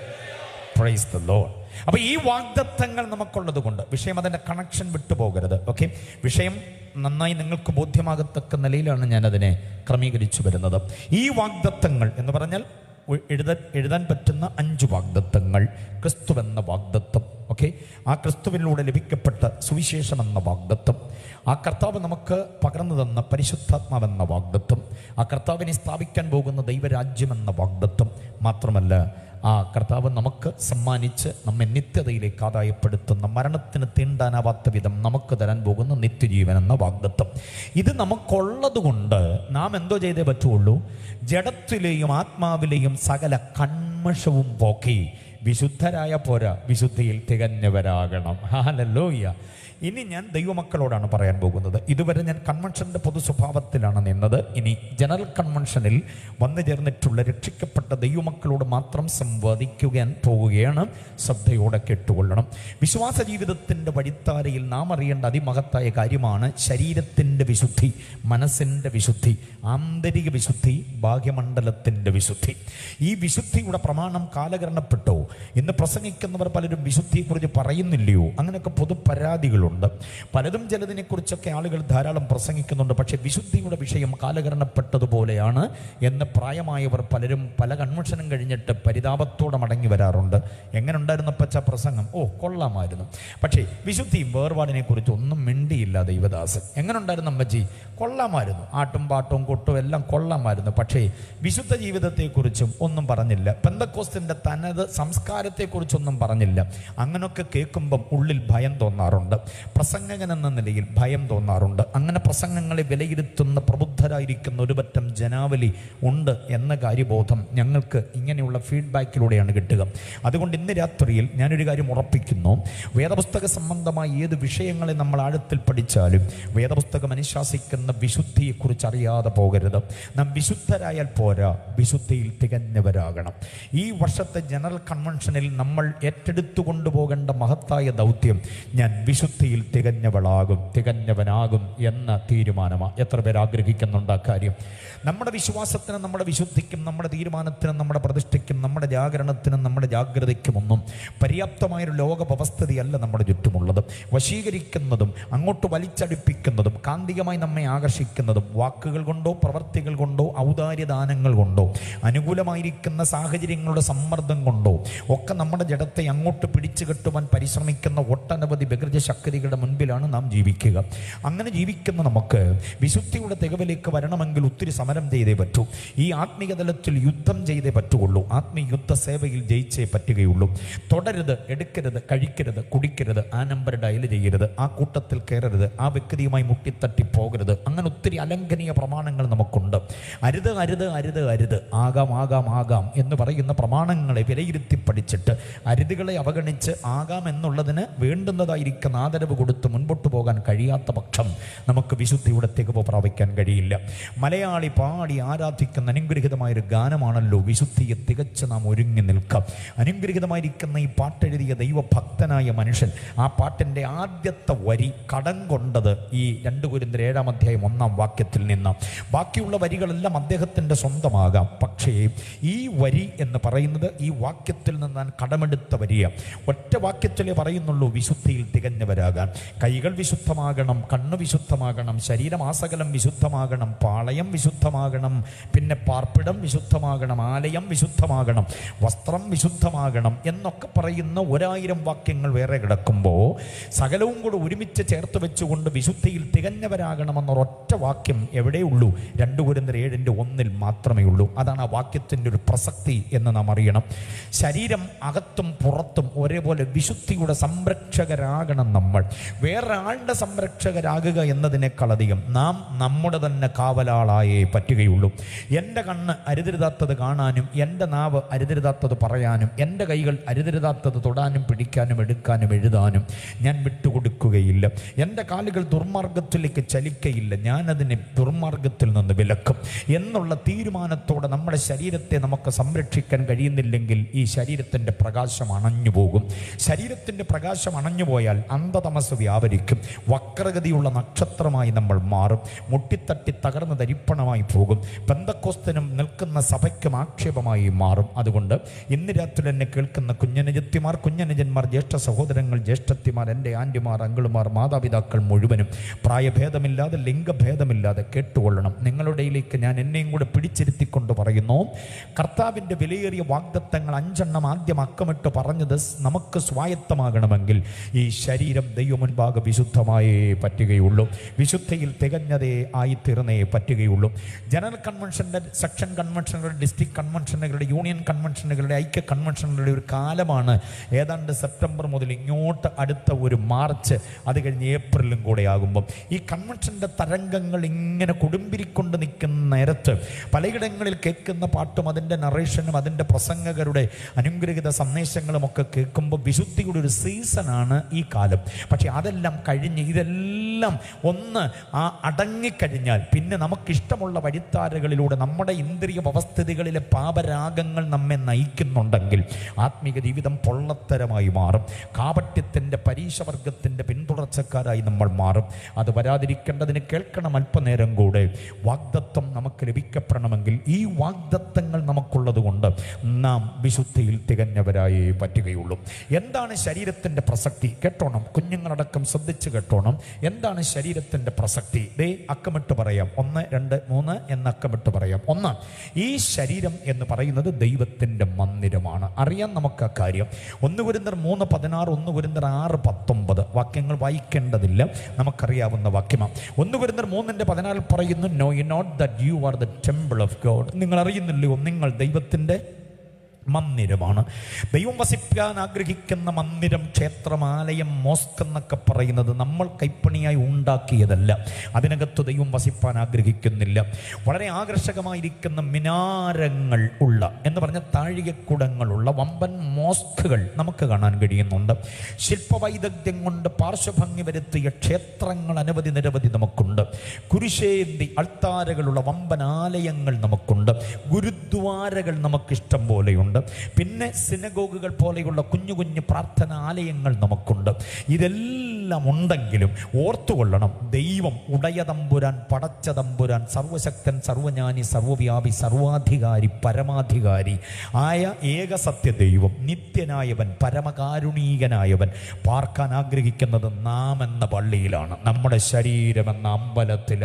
Price the Lord. അപ്പോൾ ഈ വാഗ്ദത്തങ്ങൾ നമുക്കുള്ളത് കൊണ്ട് വിഷയം അതിൻ്റെ കണക്ഷൻ വിട്ടുപോകരുത്. ഓക്കെ, വിഷയം നന്നായി നിങ്ങൾക്ക് ബോധ്യമാകത്തക്ക നിലയിലാണ് ഞാനതിനെ ക്രമീകരിച്ചു വരുന്നത്. ഈ വാഗ്ദത്തങ്ങൾ എന്ന് പറഞ്ഞാൽ എഴുതാൻ പറ്റുന്ന 5 വാഗ്ദത്തങ്ങൾ. ക്രിസ്തുവെന്ന വാഗ്ദത്തം. ഓക്കെ, ആ ക്രിസ്തുവിലൂടെ ലഭിക്കപ്പെട്ട സുവിശേഷം എന്ന വാഗ്ദത്തം, ആ കർത്താവ് നമുക്ക് പകർന്നു തന്ന പരിശുദ്ധാത്മാവെന്ന വാഗ്ദത്തം, ആ കർത്താവിനെ സ്ഥാപിക്കാൻ പോകുന്ന ദൈവരാജ്യമെന്ന വാഗ്ദത്തം, മാത്രമല്ല ആ കർത്താവ് നമുക്ക് സമ്മാനിച്ച് നമ്മെ നിത്യതയിലേക്ക് ആദായപ്പെടുത്തുന്ന, മരണത്തിന് തീണ്ടാനാവാത്ത വിധം നമുക്ക് തരാൻ പോകുന്ന നിത്യജീവൻ എന്ന വാഗ്ദത്തം. ഇത് നമുക്കുള്ളത് കൊണ്ട് നാം എന്തോ ചെയ്തേ പറ്റുള്ളൂ? ജഡത്തിലെയും ആത്മാവിലെയും സകല കന്മഷവും പോക്കി വിശുദ്ധരായ പോരാ, വിശുദ്ധിയിൽ തികഞ്ഞവരാകണം. ഹല്ലേലൂയ. ഇനി ഞാൻ ദൈവമക്കളോടാണ് പറയാൻ പോകുന്നത്. ഇതുവരെ ഞാൻ കൺവെൻഷൻ്റെ പൊതു സ്വഭാവത്തിലാണ് നിന്നത്. ഇനി ജനറൽ കൺവെൻഷനിൽ വന്നു ചേർന്നിട്ടുള്ള രക്ഷിക്കപ്പെട്ട ദൈവമക്കളോട് മാത്രം സംവദിക്കാൻ പോവുകയാണ്. ശ്രദ്ധയോടെ കേട്ടുകൊള്ളണം. വിശ്വാസ ജീവിതത്തിൻ്റെ വഴിത്താരയിൽ നാം അറിയേണ്ട അതിമഹത്തായ കാര്യമാണ് ശരീരത്തിൻ്റെ വിശുദ്ധി, മനസ്സിൻ്റെ വിശുദ്ധി, ആന്തരിക വിശുദ്ധി, ബാഹ്യമണ്ഡലത്തിൻ്റെ വിശുദ്ധി. ഈ വിശുദ്ധിയുടെ പ്രമാണം കാലഹരണപ്പെട്ടോ? ഇന്ന് പ്രസംഗിക്കുന്നവർ പലരും വിശുദ്ധിയെക്കുറിച്ച് പറയുന്നില്ലയോ? അങ്ങനെയൊക്കെ പൊതു പരാതികളുണ്ട്. പലതും ചിലതിനെക്കുറിച്ചൊക്കെ ആളുകൾ ധാരാളം പ്രസംഗിക്കുന്നുണ്ട്. പക്ഷേ വിശുദ്ധിയുടെ വിഷയം കാലഹരണപ്പെട്ടതുപോലെയാണ് എന്ന് പ്രായമായവർ പലരും പല കൺവെൻഷനും കഴിഞ്ഞിട്ട് പരിതാപത്തോടെ മടങ്ങി വരാറുണ്ട്. എങ്ങനെ ഉണ്ടായിരുന്ന പച്ച പ്രസംഗം? കൊള്ളാമായിരുന്നു. പക്ഷേ വിശുദ്ധിയും വേർപാടിനെ കുറിച്ച് ഒന്നും മിണ്ടിയില്ല ദൈവദാസൻ. എങ്ങനെ ഉണ്ടായിരുന്നു അമ്മജി? കൊള്ളാമായിരുന്നു. ആട്ടും പാട്ടും കൊട്ടും എല്ലാം കൊള്ളാമായിരുന്നു. പക്ഷേ വിശുദ്ധ ജീവിതത്തെക്കുറിച്ചും ഒന്നും പറഞ്ഞില്ല. പെന്തക്കോസ്തിൻ്റെ തനത് സംസ്കാരത്തെക്കുറിച്ചൊന്നും പറഞ്ഞില്ല. അങ്ങനെയൊക്കെ കേൾക്കുമ്പം ഉള്ളിൽ ഭയം തോന്നാറുണ്ട്. പ്രസംഗകൻ എന്ന നിലയിൽ ഭയം തോന്നാറുണ്ട്. അങ്ങനെ പ്രസംഗങ്ങളെ വിലയിരുത്തുന്ന പ്രബുദ്ധരായിരിക്കുന്ന ഒരു പറ്റം ജനാവലി ഉണ്ട് എന്ന കാര്യബോധം ഞങ്ങൾക്ക് ഇങ്ങനെയുള്ള ഫീഡ്ബാക്കിലൂടെയാണ് കിട്ടുക. അതുകൊണ്ട് ഇന്ന് രാത്രിയിൽ ഞാനൊരു കാര്യം ഉറപ്പിക്കുന്നു. വേദപുസ്തക സംബന്ധമായ ഏത് വിഷയങ്ങളെ നമ്മൾ ആഴത്തിൽ പഠിച്ചാലും വേദപുസ്തകം അനുശാസിക്കുന്ന വിശുദ്ധിയെക്കുറിച്ച് അറിയാതെ പോകരുത്. നാം വിശുദ്ധരായാൽ പോരാ, വിശുദ്ധിയിൽ തികഞ്ഞവരാകണം. ഈ വർഷത്തെ ജനറൽ കൺവെൻഷനിൽ നമ്മൾ ഏറ്റെടുത്തു കൊണ്ടുപോകേണ്ട മഹത്തായ ദൗത്യം, ഞാൻ വിശുദ്ധിയിൽ തികഞ്ഞവനാകും എന്ന തീരുമാനമാണ്. എത്ര പേർ ആഗ്രഹിക്കുന്നുണ്ട് ആ കാര്യം? നമ്മുടെ വിശ്വാസത്തിനും നമ്മുടെ വിശുദ്ധിക്കും നമ്മുടെ തീരുമാനത്തിനും നമ്മുടെ പ്രതിഷ്ഠയ്ക്കും നമ്മുടെ ജാഗരണത്തിനും നമ്മുടെ ജാഗ്രതയ്ക്കുമൊന്നും പര്യാപ്തമായൊരു ലോക വ്യവസ്ഥതയല്ല നമ്മുടെ ചുറ്റുമുള്ളത്. വശീകരിക്കുന്നതും അങ്ങോട്ട് വലിച്ചടിപ്പിക്കുന്നതും കാന്തികമായി നമ്മെ ആകർഷിക്കുന്നതും വാക്കുകൾ കൊണ്ടോ പ്രവർത്തികൾ കൊണ്ടോ ഔദാര്യദാനങ്ങൾ കൊണ്ടോ അനുകൂലമായിരിക്കുന്ന സാഹചര്യങ്ങളുടെ സമ്മർദ്ദം കൊണ്ടോ ഒക്കെ നമ്മുടെ ജഡത്തെ അങ്ങോട്ട് പിടിച്ചു കെട്ടുവാൻ പരിശ്രമിക്കുന്ന ഒട്ടനവധി വികൃത ശക്തികളുടെ മുൻപിലാണ് നാം ജീവിക്കുക. അങ്ങനെ ജീവിക്കുന്ന നമുക്ക് വിശുദ്ധിയുടെ തികവിലേക്ക് വരണമെങ്കിൽ ഒത്തിരി സമരം ചെയ്തേ പറ്റൂ. ഈ ആത്മീയ തലത്തിൽ യുദ്ധം ചെയ്തേ പറ്റുള്ളൂ. ആത്മീയ യുദ്ധ സേവയിൽ ജയിച്ചേ പറ്റുകയുള്ളൂ. തൊടരുത്, എടുക്കരുത്, കഴിക്കരുത്, കുടിക്കരുത്, ആ നമ്പർ ഡയൽ ചെയ്യരുത്, ആ കൂട്ടത്തിൽ കയറരുത്, ആ വ്യക്തിയുമായി മുട്ടിത്തട്ടി പോകരുത്. അങ്ങനെ ഒത്തിരി അലംഘനീയ പ്രമാണങ്ങൾ നമുക്കുണ്ട്. അരുത് അരുത് അരുത് അരുത്, ആകാം ആകാം ആകാം എന്ന് പറയുന്ന പ്രമാണങ്ങളെ വിലയിരുത്തി പഠിച്ചിട്ട് അരുതുകളെ അവഗണിച്ച് ആകാം എന്നുള്ളതിന് വേണ്ടുന്നതായിരിക്കുന്ന ആദരവ് കൊടുത്ത് മുൻപോട്ട് പോകാൻ കഴിയാത്ത പക്ഷം നമുക്ക് വിശുദ്ധിയുടെ തികവ് പ്രാപിക്കാൻ കഴിയില്ല. മലയാളി പാടി ആരാധിക്കുന്ന അനുഗ്രഹീതമായൊരു ഗാനമാണല്ലോ വിശുദ്ധിയെ തികച്ച് നാം ഒരുങ്ങി നിൽക്കാം. അനുഗ്രഹീതമായിരിക്കുന്ന ഈ പാട്ടെഴുതിയ ദൈവഭക്തനായ മനുഷ്യൻ, ആ പാട്ടിൻ്റെ ആദ്യത്തെ വരി കടം കൊണ്ടത് ഈ 2 കൊരിന്ത്യർ 7-ാം അധ്യായം 1-ാം വാക്യത്തിൽ നിന്ന്. ബാക്കിയുള്ള വരികളെല്ലാം അദ്ദേഹത്തിൻ്റെ സ്വന്തമാകാം. പക്ഷേ ഈ വരി എന്ന് പറയുന്നത് ഈ വാക്യത്തിൽ നിന്ന് ഞാൻ കടമെടുത്ത വരിയ. ഒറ്റ വാക്യത്തിലേ പറയുന്നുള്ളൂ വിശുദ്ധിയിൽ തികഞ്ഞവരാകാൻ. കൈകൾ വിശുദ്ധമാകണം, കണ്ണ് വിശുദ്ധമാകണം, ശരീരമാസകലം വിശുദ്ധമാകണം, പാളയം വിശുദ്ധമാകണം, പിന്നെ പാർപ്പിടം വിശുദ്ധമാകണം, ആലയം വിശുദ്ധമാകണം, വസ്ത്രം വിശുദ്ധമാകണം എന്നൊക്കെ പറയുന്ന 1000 വാക്യങ്ങൾ വേറെ കിടക്കുമ്പോൾ സകലവും കൂടെ ഒരുമിച്ച് ചേർത്ത് വെച്ചുകൊണ്ട് വിശുദ്ധിയിൽ തികഞ്ഞവരാകണമെന്നൊരൊറ്റ വാക്യം എവിടെയുള്ളൂ? 2 കൊരിന്ത്യർ 7:1 മാത്രമേ ഉള്ളൂ. അതാണ് ആ വാക്യത്തിൻ്റെ ഒരു പ്രസക്തി എന്ന് നാം അറിയണം. ശരീരം അകത്തും പുറത്തും ഒരേപോലെ വിശുദ്ധിയുടെ സംരക്ഷകരാകണം. നമ്മൾ വേറെ ആളുടെ സംരക്ഷകരാകുക എന്നതിനേക്കാളധികം നാം നമ്മുടെ തന്നെ കാവലാളായേ പറ്റുകയുള്ളൂ. എൻ്റെ കണ്ണ് അരുതരുതാത്തത് കാണാനും, എൻ്റെ നാവ് അരുതരുതാത്തത് പറയാനും, എൻ്റെ കൈകൾ അരുതരുതാത്തത് തൊടാനും പിടിക്കാനും എടുക്കാനും എഴുതാനും ഞാൻ വിട്ടുകൊടുക്കുകയില്ല. എൻ്റെ കാലുകൾ ദുർമാർഗത്തിലേക്ക് ചലിക്കയില്ല, ഞാനതിനെ ദുർമാർഗത്തിൽ നിന്ന് വിലക്കും എന്നുള്ള തീരുമാനത്തോടെ നമ്മുടെ ശരീരത്തെ നമുക്ക് സംരക്ഷിക്കാൻ കഴിയുന്നില്ലെങ്കിൽ ഈ ശരീരത്തിൻ്റെ പ്രകാശം അണഞ്ഞു പോകും. ശരീരത്തിൻ്റെ പ്രകാശം അണഞ്ഞുപോയാൽ അന്ധതമസ് വ്യാപരിക്കും. വക്രഗതിയുള്ള നക്ഷത്രമായി നമ്മൾ മാറും. മുട്ടിത്തട്ടി തകർന്ന് തരിപ്പണമായി പോകും. പെന്തക്കോസ്തനും നിൽക്കുന്ന സഭയ്ക്കും ആക്ഷേപമായി മാറും. അതുകൊണ്ട് ഇന്ന് രാത്രി എന്നെ കേൾക്കുന്ന കുഞ്ഞനുജത്തിമാർ, കുഞ്ഞനുജന്മാർ, ജ്യേഷ്ഠ സഹോദരങ്ങൾ, ജ്യേഷ്ഠത്തിമാർ, എൻ്റെ ആൻറ്റിമാർ, അങ്കിളുമാർ, മാതാപിതാക്കൾ മുഴുവനും പ്രായഭേദമില്ലാതെ ലിംഗഭേദമില്ലാതെ കേട്ടുകൊള്ളണം. നിങ്ങളുടെയിലേക്ക് ഞാൻ എന്നെയും കൂടെ പിടിച്ചിരുത്തിക്കൊണ്ട് പറയുന്നു, കർത്താവിൻ്റെ വിലയേറിയ വാഗ്ദത്തങ്ങൾ 5 ആദ്യം അക്കമിട്ട് പറഞ്ഞത് നമുക്ക് സ്വായത്തമാകണമെങ്കിൽ ഈ ശരീരം ദൈവമുൻപാകെ വിശുദ്ധമായേ പറ്റുകയുള്ളൂ. വിശുദ്ധിയിൽ തികഞ്ഞതേ ആയിത്തീർന്നേ പറ്റുകയുള്ളൂ. ജനറൽ കൺവെൻഷൻ്റെ, സെക്ഷൻ കൺവെൻഷനുകളുടെ, ഡിസ്ട്രിക്ട് കൺവെൻഷനുകളുടെ, യൂണിയൻ കൺവെൻഷനുകളുടെ, ഐക്യ കൺവെൻഷനുകളുടെ ഒരു കാലമാണ് ഏതാണ്ട് സെപ്റ്റംബർ മുതൽ ഇങ്ങോട്ട് അടുത്ത ഒരു മാർച്ച്, അത് കഴിഞ്ഞ് ഏപ്രിലും കൂടെ ആകുമ്പം ഈ കൺവെൻഷൻ്റെ തരംഗങ്ങൾ ഇങ്ങനെ കൊടുമ്പിരിക്കൊണ്ട് നിൽക്കുന്ന നേരത്ത് പലയിടങ്ങളിൽ കേൾക്കുന്ന പാട്ടും അതിൻ്റെ നറേഷനും അതിൻ്റെ പ്രസംഗകരുടെ അനുഗ്രഹീത സന്ദേശങ്ങളും ഒക്കെ കേൾക്കുമ്പോൾ വിശുദ്ധിയുടെ ഒരു സീസണാണ് ഈ കാലം. പക്ഷെ അതെല്ലാം കഴിഞ്ഞ് ഇതെല്ലാം ഒന്ന് അടങ്ങിക്കഴിഞ്ഞാൽ പിന്നെ നമുക്കിഷ്ടമുള്ള വഴിത്താരകളിലൂടെ നമ്മുടെ ഇന്ദ്രിയ വ്യവസ്ഥിതികളിലെ പാപരാഗങ്ങൾ നമ്മെ നയിക്കുന്നുണ്ടെങ്കിൽ ആത്മീക ജീവിതം പൊള്ളത്തരമായി മാറും. കാപട്യത്തിൻ്റെ പരീക്ഷവർഗത്തിൻ്റെ പിന്തുടർച്ചക്കാരായി നമ്മൾ മാറും. അത് വരാതിരിക്കേണ്ടതിന് കേൾക്കണം അല്പനേരം കൂടെ. വാഗ്ദത്തം നമുക്ക് ലഭിക്കപ്പെടണമെങ്കിൽ ഈ വാഗ്ദത്തങ്ങൾ നമുക്കുള്ളത് കൊണ്ട് നാം വിശുദ്ധിയിൽ തികഞ്ഞവരായേ പറ്റുകയുള്ളൂ. എന്താണ് ശരീരത്തിൻ്റെ പ്രസക്തി? കേട്ടോണം, കുഞ്ഞുങ്ങളടക്കം ശ്രദ്ധിച്ച് കേട്ടോണം. എന്താണ് ശരീരത്തിൻ്റെ പ്രസക്തി? ദേ അക്കമിട്ട് പറയാം, 1, 2, 3 എന്ന് അക്കമിട്ട് പറയാം. 1, ഈ ശരീരം എന്ന് പറയുന്നത് ദൈവത്തിൻ്റെ മന്ദിരമാണ്. അറിയാം നമുക്ക് ആ കാര്യം. 1 കൊരിന്ത്യർ 3:16, 1 കൊരിന്ത്യർ 6:19 വാക്യങ്ങൾ വായിക്കേണ്ടതില്ല, നമുക്കറിയാവുന്ന വാക്യമാണ്. 1 കൊരിന്ത്യർ 3:14 പറയുന്നു, know you not that you are the temple of God. നിങ്ങൾ അറിയുന്നില്ലയോ നിങ്ങൾ ദൈവത്തിൻ്റെ മന്ദിരമാണ്. ദൈവം വസിക്കാൻ ആഗ്രഹിക്കുന്ന മന്ദിരം, ക്ഷേത്രം, ആലയം, മോസ്ക് എന്നൊക്കെ പറയുന്നത് നമ്മൾ കൈപ്പണിയായി ഉണ്ടാക്കിയതല്ല. അതിനകത്ത് ദൈവം വസിപ്പാൻ ആഗ്രഹിക്കുന്നില്ല. വളരെ ആകർഷകമായിരിക്കുന്ന മിനാരങ്ങൾ ഉള്ള എന്ന് പറഞ്ഞ താഴികക്കുടങ്ങളുള്ള വമ്പൻ മോസ്കുകൾ നമുക്ക് കാണാൻ കഴിയുന്നുണ്ട്. ശില്പവൈദഗ്ധ്യം കൊണ്ട് പാർശ്വഭംഗി വരുത്തിയ ക്ഷേത്രങ്ങൾ അനവധി നിരവധി നമുക്കുണ്ട്. കുരിശേന്തി അൾത്താരകളുള്ള വമ്പൻ ആലയങ്ങൾ നമുക്കുണ്ട്. ഗുരുദ്വാരകൾ നമുക്കിഷ്ടം പോലെയുണ്ട്. പിന്നെ സിനഗോഗുകൾ പോലെയുള്ള കുഞ്ഞു കുഞ്ഞു പ്രാർത്ഥന ആലയങ്ങൾ നമുക്കുണ്ട്. ഇതെല്ലാം ഉണ്ടെങ്കിലും ഓർത്തുകൊള്ളണം, ദൈവം ഉടയ തമ്പുരാൻ, പടച്ച തമ്പുരാൻ, സർവശക്തൻ, സർവജ്ഞാനി, സർവവ്യാപി, സർവാധികാരി, പരമാധികാരി ആയ ഏകസത്യ ദൈവം, നിത്യനായവൻ, പരമകാരുണീകനായവൻ പാർക്കാൻ ആഗ്രഹിക്കുന്നത് നാം എന്ന പള്ളിയിലാണ്, നമ്മുടെ ശരീരം എന്ന അമ്പലത്തിൽ.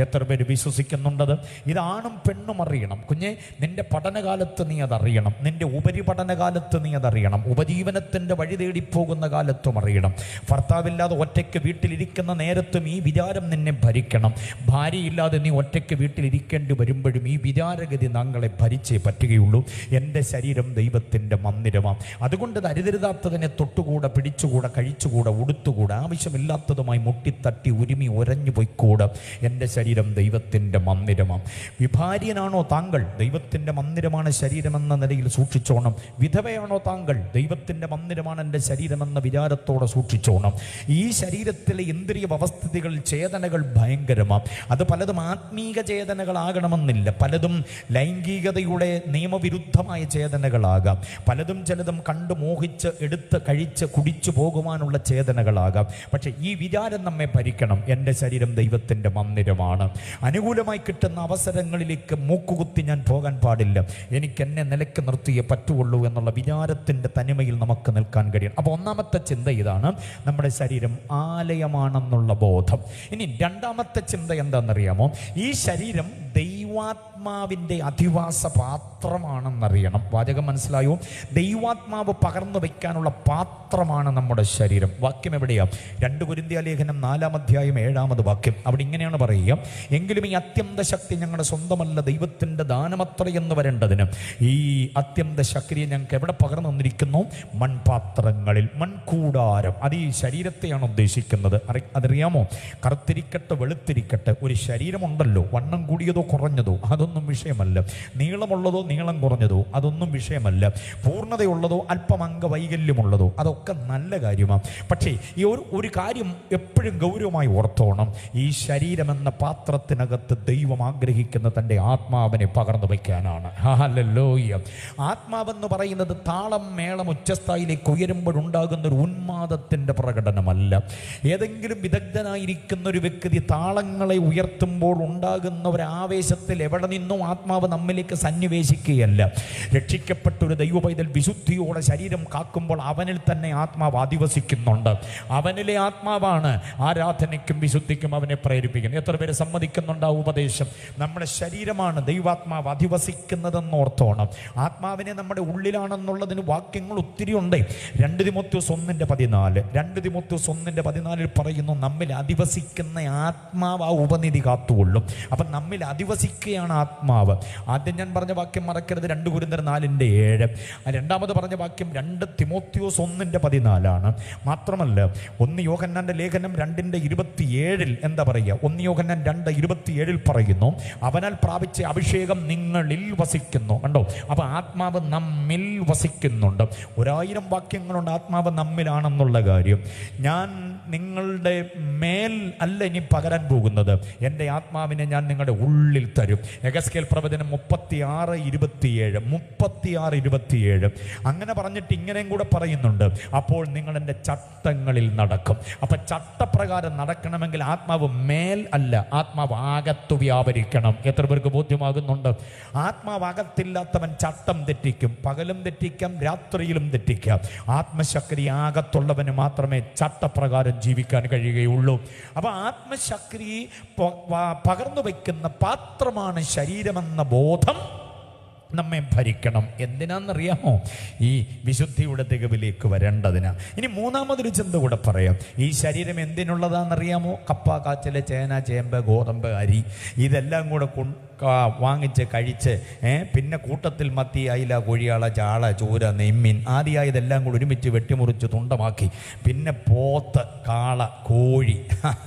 എത്ര പേര് വിശ്വസിക്കുന്നുണ്ടത്? ഇതാണും പെണ്ണും അറിയണം. കുഞ്ഞെ, നിന്റെ പഠനകാലത്ത് നീ അതറിയണം. നിന്റെ ഉപരിപഠനകാലത്ത് നീ അതറിയണം. ഉപജീവനത്തിൻ്റെ വഴി തേടിപ്പോകുന്ന കാലത്തും അറിയണം. ഭർത്താവില്ലാതെ ഒറ്റയ്ക്ക് വീട്ടിലിരിക്കുന്ന നേരത്തും ഈ വിചാരം നിന്നെ ഭരിക്കണം. ഭാര്യയില്ലാതെ നീ ഒറ്റയ്ക്ക് വീട്ടിലിരിക്കേണ്ടി വരുമ്പോഴും ഈ വിചാരഗതി ഞങ്ങളെ ഭരിച്ചേ പറ്റുകയുള്ളൂ. എൻ്റെ ശരീരം ദൈവത്തിൻ്റെ മന്ദിരമാണ്. അതുകൊണ്ട് അരുതരുതാത്തതിനെ തൊട്ടുകൂടെ, പിടിച്ചുകൂടെ, കഴിച്ചുകൂടെ, ഉടുത്തുകൂടെ, ആവശ്യമില്ലാത്തതുമായി മുട്ടിത്തട്ടി ഉരുമി ഒരഞ്ഞു പോയിക്കൂടെ. എൻ്റെ ശരീരം ദൈവത്തിൻ്റെ മന്ദിരമാണ്. വിഭാര്യനാണോ താങ്കൾ? ദൈവത്തിൻ്റെ മന്ദിരമാണ് ശരീരമെന്ന നിലയിൽ സൂക്ഷിച്ചോണം. വിധവയാണോ താങ്കൾ? ദൈവത്തിൻ്റെ മന്ദിരമാണ് എൻ്റെ ശരീരമെന്ന വിചാരത്തോടെ സൂക്ഷിച്ചോണം. ഈ ശരീരത്തിലെ ഇന്ദ്രിയ വ്യവസ്ഥിതികൾ, ചേതനകൾ ഭയങ്കരമാണ്. അത് പലതും ആത്മീക ചേതനകളാകണമെന്നില്ല. പലതും ലൈംഗികതയുടെ നിയമവിരുദ്ധമായ ചേതനകളാകാം. പലതും ചിലതും കണ്ടു മോഹിച്ച് എടുത്ത് കഴിച്ച് കുടിച്ചു പോകുവാനുള്ള ചേതനകളാകാം. പക്ഷെ ഈ വിചാരം നമ്മെ ഭരിക്കണം. എൻ്റെ ശരീരം ദൈവത്തിൻ്റെ മന്ദിരമാണ്. അനുകൂലമായി കിട്ടുന്ന അവസരങ്ങളിലേക്ക് മൂക്കുകുത്തി ഞാൻ പോകാൻ പാടില്ല. എനിക്ക് എന്നെ നിലയ്ക്ക് നിർത്തിയേ പറ്റുള്ളൂ എന്നുള്ള വിചാരത്തിൻ്റെ തനിമയിൽ നമുക്ക് നിൽക്കാൻ കഴിയും. അപ്പോൾ ഒന്നാമത്തെ ചിന്ത ഇതാണ്, നമ്മുടെ ശരീരം ആലയമാണെന്നുള്ള ബോധം. ഇനി രണ്ടാമത്തെ ചിന്ത എന്താണെന്നറിയാമോ? ഈ ശരീരം ദൈവാത്മാവിൻ്റെ അധിവാസ പാത്രമാണെന്നറിയണം. വാചകം മനസ്സിലായോ? ദൈവാത്മാവ് പകർന്നു വയ്ക്കാനുള്ള പാത്രമാണ് നമ്മുടെ ശരീരം. വാക്യം എവിടെയാ? 2 കൊരിന്ത്യർ ലേഖനം 4-ാം അധ്യായം 7-ാമത് വാക്യം. അവിടെ ഇങ്ങനെയാണ് പറയുക: എങ്കിലും ഈ അത്യന്ത ശക്തി ഞങ്ങളുടെ സ്വന്തമല്ല, ദൈവത്തിൻ്റെ ദാനമത്രയെന്ന് വരേണ്ടതിന് ഈ അത്യന്ത ശക്തിയെ ഞങ്ങൾക്ക് എവിടെ പകർന്നു തന്നിരിക്കുന്നു? മൺപാത്രങ്ങളിൽ. മൺകൂടാരം, അത് ഈ ശരീരത്തെയാണ് ഉദ്ദേശിക്കുന്നത്. അതറിയാമോ? കറുത്തിരിക്കട്ടെ വെളുത്തിരിക്കട്ടെ, ഒരു ശരീരമുണ്ടല്ലോ, വണ്ണം കൂടിയതോ കുറഞ്ഞതോ അതൊന്നും വിഷയമല്ല. നീളമുള്ളതോ നീളം കുറഞ്ഞതോ അതൊന്നും വിഷയമല്ല. പൂർണ്ണതയുള്ളതോ അല്പം അംഗവൈകല്യമുള്ളതോ അതൊക്കെ നല്ല കാര്യമാണ്. പക്ഷേ ഈ ഒരു കാര്യം എപ്പോഴും ഗൗരവമായി ഓർത്തോണം. ഈ ശരീരമെന്ന പാത്രത്തിനകത്ത് ദൈവം ആഗ്രഹിക്കുന്ന തൻ്റെ ആത്മാവിനെ പകർന്നു വയ്ക്കാനാണ്. ഹല്ലേലൂയ. ആത്മാവെന്ന് പറയുന്നത് താളം, മേളം, ഉച്ചസ്ഥായിലേക്ക് ഉയരുമ്പോഴുണ്ടാകുന്ന ഒരു ഉന്മാദത്തിൻ്റെ പ്രകടനമല്ല. ഏതെങ്കിലും വിദഗ്ധനായിരിക്കുന്ന ഒരു വ്യക്തി താളങ്ങളെ ഉയർത്തുമ്പോൾ ഉണ്ടാകുന്ന ഒരു ആവേശത്തിൽ എവിടെ നിന്നും ആത്മാവ് നമ്മിലേക്ക് സന്നിവേശിക്കുകയല്ല. രക്ഷിക്കപ്പെട്ട ഒരു ദൈവ പൈതൽ വിശുദ്ധിയോടെ ശരീരം കാക്കുമ്പോൾ അവനിൽ തന്നെ ആത്മാവ് അധിവസിക്കുന്നുണ്ട്. അവനിലെ ആത്മാവാണ് ആരാധനയ്ക്കും വിശുദ്ധിക്കും അവനെ പ്രേരിപ്പിക്കുന്നത്. എത്ര പേര് സമ്മതിക്കുന്നുണ്ട് ആ ഉപദേശം? നമ്മുടെ ശരീരമാണ് ദൈവാത്മാവ് അധിവസിക്കുന്നതെന്ന് ഓർത്തോണം. ആത്മാവിനെ നമ്മുടെ ഉള്ളിലാണെന്നുള്ളതിന് വാക്യങ്ങൾ ഒത്തിരി ഉണ്ട്. 2 തിമോത്തിയോസ് 1:14 2 തിമോത്തിയോസ് 1:14 പറയുന്നു, നമ്മിൽ അധിവസിക്കുന്ന ആത്മാവ് ആ ഉപനിധി കാത്തുകൊള്ളും. അപ്പം നമ്മിൽ അധിവസിക്കുകയാണ് ആത്മാവ്. ആദ്യം ഞാൻ പറഞ്ഞ വാക്യം മറക്കരുത്, 2 കൊരിന്ത്യർ 4:7. രണ്ടാമത് പറഞ്ഞ വാക്യം 2 തിമോത്തിയോസ് 1:14 മാത്രമല്ല, 1 യോഹന്നാന്റെ ലേഖനം 2:27 എന്താ പറയുക? 1 യോഹന്നാൻ 2:27 പറയുന്നു, അവനാൽ പ്രാപിച്ച അഭിഷേകം നിങ്ങളിൽ വസിക്കുന്നു. കണ്ടോ? അപ്പൊ ആത്മാവ് നമ്മിൽ വസിക്കുന്നുണ്ട്. 1000 വാക്യങ്ങളുണ്ട് ആത്മാവ് നമ്മിലാണെന്നുള്ള കാര്യം. ഞാൻ നിങ്ങളുടെ മേൽ അല്ല ഇനി പകരാൻ പോകുന്നത്, എൻ്റെ ആത്മാവിനെ ഞാൻ നിങ്ങളുടെ ഉള്ളിൽ തരും. എഹെസ്കേൽ പ്രവചനം 36:27 അങ്ങനെ പറഞ്ഞിട്ട് ഇങ്ങനെയും കൂടെ പറയുന്നുണ്ട്, അപ്പോൾ നിങ്ങൾ എൻ്റെ ചട്ടങ്ങളിൽ നടക്കും. അപ്പൊ ചട്ടപ്രകാരം നടക്കണമെങ്കിൽ ആത്മാവ് മേൽ അല്ല, ആത്മാവ് അകത്തു വ്യാപരിക്കണം. എത്ര പേർക്ക് ബോധ്യമാകുന്നുണ്ട്? ആത്മാവ് അകത്തില്ലാത്തവൻ ചട്ടം തെറ്റിക്കും, പകലും തെറ്റിക്കാം, രാത്രിയിലും തെറ്റിക്കാം. ആത്മശക്തി അകത്തുള്ളവന് മാത്രമേ ചട്ടപ്രകാരം ജീവിക്കാൻ കഴിയുകയുള്ളൂ. അപ്പൊ ആത്മശക്തി പകർന്നു വയ്ക്കുന്ന പാത്രമാണ് ശരീരമെന്ന ബോധം നമ്മെ ഭരിക്കണം. എന്തിനാണെന്നറിയാമോ? ഈ വിശുദ്ധിയുടെ തികവിലേക്ക് വരേണ്ടതിനാ. ഇനി മൂന്നാമതൊരു ചിന്ത കൂടെ പറയാം. ഈ ശരീരം എന്തിനുള്ളതാണെന്നറിയാമോ? കപ്പ, കാച്ചില്, ചേന, ചേമ്പ്, ഗോതമ്പ്, അരി ഇതെല്ലാം കൂടെ വാങ്ങിച്ച് കഴിച്ച് പിന്നെ കൂട്ടത്തിൽ മത്തി, അയില, കൊഴിയാള, ചാള, ചൂര, നെയ്മീൻ ആദിയായതെല്ലാം കൂടി ഒരുമിച്ച് വെട്ടിമുറിച്ച് തുണ്ടമാക്കി പിന്നെ പോത്ത്, കാള, കോഴി,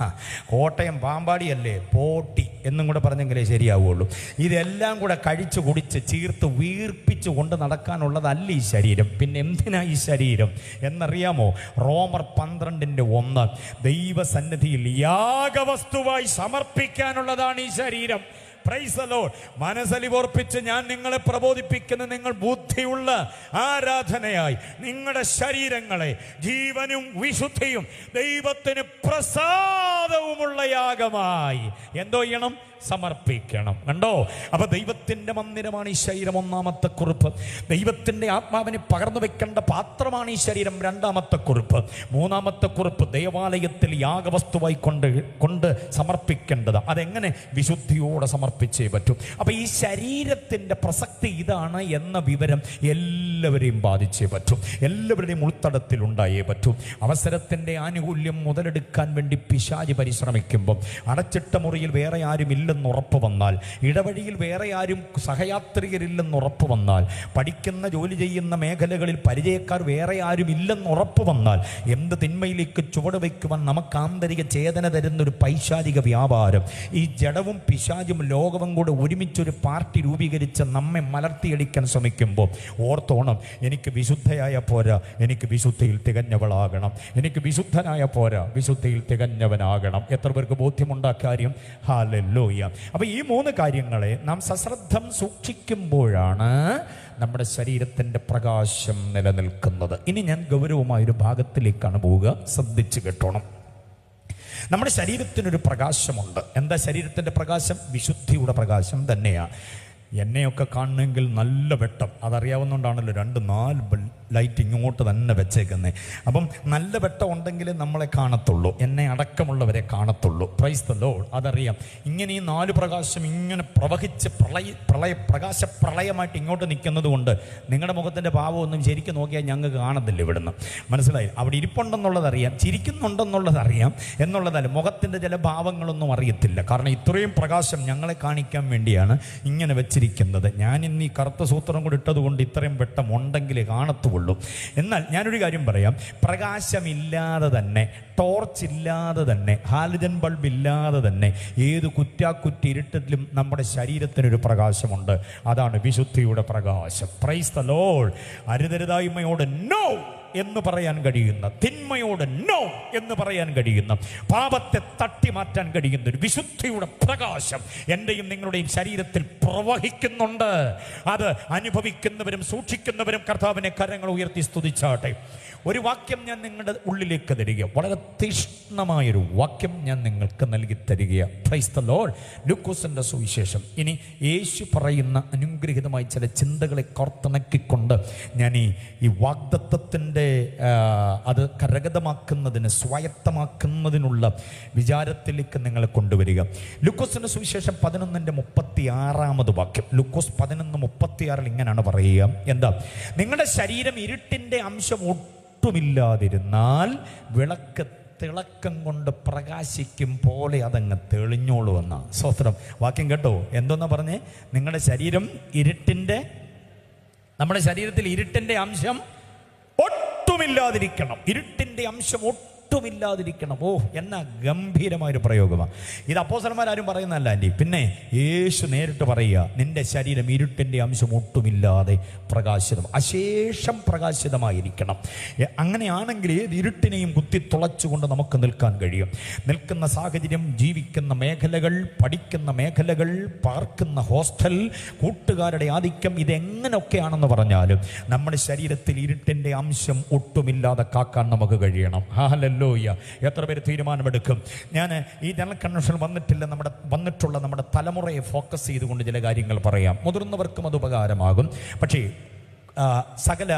കോട്ടയം പാമ്പാടിയല്ലേ പോട്ടി എന്നും കൂടെ പറഞ്ഞെങ്കിലേ ശരിയാവുള്ളൂ. ഇതെല്ലാം കൂടെ കഴിച്ച് കുടിച്ച് ചീർത്ത് വീർപ്പിച്ച് കൊണ്ട് നടക്കാനുള്ളതല്ല ഈ ശരീരം. പിന്നെ എന്തിനാ ഈ ശരീരം എന്നറിയാമോ? റോമർ 12:1 ദൈവസന്നിധിയിൽ യാഗവസ്തുവായി സമർപ്പിക്കാനുള്ളതാണ് ഈ ശരീരം. Price the Lord. മനസ്സലിവോർപ്പിച്ച് ഞാൻ നിങ്ങളെ പ്രബോധിപ്പിക്കുന്ന, നിങ്ങൾ ബുദ്ധിയുള്ള ആരാധനയായി നിങ്ങളുടെ ശരീരങ്ങളെ ജീവനും വിശുദ്ധിയും ദൈവത്തിന് പ്രസാദവുമുള്ള യാഗമായി എന്തോ ചെയ്യണം? സമർപ്പിക്കണം. കണ്ടോ? അപ്പൊ ദൈവത്തിന്റെ മന്ദിരമാണ് ഈ ശരീരം, ഒന്നാമത്തെ കുറിപ്പ്. ദൈവത്തിന്റെ ആത്മാവിനെ പകർന്നു വെക്കേണ്ട പാത്രമാണ് ഈ ശരീരം, രണ്ടാമത്തെ കുറിപ്പ്. മൂന്നാമത്തെ കുറിപ്പ്, ദേവാലയത്തിൽ യാഗവസ്തുവായി കൊണ്ട് സമർപ്പിക്കേണ്ടത്. അതെങ്ങനെ? വിശുദ്ധിയോടെ സമർപ്പിച്ചേ പറ്റും. അപ്പൊ ഈ ശരീരത്തിന്റെ പ്രസക്തി ഇതാണ് എന്ന വിവരം എല്ലാവരെയും ബാധിച്ചേ പറ്റും, എല്ലാവരുടെയും ഉൾത്തടത്തിൽ ഉണ്ടായേ പറ്റും. അവസരത്തിന്റെ ആനുകൂല്യം മുതലെടുക്കാൻ വേണ്ടി പിശാച് പരിശ്രമിക്കുമ്പോൾ അടച്ചിട്ട മുറിയിൽ വേറെ ആരുമില്ല ഉറപ്പ് വന്നാൽ, ഇടവഴിയിൽ വേറെ ആരും സഹയാത്രികരില്ലെന്ന് ഉറപ്പ് വന്നാൽ, പഠിക്കുന്ന ജോലി ചെയ്യുന്ന മേഖലകളിൽ പരിചയക്കാർ വേറെ ആരും ഇല്ലെന്ന് ഉറപ്പ് വന്നാൽ, എന്ത് തിന്മയിലേക്ക് ചുവട് വയ്ക്കുവാൻ നമുക്ക് ആന്തരിക ചേതന തരുന്നൊരു പൈശാചിക വ്യാപാരം, ഈ ജഡവും പിശാചും ലോകവും കൂടെ ഒരുമിച്ചൊരു പാർട്ടി രൂപീകരിച്ച് നമ്മെ മലർത്തിയടിക്കാൻ ശ്രമിക്കുമ്പോൾ ഓർത്തോണം, എനിക്ക് വിശുദ്ധയായ പോരാ, എനിക്ക് വിശുദ്ധിയിൽ തികഞ്ഞവളാകണം, എനിക്ക് വിശുദ്ധനായ പോരാ, വിശുദ്ധിയിൽ തികഞ്ഞവനാകണം. എത്ര പേർക്ക് ബോധ്യമുണ്ടാ കാര്യം? ഹല്ലേലൂയ. അപ്പൊ ഈ 3 കാര്യങ്ങളെ നാം സശ്രദ്ധം സൂക്ഷിക്കുമ്പോഴാണ് നമ്മുടെ ശരീരത്തിന്റെ പ്രകാശം നിലനിൽക്കുന്നത്. ഇനി ഞാൻ ഗൗരവമായൊരു ഭാഗത്തിലേക്കാണ് പോവുക, ശ്രദ്ധിച്ചു കേട്ടോണം. നമ്മുടെ ശരീരത്തിനൊരു പ്രകാശമുണ്ട്. എന്താ ശരീരത്തിന്റെ പ്രകാശം? വിശുദ്ധിയുടെ പ്രകാശം തന്നെയാണ്. എന്നെയൊക്കെ കാണണമെങ്കിൽ നല്ല വെട്ടം, അതറിയാവുന്നതുകൊണ്ടാണല്ലോ 2-4 ലൈറ്റ് ഇങ്ങോട്ട് തന്നെ വെച്ചേക്കുന്നത്. അപ്പം നല്ല വെട്ടം ഉണ്ടെങ്കിൽ നമ്മളെ കാണത്തുള്ളൂ, എന്നെ അടക്കമുള്ളവരെ കാണത്തുള്ളൂ. Price the Lord. അതറിയാം. ഇങ്ങനെ ഈ 4 പ്രകാശം ഇങ്ങനെ പ്രവഹിച്ച് പ്രകാശ പ്രളയമായിട്ട് ഇങ്ങോട്ട് നിൽക്കുന്നത് കൊണ്ട് നിങ്ങളുടെ മുഖത്തിൻ്റെ ഭാവമൊന്നും ശരിക്കും നോക്കിയാൽ ഞങ്ങൾക്ക് കാണത്തില്ല. ഇവിടുന്ന് മനസ്സിലായി? അവിടെ ഇരിപ്പുണ്ടെന്നുള്ളതറിയാം, ചിരിക്കുന്നുണ്ടെന്നുള്ളതറിയാം, എന്നുള്ളതല്ല മുഖത്തിൻ്റെ ചില ഭാവങ്ങളൊന്നും അറിയത്തില്ല. കാരണം ഇത്രയും പ്രകാശം ഞങ്ങളെ കാണിക്കാൻ വേണ്ടിയാണ് ഇങ്ങനെ വെച്ചിരിക്കുന്നത്. ഞാൻ ഇന്ന് ഈ കറുത്ത സൂത്രം കൂടി ഇട്ടത് കൊണ്ട് ഇത്രയും വെട്ടം ഉണ്ടെങ്കിലേ കാണത്തുള്ളൂ. എന്നാൽ ഞാനൊരു കാര്യം പറയാം, പ്രകാശമില്ലാതെ തന്നെ, ടോർച്ച് ഇല്ലാതെ തന്നെ, ഹാലജൻ ബൾബ് ഇല്ലാതെ തന്നെ ഏത് കുറ്റാക്കുറ്റി ഇരുട്ടിലും നമ്മുടെ ശരീരത്തിനൊരു പ്രകാശമുണ്ട്. അതാണ് വിശുദ്ധിയുടെ പ്രകാശം. Praise the Lord. അരുതരുതായ്മയോട് നോ എന്ന് പറയാൻ കഴിയുന്ന, തിന്മയോട് നോ എന്ന് പറയാൻ കഴിയുന്ന, പാപത്തെ തട്ടി മാറ്റാൻ കഴിയുന്ന ഒരു വിശുദ്ധിയുടെ പ്രകാശം എൻ്റെയും നിങ്ങളുടെയും ശരീരത്തിൽ പ്രവഹിക്കുന്നുണ്ട്. അത് അനുഭവിക്കുന്നവരും സൂക്ഷിക്കുന്നവരും കർത്താവിനെ കരങ്ങൾ ഉയർത്തി സ്തുതിച്ചാട്ടെ. ഒരു വാക്യം ഞാൻ നിങ്ങളുടെ ഉള്ളിലേക്ക് തരിക, വളരെ തീഷ്ണമായൊരു വാക്യം ഞാൻ നിങ്ങൾക്ക് നൽകി തരിക. Price the Lord. ലൂക്കോസിന്റെ സുവിശേഷം. ഇനി യേശു പറയുന്ന അനുഗ്രഹീതമായ ചില ചിന്തകളെ കോർത്തിണക്കിക്കൊണ്ട് ഞാൻ ഈ വാഗ്ദത്തത്തിൻ്റെ അത് കരഗതമാക്കുന്നതിന്, സ്വായത്തമാക്കുന്നതിനുള്ള വിചാരത്തിലേക്ക് നിങ്ങളെ കൊണ്ടുവരിക. ലൂക്കോസിന്റെ സുവിശേഷം 11:36 വാക്യം. ലൂക്കോസ് 11:36 ഇങ്ങനെയാണ് പറയുക. എന്താ? നിങ്ങളുടെ ശരീരം ഇരുട്ടിന്റെ അംശം ഒട്ടുമില്ലാതിരുന്നാൽ വിളക്ക് തിളക്കം കൊണ്ട് പ്രകാശിക്കും പോലെ അതങ്ങ് തെളിഞ്ഞോളൂ എന്ന സ്വസ്ത്രം. വാക്യം കേട്ടോ? എന്തോന്നാ പറഞ്ഞേ? നിങ്ങളുടെ ശരീരം ഇരുട്ടിന്റെ, നമ്മുടെ ശരീരത്തിൽ ഇരുട്ടിന്റെ അംശം ഒട്ടുമില്ലാതിരിക്കണം. ഇരുട്ടിന്റെ അംശം ഒട്ടുമില്ലാതിരിക്കണം. ഓ, എന്നാ ഗംഭീരമായൊരു പ്രയോഗമാണ് ഇത്. അപ്പോസ്തലന്മാരും പറയുന്നതല്ല ആൻറ്റി, പിന്നെ യേശു നേരിട്ട് പറയുക, നിന്റെ ശരീരം ഇരുട്ടിൻ്റെ അംശം ഒട്ടുമില്ലാതെ പ്രകാശിതം, അശേഷം പ്രകാശിതമായിരിക്കണം. അങ്ങനെയാണെങ്കിൽ ഏത് ഇരുട്ടിനെയും കുത്തി തുളച്ചുകൊണ്ട് നമുക്ക് നിൽക്കാൻ കഴിയും. നിൽക്കുന്ന സാഹചര്യം, ജീവിക്കുന്ന മേഖലകൾ, പഠിക്കുന്ന മേഖലകൾ, പാർക്കുന്ന ഹോസ്റ്റൽ, കൂട്ടുകാരുടെ ആധിക്യം, ഇതെങ്ങനെയൊക്കെയാണെന്ന് പറഞ്ഞാലും നമ്മുടെ ശരീരത്തിൽ ഇരുട്ടിൻ്റെ അംശം ഒട്ടുമില്ലാതെ കാക്കാൻ നമുക്ക് കഴിയണം. ഹല്ലേലൂയ. എത്ര പേര് തീരുമാനമെടുക്കും? ഞാൻ ഈ ജനറൽ കൺവെൻഷൻ വന്നിട്ടുള്ള നമ്മുടെ തലമുറയെ ഫോക്കസ് ചെയ്തുകൊണ്ട് ചില കാര്യങ്ങൾ പറയാം. മുതിർന്നവർക്കും അത് ഉപകാരമാകും. പക്ഷേ സകല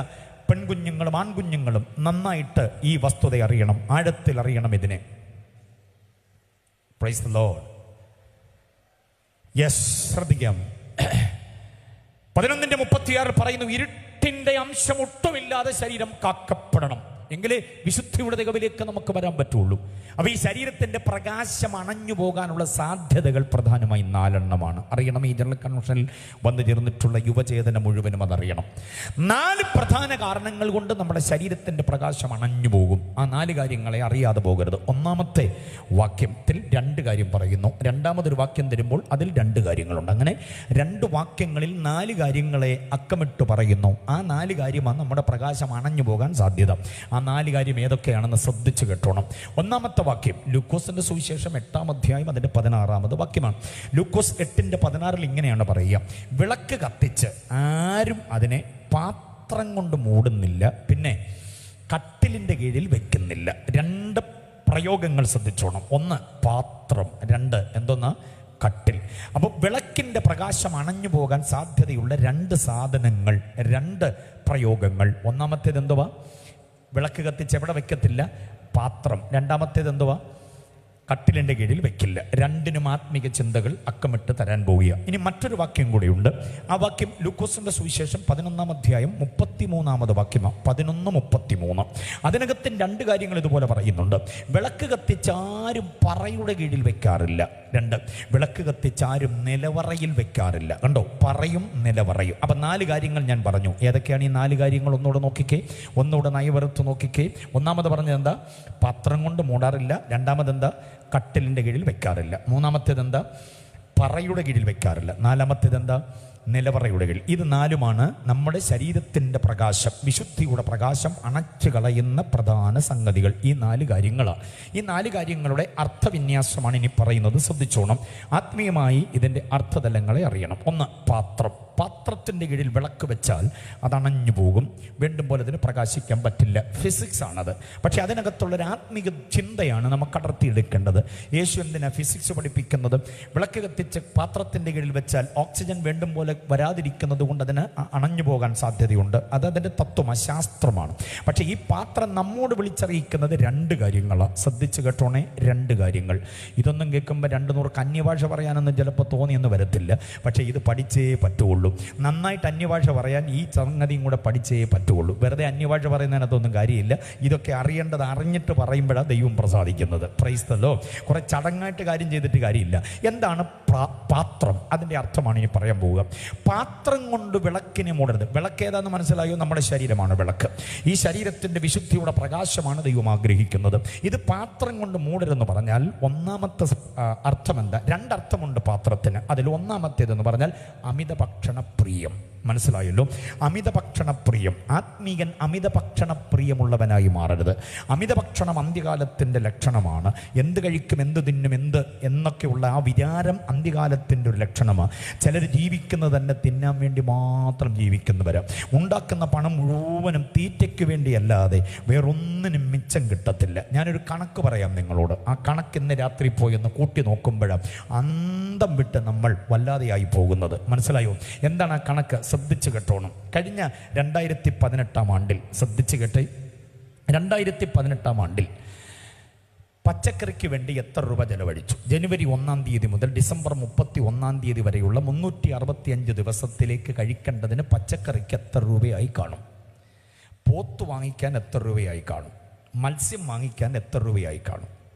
പെൺകുഞ്ഞുങ്ങളും ആൺകുഞ്ഞുങ്ങളും നന്നായിട്ട് ഈ വസ്തുത അറിയണം, ആഴത്തിൽ അറിയണം ഇതിനെ. Price the Lord. യെസ്, ശ്രദ്ധിക്കാം. 11:36 പറയുന്നു, ഇരുട്ടിന്റെ അംശം ഒട്ടുമില്ലാതെ ശരീരം കാക്കപ്പെടണം, എങ്കിലേ വിശുദ്ധിയുടെ തികവിലേക്ക് നമുക്ക് വരാൻ പറ്റുള്ളൂ. അപ്പൊ ഈ ശരീരത്തിന്റെ പ്രകാശം അണഞ്ഞു പോകാനുള്ള സാധ്യതകൾ പ്രധാനമായി 4 അറിയണം. ഈ ജനറൽ കൺവെൻഷനിൽ വന്നു ചേർന്നിട്ടുള്ള യുവചേതന മുഴുവനും അതറിയണം. 4 പ്രധാന കാരണങ്ങൾ കൊണ്ട് നമ്മുടെ ശരീരത്തിന്റെ പ്രകാശം അണഞ്ഞു പോകും. ആ 4 കാര്യങ്ങളെ അറിയാതെ പോകരുത്. ഒന്നാമത്തെ വാക്യത്തിൽ 2 കാര്യം പറയുന്നു, രണ്ടാമതൊരു വാക്യം തരുമ്പോൾ അതിൽ 2 കാര്യങ്ങളുണ്ട്. അങ്ങനെ 2 വാക്യങ്ങളിൽ 4 കാര്യങ്ങളെ അക്കമിട്ട് പറയുന്നു. ആ 4 കാര്യമാണ് നമ്മുടെ പ്രകാശം അണഞ്ഞു പോകാൻ സാധ്യത. ആ 4 കാര്യം ഏതൊക്കെയാണെന്ന് ശ്രദ്ധിച്ചു കേട്ടോണം. ഒന്നാമത്തെ വാക്യം ലൂക്കോസിന്റെ സുവിശേഷം 8-ാം അധ്യായം അതിന്റെ 16-ാമത് വാക്യമാണ്. ലൂക്കോസ് 8:16 ഇങ്ങനെയാണ് പറയുക, വിളക്ക് കത്തിച്ച് ആരും അതിനെ പാത്രം കൊണ്ട് മൂടുന്നില്ല, പിന്നെ കട്ടിലിന്റെ കീഴിൽ വെക്കുന്നില്ല. 2 പ്രയോഗങ്ങൾ ശ്രദ്ധിച്ചോണം. 1 പാത്രം, 2 എന്തോന്നാ കട്ടിൽ. അപ്പോൾ വിളക്കിന്റെ പ്രകാശം അണഞ്ഞു പോകാൻ സാധ്യതയുള്ള 2 സാധനങ്ങൾ, 2 പ്രയോഗങ്ങൾ. ഒന്നാമത്തേത് എന്തുവാ? വിളക്ക് കത്തിച്ച് എവിടെ വെക്കത്തില്ല? പാത്രം. രണ്ടാമത്തേത് എന്തുവാ? കട്ടിലിൻ്റെ കീഴിൽ വെക്കില്ല. 2നും ആത്മീക ചിന്തകൾ അക്കമിട്ട് തരാൻ പോവുക. ഇനി മറ്റൊരു വാക്യം കൂടിയുണ്ട്. ആ വാക്യം ലൂക്കോസിന്റെ സുവിശേഷം 11-ാം അധ്യായം 33-ാമത് വാക്യമാണ്. 11:33. അതിനകത്ത് 2 കാര്യങ്ങൾ ഇതുപോലെ പറയുന്നുണ്ട്. വിളക്ക് കത്തിച്ചാരും പറയുടെ കീഴിൽ വെക്കാറില്ല. 2, വിളക്ക് കത്തിച്ചാരും നിലവറയിൽ വെക്കാറില്ല. കണ്ടോ, പറയും നിലവറയും. അപ്പം 4 കാര്യങ്ങൾ ഞാൻ പറഞ്ഞു. ഏതൊക്കെയാണ് ഈ 4 കാര്യങ്ങൾ? ഒന്നുകൂടെ നോക്കിക്കേ, ഒന്നുകൂടെ നയവറുത്ത് നോക്കിക്കേ. ഒന്നാമത് പറഞ്ഞത് എന്താ? പാത്രം കൊണ്ട് മൂടാറില്ല. രണ്ടാമത് എന്താ? കട്ടിലിൻ്റെ കീഴിൽ വെക്കാറില്ല. മൂന്നാമത്തേത് എന്താ? പറയുടെ കീഴിൽ വെക്കാറില്ല. നാലാമത്തേത് എന്താ? നിലവറയുടെ കീഴിൽ. ഇത് 4മാണ് നമ്മുടെ ശരീരത്തിൻ്റെ പ്രകാശം, വിശുദ്ധിയുടെ പ്രകാശം അണച്ചു കളയുന്ന പ്രധാന സംഗതികൾ. ഈ 4 കാര്യങ്ങളാണ്. ഈ 4 കാര്യങ്ങളുടെ അർത്ഥവിന്യാസമാണ് ഇനി പറയുന്നത്. ശ്രദ്ധിച്ചോണം. ആത്മീയമായി ഇതിൻ്റെ അർത്ഥതലങ്ങളെ അറിയണം. 1, പാത്രം. പാത്രത്തിൻ്റെ കീഴിൽ വിളക്ക് വെച്ചാൽ അത് അണഞ്ഞു പോകും, വീണ്ടും പോലെ അതിന് പ്രകാശിക്കാൻ പറ്റില്ല. ഫിസിക്സ് ആണത്. പക്ഷെ അതിനകത്തുള്ളൊരു ആത്മീക ചിന്തയാണ് നമുക്ക് അടർത്തിയെടുക്കേണ്ടത്. യേശു എന്തിനാ ഫിസിക്സ് പഠിപ്പിക്കുന്നത്? വിളക്ക് കത്തിച്ച് പാത്രത്തിൻ്റെ കീഴിൽ വെച്ചാൽ ഓക്സിജൻ വീണ്ടും പോലെ വരാതിരിക്കുന്നത് കൊണ്ട് അതിന് അണഞ്ഞു പോകാൻ സാധ്യതയുണ്ട്. അത് അതിൻ്റെ തത്വമാണ്, ശാസ്ത്രമാണ്. പക്ഷെ ഈ പാത്രം നമ്മോട് വിളിച്ചറിയിക്കുന്നത് 2 കാര്യങ്ങളാണ്. ശ്രദ്ധിച്ച് കേട്ടോണേ, 2 കാര്യങ്ങൾ. ഇതൊന്നും കേൾക്കുമ്പോൾ 200 അന്യഭാഷ പറയാനൊന്നും ചിലപ്പോൾ തോന്നിയെന്ന് വരത്തില്ല. പക്ഷേ ഇത് പഠിച്ചേ പറ്റുള്ളൂ. നന്നായിട്ട് അന്യഭാഷ പറയാൻ ഈ സംഗതിയും കൂടെ പഠിച്ചേ പറ്റുള്ളൂ. വെറുതെ അന്യഭാഷ പറയുന്നതിനകത്തൊന്നും കാര്യമില്ല. ഇതൊക്കെ അറിയേണ്ടത് അറിഞ്ഞിട്ട് പറയുമ്പോഴാണ് ദൈവം പ്രസാദിക്കുന്നത്. Price the Lord. കുറെ ചടങ്ങായിട്ട് കാര്യം ചെയ്തിട്ട് കാര്യമില്ല. എന്താണ് പാത്രം? അതിൻ്റെ അർത്ഥമാണ് ഇനി പറയാൻ പോവുക. പാത്രം കൊണ്ട് വിളക്കിനെ മൂടരുത്. വിളക്ക് ഏതാണെന്ന് മനസ്സിലായോ? നമ്മുടെ ശരീരമാണ് വിളക്ക്. ഈ ശരീരത്തിൻ്റെ വിശുദ്ധിയുടെ പ്രകാശമാണ് ദൈവം ആഗ്രഹിക്കുന്നത്. ഇത് പാത്രം കൊണ്ട് മൂടരുതെന്ന് പറഞ്ഞാൽ ഒന്നാമത്തെ അർത്ഥം എന്താ? 2 അർത്ഥമുണ്ട് പാത്രത്തിന്. അതിൽ ഒന്നാമത്തേതെന്ന് പറഞ്ഞാൽ അമിത ഭക്ഷണപ്രിയം. മനസ്സിലായല്ലോ? അമിത ഭക്ഷണപ്രിയം. ആത്മീകൻ അമിത ഭക്ഷണപ്രിയമുള്ളവനായി മാറരുത്. അമിത ഭക്ഷണം അന്ത്യകാലത്തിൻ്റെ ലക്ഷണമാണ്. എന്ത് കഴിക്കും, എന്ത് തിന്നും, എന്നൊക്കെയുള്ള ആ വിചാരം അന്ത്യകാലത്തിൻ്റെ ഒരു ലക്ഷണമാണ്. ചിലർ ജീവിക്കുന്നത് തന്നെ തിന്നാൻ വേണ്ടി മാത്രം ജീവിക്കുന്നവരാ. ഉണ്ടാക്കുന്ന പണം മുഴുവനും തീറ്റയ്ക്ക് വേണ്ടിയല്ലാതെ വേറൊന്നിനും മിച്ചം കിട്ടത്തില്ല. ഞാനൊരു കണക്ക് പറയാം നിങ്ങളോട്. ആ കണക്ക് ഇന്ന് രാത്രി പോയി ഒന്ന് കൂട്ടി നോക്കുമ്പോഴാണ് അന്തം വിട്ട് നമ്മൾ വല്ലാതെയായി പോകുന്നത്. മനസ്സിലായോ? എന്താണ് ആ കണക്ക്? ശ്രദ്ധിച്ചു കേട്ടോണം. കഴിഞ്ഞ 2018-ാം ആണ്ടിൽ ശ്രദ്ധിച്ചു കേട്ടെ, 2018-ാം ആണ്ടിൽ പച്ചക്കറിക്ക് വേണ്ടി എത്ര രൂപ ചെലവഴിച്ചു? ജനുവരി 1-ാം തീയതി മുതൽ ഡിസംബർ 31-ാം തീയതി വരെയുള്ള 365 ദിവസത്തിലേക്ക് കഴിക്കേണ്ടതിന് പച്ചക്കറിക്ക് എത്ര രൂപയായി കാണും? പോത്ത് വാങ്ങിക്കാൻ എത്ര രൂപയായി കാണും? മത്സ്യം വാങ്ങിക്കാൻ എത്ര രൂപയായി കാണും?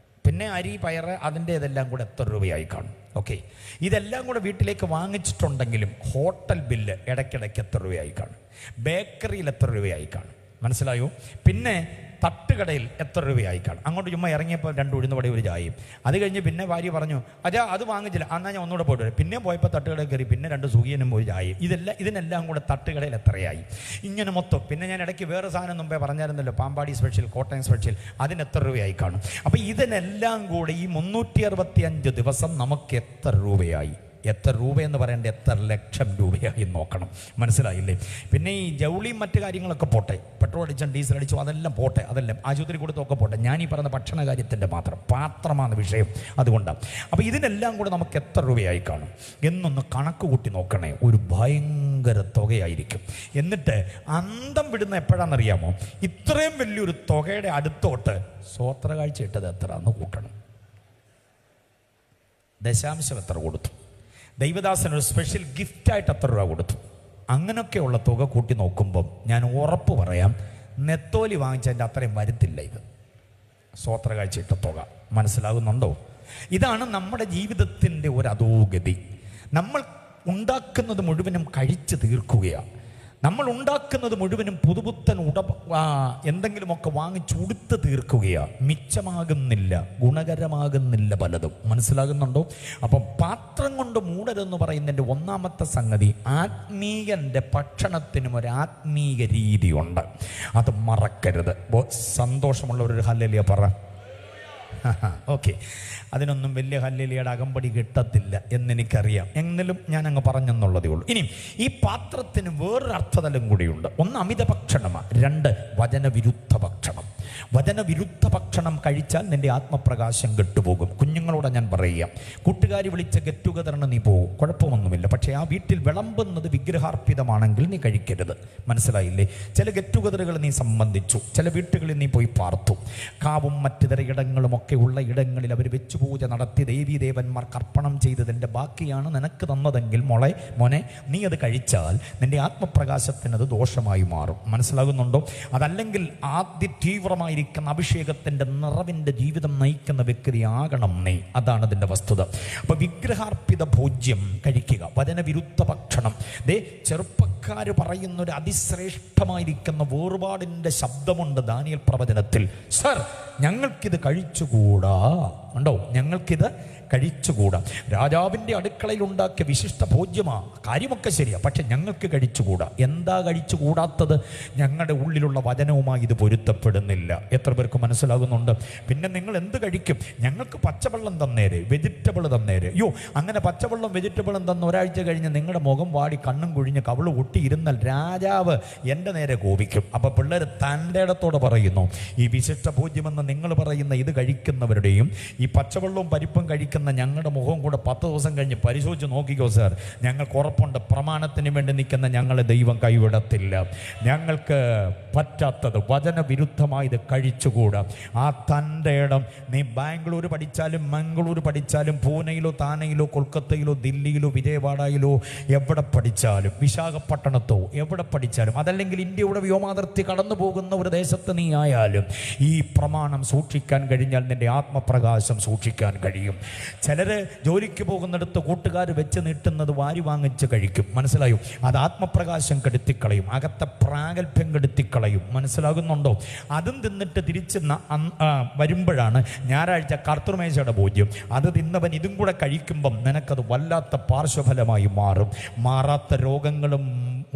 പിന്നെ അരി, പയറ്, അതിൻ്റെ ഇതെല്ലാം കൂടെ എത്ര രൂപയായി കാണും? ഓക്കെ, ഇതെല്ലാം കൂടെ വീട്ടിലേക്ക് വാങ്ങിച്ചിട്ടുണ്ടെങ്കിലും ഹോട്ടൽ ബില്ല് ഇടയ്ക്കിടയ്ക്ക് എത്ര രൂപയായി കാണും? ബേക്കറിയിൽ എത്ര രൂപയായി കാണും? മനസ്സിലായോ? പിന്നെ തട്ടുകടയിൽ എത്ര രൂപയായി കാണും? അങ്ങോട്ട് ചുമ്മാ ഇറങ്ങിയപ്പോൾ 2 ഉഴുന്നുവട, 1 ചായയും. അത് കഴിഞ്ഞ് പിന്നെ ഭാര്യ പറഞ്ഞു, അതാ അത് വാങ്ങിച്ചില്ല, എന്നാൽ ഞാൻ ഒന്നുകൂടെ പോയിട്ട് വരാം. പിന്നെ പോയപ്പോൾ തട്ടുകടയിൽ കയറി, പിന്നെ 2 സുഖിയനും 1 ചായയും. ഇതിനെല്ലാം കൂടെ തട്ടുകടയിൽ എത്രയായി? ഇങ്ങനെ മൊത്തം. പിന്നെ ഞാൻ ഇടയ്ക്ക് വേറെ സാധനം മുമ്പേ പറഞ്ഞായിരുന്നല്ലോ, പാമ്പാടി സ്പെഷ്യൽ, കോട്ടയം സ്പെഷ്യൽ, അതിന് എത്ര രൂപയായി കാണും? അപ്പോൾ ഇതിനെല്ലാം കൂടെ ഈ 365 ദിവസം നമുക്ക് എത്ര രൂപയായി? എത്ര രൂപയെന്ന് പറയേണ്ട എത്ര ലക്ഷം രൂപയായി നോക്കണം. മനസ്സിലായില്ലേ? പിന്നെ ഈ ജൗളിയും മറ്റു കാര്യങ്ങളൊക്കെ പോട്ടെ, പെട്രോൾ അടിച്ചും ഡീസൽ അടിച്ചും അതെല്ലാം പോട്ടെ, അതെല്ലാം ആശുപത്രി കൊടുത്തൊക്കെ പോട്ടെ. ഞാൻ ഈ പറയുന്ന ഭക്ഷണ കാര്യത്തിൻ്റെ മാത്രം പാത്രമാണ് വിഷയം. അതുകൊണ്ടാണ്. അപ്പോൾ ഇതിനെല്ലാം കൂടെ നമുക്ക് എത്ര രൂപയായി കാണും എന്നൊന്ന് കണക്ക് കൂട്ടി നോക്കണേ. ഒരു ഭയങ്കര തുകയായിരിക്കും. എന്നിട്ട് അന്തം വിടുന്ന എപ്പോഴാണെന്നറിയാമോ? ഇത്രയും വലിയൊരു തുകയുടെ അടുത്തോട്ട് സ്വോത്ര കാഴ്ച ഇട്ടത് എത്രയാണെന്ന് കൂട്ടണം. ദശാംശം എത്ര കൊടുത്തു? ദൈവദാസൻ ഒരു സ്പെഷ്യൽ ഗിഫ്റ്റായിട്ട് എത്ര രൂപ കൊടുത്തു? അങ്ങനെയൊക്കെയുള്ള തുക കൂട്ടി നോക്കുമ്പം ഞാൻ ഉറപ്പ് പറയാം, നെത്തോലി വാങ്ങിച്ചതിൻ്റെ അത്രയും വരുത്തില്ല ഇത്. സ്വോത്ര കാഴ്ചയിട്ട തുക മനസ്സിലാകുന്നുണ്ടോ? ഇതാണ് നമ്മുടെ ജീവിതത്തിൻ്റെ ഒരു അധോഗതി. നമ്മൾ ഉണ്ടാക്കുന്നത് മുഴുവനും കഴിച്ചു തീർക്കുകയാണ്. നമ്മൾ ഉണ്ടാക്കുന്നത് മുഴുവനും പുതുപുത്തൻ എന്തെങ്കിലുമൊക്കെ വാങ്ങിച്ചുടുത്ത് തീർക്കുകയാണ്. മിച്ചമാകുന്നില്ല, ഗുണകരമാകുന്നില്ല പലതും. മനസ്സിലാകുന്നുണ്ടോ? അപ്പം പാത്രം കൊണ്ട് മൂടരെന്ന് പറയുന്നതിൻ്റെ ഒന്നാമത്തെ സംഗതി, ആത്മീയൻ്റെ ഭക്ഷണത്തിനും ഒരു ആത്മീയ രീതിയുണ്ട്. അത് മറക്കരുത്. സന്തോഷമുള്ളവരൊരു ഹല്ലേലൂയ പറ. ഓക്കെ, അതിനൊന്നും വലിയ ഹല്ലേലൂയയുടെ അകമ്പടി കിട്ടത്തില്ല എന്നെനിക്കറിയാം. എങ്കിലും ഞാൻ അങ്ങ് പറഞ്ഞെന്നുള്ളതേ ഉള്ളൂ. ഇനി ഈ പാത്രത്തിന് വേറൊരു അർത്ഥതലം കൂടിയുണ്ട്. ഒന്ന് അമിത ഭക്ഷണമാണ്, രണ്ട് വചനവിരുദ്ധ ഭക്ഷണം. വചനവിരുദ്ധ ഭക്ഷണം കഴിച്ചാൽ നിന്റെ ആത്മപ്രകാശം കെട്ടുപോകും. കുഞ്ഞുങ്ങളോട് ഞാൻ പറയുക, കൂട്ടുകാരി വിളിച്ച ഗെറ്റ് ടുഗദറിന് നീ പോകും, കുഴപ്പമൊന്നുമില്ല. പക്ഷേ ആ വീട്ടിൽ വിളമ്പുന്നത് വിഗ്രഹാർപ്പിതമാണെങ്കിൽ നീ കഴിക്കരുത്. മനസ്സിലായില്ലേ? ചില ഗെറ്റ് ടുഗദറുകൾ നീ സംബന്ധിച്ചു, ചില വീട്ടുകളിൽ നീ പോയി പാർത്തു. കാവും മറ്റിതര ഇടങ്ങളും ഒക്കെ ഉള്ള ഇടങ്ങളിൽ അവർ വെച്ചു പൂജ നടത്തി ദേവീദേവന്മാർക്ക് അർപ്പണം ചെയ്തതിൻ്റെ ബാക്കിയാണ് നിനക്ക് തന്നതെങ്കിൽ മോനെ നീ അത് കഴിച്ചാൽ നിന്റെ ആത്മപ്രകാശത്തിന് അത് ദോഷമായി മാറും. മനസ്സിലാകുന്നുണ്ടോ? അതല്ലെങ്കിൽ ആദ്യ തീവ്രമായിരിക്കുന്ന അഭിഷേകത്തിൻ്റെ നിറവിൻ്റെ ജീവിതം നയിക്കുന്ന വ്യക്തിയാകണം നീ. അതാണ് അതിൻ്റെ വസ്തുത. അപ്പോൾ വിഗ്രഹാർപ്പിത ഭോജ്യം കഴിക്കുക, വചനവിരുദ്ധ ഭക്ഷണം. ചെറുപ്പക്കാർ പറയുന്നൊരു അതിശ്രേഷ്ഠമായിരിക്കുന്ന വേർപാടിൻ്റെ ശബ്ദമുണ്ട് ദാനിയേൽ പ്രവചനത്തിൽ. സർ, ഞങ്ങൾക്കിത് കഴിച്ചുകൂടാ. ഉണ്ടോ? ഞങ്ങൾക്കിത് കഴിച്ചുകൂടാ. രാജാവിൻ്റെ അടുക്കളയിൽ ഉണ്ടാക്കിയ വിശിഷ്ട ഭോജ്യമാണ്, കാര്യമൊക്കെ ശരിയാണ്, പക്ഷെ ഞങ്ങൾക്ക് കഴിച്ചുകൂടാ. എന്താ കഴിച്ചുകൂടാത്തത്? ഞങ്ങളുടെ ഉള്ളിലുള്ള വചനവുമായി ഇത് പൊരുത്തപ്പെടുന്നില്ല. എത്ര പേർക്ക് മനസ്സിലാകുന്നുണ്ട്? പിന്നെ നിങ്ങൾ എന്ത് കഴിക്കും? ഞങ്ങൾക്ക് പച്ചവെള്ളം തന്നേര്, വെജിറ്റബിൾ തന്നേര്. അയ്യോ, അങ്ങനെ പച്ചവെള്ളം വെജിറ്റബിളും തന്ന ഒരാഴ്ച കഴിഞ്ഞ് നിങ്ങളുടെ മുഖം വാടി കണ്ണും കുഴിഞ്ഞ് കവിള് പൊട്ടിയിരുന്നാൽ രാജാവ് എൻ്റെ നേരെ കോപിക്കും. അപ്പോൾ പിള്ളേർ തൻ്റെ ഇടത്തോടെ പറയുന്നു, ഈ വിശിഷ്ട ഭോജ്യമെന്ന് നിങ്ങൾ പറയുന്ന ഇത് കഴിക്കുന്നവരുടെയും ഈ പച്ചവെള്ളവും പരിപ്പും കഴിക്കുന്ന ഞങ്ങളുടെ മുഖം കൂടെ 10 ദിവസം കഴിഞ്ഞ് പരിശോധിച്ച് നോക്കിക്കോ സാർ, ഞങ്ങൾക്ക് ഉറപ്പുണ്ട് പ്രമാണത്തിന് വേണ്ടി നിൽക്കുന്ന ഞങ്ങളെ ദൈവം കൈവിടത്തില്ല. ഞങ്ങൾക്ക് പറ്റാത്തത് വചനവിരുദ്ധമായത് കഴിച്ചുകൂടാ. ആ തൻ്റെ ഇടം നീ ബാംഗ്ലൂർ പഠിച്ചാലും മംഗളൂർ പഠിച്ചാലും പൂനെയിലോ താനയിലോ കൊൽക്കത്തയിലോ ദില്ലിയിലോ വിജയവാഡയിലോ എവിടെ പഠിച്ചാലും വിശാഖപട്ടണത്തോ എവിടെ പഠിച്ചാലും, അതല്ലെങ്കിൽ ഇന്ത്യയുടെ വ്യോമാതിർത്തി കടന്നു പോകുന്ന ഒരു ദേശത്ത് നീ ആയാലും ഈ പ്രമാണം സൂക്ഷിക്കാൻ കഴിഞ്ഞാൽ നിന്റെ ആത്മപ്രകാശം സൂക്ഷിക്കാൻ കഴിയും. ചിലർ ജോലിക്ക് പോകുന്നിടത്ത് കൂട്ടുകാർ വെച്ച് നീട്ടുന്നത് വാരി വാങ്ങിച്ച് കഴിക്കും. മനസ്സിലായോ? അത് ആത്മപ്രകാശം കെടുത്തിക്കളയും, അകത്തെ പ്രാഗൽഭ്യം കെടുത്തിക്കളയും. മനസ്സിലാകുന്നുണ്ടോ? അതും തിന്നിട്ട് തിരിച്ച് വരുമ്പോഴാണ് ഞായറാഴ്ച കർത്തൃമേശയുടെ ഭോജ്യം. അത് തിന്നവൻ ഇതും കൂടെ കഴിക്കുമ്പം നിനക്കത് വല്ലാത്ത പാർശ്വഫലമായി മാറും. മാറാത്ത രോഗങ്ങളും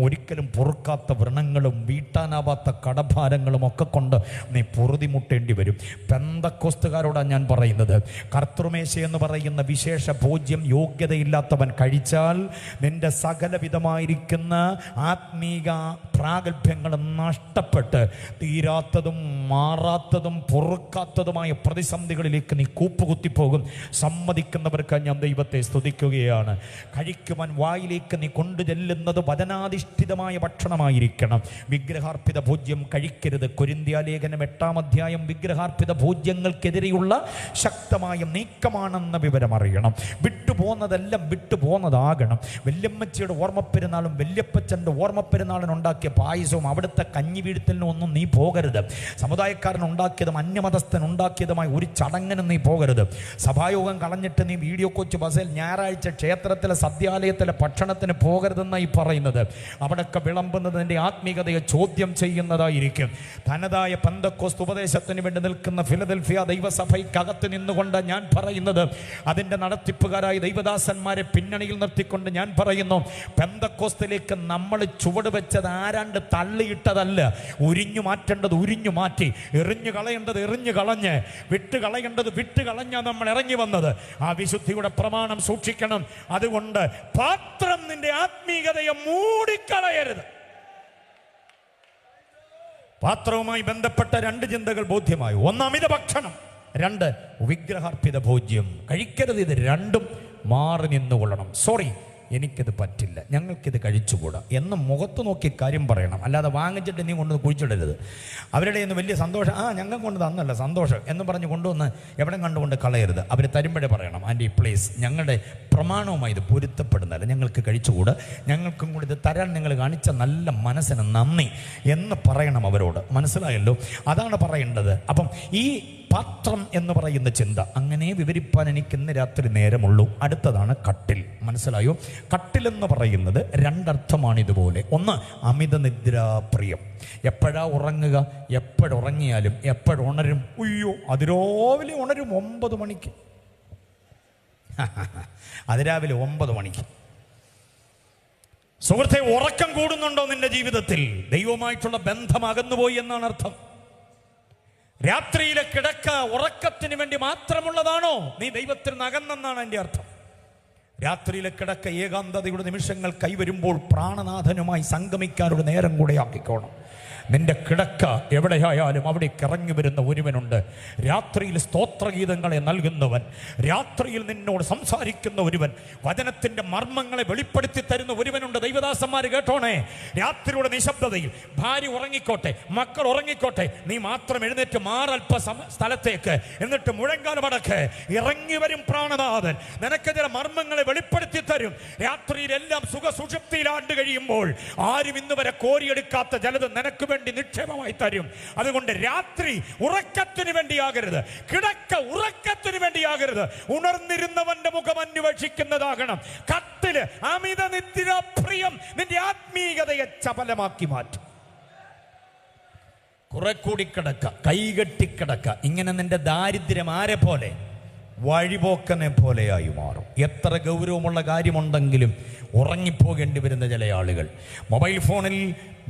ഒരിക്കലും പൊറുക്കാത്ത വ്രണങ്ങളും വീട്ടാനാവാത്ത കടഭാരങ്ങളും ഒക്കെ കൊണ്ട് നീ പൊറുതിമുട്ടേണ്ടി വരും. പെന്തക്കോസ്തുകാരോടാണ് ഞാൻ പറയുന്നത്, കർത്തൃമേശ എന്ന് പറയുന്ന വിശേഷ ഭോജ്യം യോഗ്യതയില്ലാത്തവൻ കഴിച്ചാൽ നിന്റെ സകലവിധമായിരിക്കുന്ന ആത്മീക പ്രാഗൽഭ്യങ്ങളും നഷ്ടപ്പെട്ട് തീരാത്തതും മാറാത്തതും പൊറുക്കാത്തതുമായ പ്രതിസന്ധികളിലേക്ക് നീ കൂപ്പുകുത്തിപ്പോകും. സമ്മതിക്കുന്നവർക്ക് ഞാൻ ദൈവത്തെ സ്തുതിക്കുകയാണ്. കഴിക്കുവാൻ വായിലേക്ക് നീ കൊണ്ടു ചെല്ലുന്നത് വചനാധിഷ്ഠിതമായ ഭക്ഷണമായിരിക്കണം. വിഗ്രഹാർപ്പിത ഭോജ്യം കഴിക്കരുത്. കൊരിന്ത്യാലേഖനം 8-ാം അധ്യായം വിഗ്രഹാർപ്പിത ഭോജ്യങ്ങൾക്കെതിരെയുള്ള ശക്തമായ നീക്കമാണെന്ന വിവരം അറിയണം. വിട്ടുപോകുന്നതെല്ലാം വിട്ടുപോകുന്നതാകണം. വല്യമ്മച്ചിയുടെ ഓർമ്മപ്പെരുന്നാളും വല്യപ്പച്ചൻ്റെ ഓർമ്മപ്പെരുന്നാളിനുണ്ടാക്കിയ പായസവും അവിടുത്തെ കഞ്ഞി വീഴ്ത്തലിനും ഒന്നും നീ പോകരുത്. സമുദായക്കാരൻ ഉണ്ടാക്കിയതും അന്യമതസ്ഥൻ ഉണ്ടാക്കിയതുമായി ഒരു ചടങ്ങിനും നീ പോകരുത്. സഭായോഗം കളഞ്ഞിട്ട് നീ വീഡിയോ കോച്ച് ബസ്സിൽ ഞായറാഴ്ച ക്ഷേത്രത്തിലെ സദ്യാലയത്തിലെ ഭക്ഷണത്തിന് പോകരുതെന്നായി പറയുന്നത്. അവിടെയൊക്കെ വിളമ്പുന്നത് നിന്റെ ആത്മീയതയെ ചോദ്യം ചെയ്യുന്നതായിരിക്കും. തനതായ പെന്തക്കോസ്ത് ഉപദേശത്തിന് വേണ്ടി നിൽക്കുന്ന ഫിലദൽഫിയ ദൈവസഭയ്ക്കകത്ത് നിന്നുകൊണ്ട് ഞാൻ പറയുന്നത്, അതിൻ്റെ നടത്തിപ്പുകാരായ ദൈവദാസന്മാരെ പിന്നണിയിൽ നിർത്തിക്കൊണ്ട് ഞാൻ പറയുന്നു, പെന്തക്കോസ്തിലേക്ക് നമ്മൾ ചുവട് വെച്ചത് ആരാണ്ട് തള്ളിയിട്ടതല്ല. ഉരിഞ്ഞു മാറ്റേണ്ടത് ഉരിഞ്ഞു മാറ്റി, എറിഞ്ഞു കളയേണ്ടത് എറിഞ്ഞു കളഞ്ഞ്, വിട്ട് കളയേണ്ടത് വിട്ട് കളഞ്ഞാൽ നമ്മൾ ഇറങ്ങി വന്നത്. ആ വിശുദ്ധിയുടെ പ്രമാണം സൂക്ഷിക്കണം. അതുകൊണ്ട് പാത്രം നിന്റെ ആത്മീയതയെ മൂടിക്കളയരുത്. പാത്രവുമായി ബന്ധപ്പെട്ട 2 ചിന്തകൾ ബോധ്യമായി. ഒന്ന് അമിത ഭക്ഷണം, 2 വിഗ്രഹാർപ്പിത ഭോജ്യം കഴിക്കരുത്. ഇത് രണ്ടും മാറി നിന്നുകൊള്ളണം. സോറി, എനിക്കിത് പറ്റില്ല, ഞങ്ങൾക്കിത് കഴിച്ചുകൂടാ എന്ന് മുഖത്ത് നോക്കി കാര്യം പറയണം. അല്ലാതെ വാങ്ങിച്ചിട്ട് നീ കൊണ്ടുവന്ന് കുഴിച്ചിടരുത്. അവരുടെ ഇന്ന് വലിയ സന്തോഷം, ഞങ്ങൾ കൊണ്ട് തന്നല്ല സന്തോഷം എന്ന് പറഞ്ഞ് കൊണ്ടുവന്ന് എവിടെ കണ്ടുകൊണ്ട് കളയരുത്. അവർ തരുമ്പോഴേ പറയണം, ആൻറ്റി പ്ലീസ്, ഞങ്ങളുടെ പ്രമാണവുമായി ഇത് പൊരുത്തപ്പെടുന്നല്ല, ഞങ്ങൾക്ക് കഴിച്ചുകൂടാ, ഞങ്ങൾക്കും കൂടി ഇത് തരാൻ നിങ്ങൾ കാണിച്ച നല്ല മനസ്സിന് നന്ദി എന്ന് പറയണം അവരോട്. മനസ്സിലായല്ലോ? അതാണ് പറയേണ്ടത്. അപ്പം ഈ പാത്രം എന്ന് പറയുന്ന ചിന്ത അങ്ങനെ വിവരിപ്പാൻ എനിക്ക് ഇന്ന് രാത്രി നേരമുള്ളൂ. അടുത്തതാണ് കട്ടിൽ. മനസ്സിലായോ? കട്ടിലെന്ന് പറയുന്നത് രണ്ടർത്ഥമാണ് ഇതുപോലെ. ഒന്ന്, അമിത നിദ്രാപ്രിയം. എപ്പോഴാ ഉറങ്ങുക, എപ്പോഴുറങ്ങിയാലും എപ്പോഴുണരും. അയ്യോ, അതിരാവിലെ ഉണരും 9 മണിക്ക്. അതിരാവിലെ 9 മണിക്ക്. സുഹൃത്തെ, ഉറക്കം കൂടുന്നുണ്ടോ നിന്റെ ജീവിതത്തിൽ? ദൈവവുമായിട്ടുള്ള ബന്ധം അകന്നുപോയി എന്നാണ് അർത്ഥം. രാത്രിയിലെ കിടക്ക ഉറക്കത്തിന് വേണ്ടി മാത്രമുള്ളതാണോ? നീ ദൈവത്തിൽ നിന്ന് അകന്നെന്നാണ് എൻ്റെ അർത്ഥം. രാത്രിയിലെ കിടക്ക ഏകാന്തതയുടെ നിമിഷങ്ങൾ കൈവരുമ്പോൾ പ്രാണനാഥനുമായി സംഗമിക്കാനൊരു നേരം കൂടെ ആക്കിക്കോണം. നിന്റെ കിടക്ക എവിടെയായാലും അവിടേക്ക് ഇറങ്ങി വരുന്ന ഒരുവനുണ്ട്. രാത്രിയിൽ സ്തോത്രഗീതങ്ങളെ നൽകുന്നവൻ, രാത്രിയിൽ നിന്നോട് സംസാരിക്കുന്ന ഒരുവൻ, വചനത്തിന്റെ മർമ്മങ്ങളെ വെളിപ്പെടുത്തി തരുന്ന ഒരുവനുണ്ട്. ദൈവദാസന്മാർ കേട്ടോണേ, രാത്രിയുടെ നിശബ്ദതയിൽ ഭാര്യ ഉറങ്ങിക്കോട്ടെ, മക്കൾ ഉറങ്ങിക്കോട്ടെ, നീ മാത്രം എഴുന്നേറ്റ് മാറൽപ്പ സ്ഥലത്തേക്ക്, എന്നിട്ട് മുഴങ്കാലമടക്ക് ഇറങ്ങി വരും പ്രാണനാഥൻ. നിനക്ക് ചില മർമ്മങ്ങളെ വെളിപ്പെടുത്തി തരും. രാത്രിയിൽ എല്ലാം സുഖസുഷുപ്തിയിലാണ്ട് കഴിയുമ്പോൾ ആരും ഇന്ന് വരെ കോരിയെടുക്കാത്ത ജലത് നിനക്ക് വേണ്ടി നിക്ഷേപമായി തരും. അതുകൊണ്ട് രാത്രി ഉറക്കത്തിന് വേണ്ടിയാകരുത്, കിടക്ക ഉറക്കത്തിന് വേണ്ടിയാകരുത്. ഉണർന്നിരുന്നവന്റെ മുഖം അന്വേഷിക്കുന്നതാകണം. കട്ടില് അമിത നിദ്രാപ്രിയം നിന്റെ ആത്മീയതയെ ചപലമാക്കി മാറ്റും. കുറെ കൂടി കിടക്ക, കൈകെട്ടിക്കിടക്ക, ഇങ്ങനെ നിന്റെ ദാരിദ്ര്യം ആരെ പോലെ? വഴിപോക്കനെ പോലെയായി മാറും. എത്ര ഗൗരവമുള്ള കാര്യമുണ്ടെങ്കിലും ഉറങ്ങിപ്പോകേണ്ടി വരുന്ന ചില ആളുകൾ മൊബൈൽ ഫോണിൽ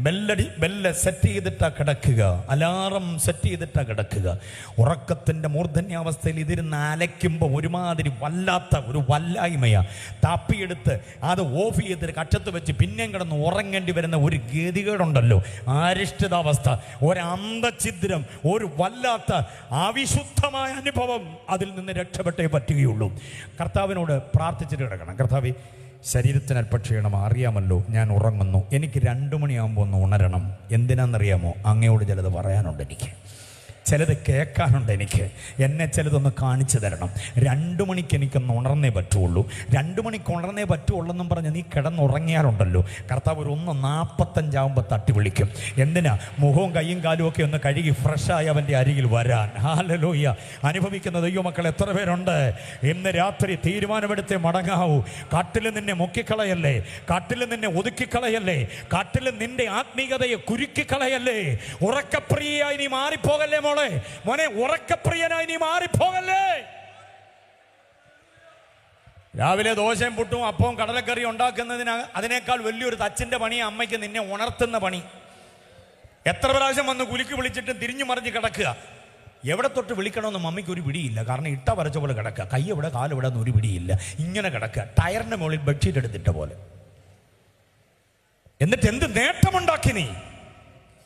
ബെല്ല് സെറ്റ് ചെയ്തിട്ടാ കിടക്കുക, അലാറം സെറ്റ് ചെയ്തിട്ടാ കിടക്കുക. ഉറക്കത്തിൻ്റെ മൂർധന്യാവസ്ഥയിൽ ഇതിരുന്ന് അലയ്ക്കുമ്പോൾ ഒരുമാതിരി വല്ലാത്ത ഒരു വല്ലായ്മയാ. താപ്പിയെടുത്ത് അത് ഓഫ് ചെയ്തിട്ട് കക്ഷത്ത് വെച്ച് പിന്നെയും കിടന്ന് ഉറങ്ങേണ്ടി വരുന്ന ഒരു ഗതികേടുണ്ടല്ലോ, അരിഷ്ടിതാവസ്ഥ, ഒരന്തഛിദ്രം, ഒരു വല്ലാത്ത അവിശുദ്ധമായ അനുഭവം. അതിൽ നിന്ന് രക്ഷപ്പെട്ടേ പറ്റുകയുള്ളൂ. കർത്താവിനോട് പ്രാർത്ഥിച്ചിട്ട് കിടക്കണം. കർത്താവേ, ശരീരത്തിന് അല്പക്ഷീണം അറിയാമല്ലോ, ഞാൻ ഉറങ്ങുന്നു, എനിക്ക് 2 മണിയാകുമ്പോൾ ഒന്ന് ഉണരണം. എന്തിനാണെന്നറിയാമോ? അങ്ങയോട് ചിലത് പറയാനുണ്ട്, എനിക്ക് ചിലത് കേൾക്കാനുണ്ട്, എനിക്ക് എന്നെ ചിലതൊന്ന് കാണിച്ചു തരണം. 2 മണിക്ക് എനിക്കൊന്ന് ഉണർന്നേ പറ്റുള്ളൂ. 2 മണിക്ക് ഉണർന്നേ പറ്റുള്ളൂ എന്നും പറഞ്ഞ് നീ കിടന്നുറങ്ങിയാറുണ്ടല്ലോ, കർത്താവ് ഒരു 1:45 തട്ടി വിളിക്കും. എന്തിനാ? മുഖവും കയ്യും കാലും ഒക്കെ ഒന്ന് കഴുകി ഫ്രഷായി അവൻ്റെ അരികിൽ വരാൻ. ഹല്ലേലൂയ. അനുഭവിക്കുന്ന ദൈവമക്കൾ എത്ര പേരുണ്ട്? ഇന്ന് രാത്രി തീരുമാനമെടുത്തേ മടങ്ങാവൂ. കാട്ടിൽ നിന്നെ മുക്കിക്കളയല്ലേ, കാട്ടിൽ നിന്നെ ഒതുക്കിക്കളയല്ലേ, കാട്ടിൽ നിന്റെ ആത്മീയതയെ കുരുക്കിക്കളയല്ലേ. ഉറക്കപ്രിയയായി നീ മാറിപ്പോകല്ലേ മോനെ, ഉറക്കപ്രിയനായി നീ മാറിപ്പോകല്ലേ. രാവിലെ ദോശയും പുട്ടും അപ്പവും കടലക്കറി ഉണ്ടാക്കുന്നതിന് അതിനേക്കാൾ വലിയൊരു തച്ചിന്റെ പണി അമ്മയ്ക്ക് നിന്നെ ഉണർത്തുന്ന പണി. എത്ര പ്രാവശ്യം വന്ന് കുലുക്കി വിളിച്ചിട്ട് തിരിഞ്ഞു മറിഞ്ഞ് കിടക്കുക. എവിടെ തൊട്ട് വിളിക്കണമെന്ന് മമ്മിക്ക് ഒരു പിടിയില്ല. കാരണം ഇട്ട വരച്ച പോലെ കിടക്കുക, കൈ എവിടെ കാലെവിടെ ഒന്നും ഒരു പിടിയില്ല. ഇങ്ങനെ കിടക്കുക, ടയറിന്റെ മുകളിൽ ബെഡ്ഷീറ്റ് എടുത്തിട്ട പോലെ. എന്നിട്ട് എന്ത് നേട്ടമുണ്ടാക്കി നീ?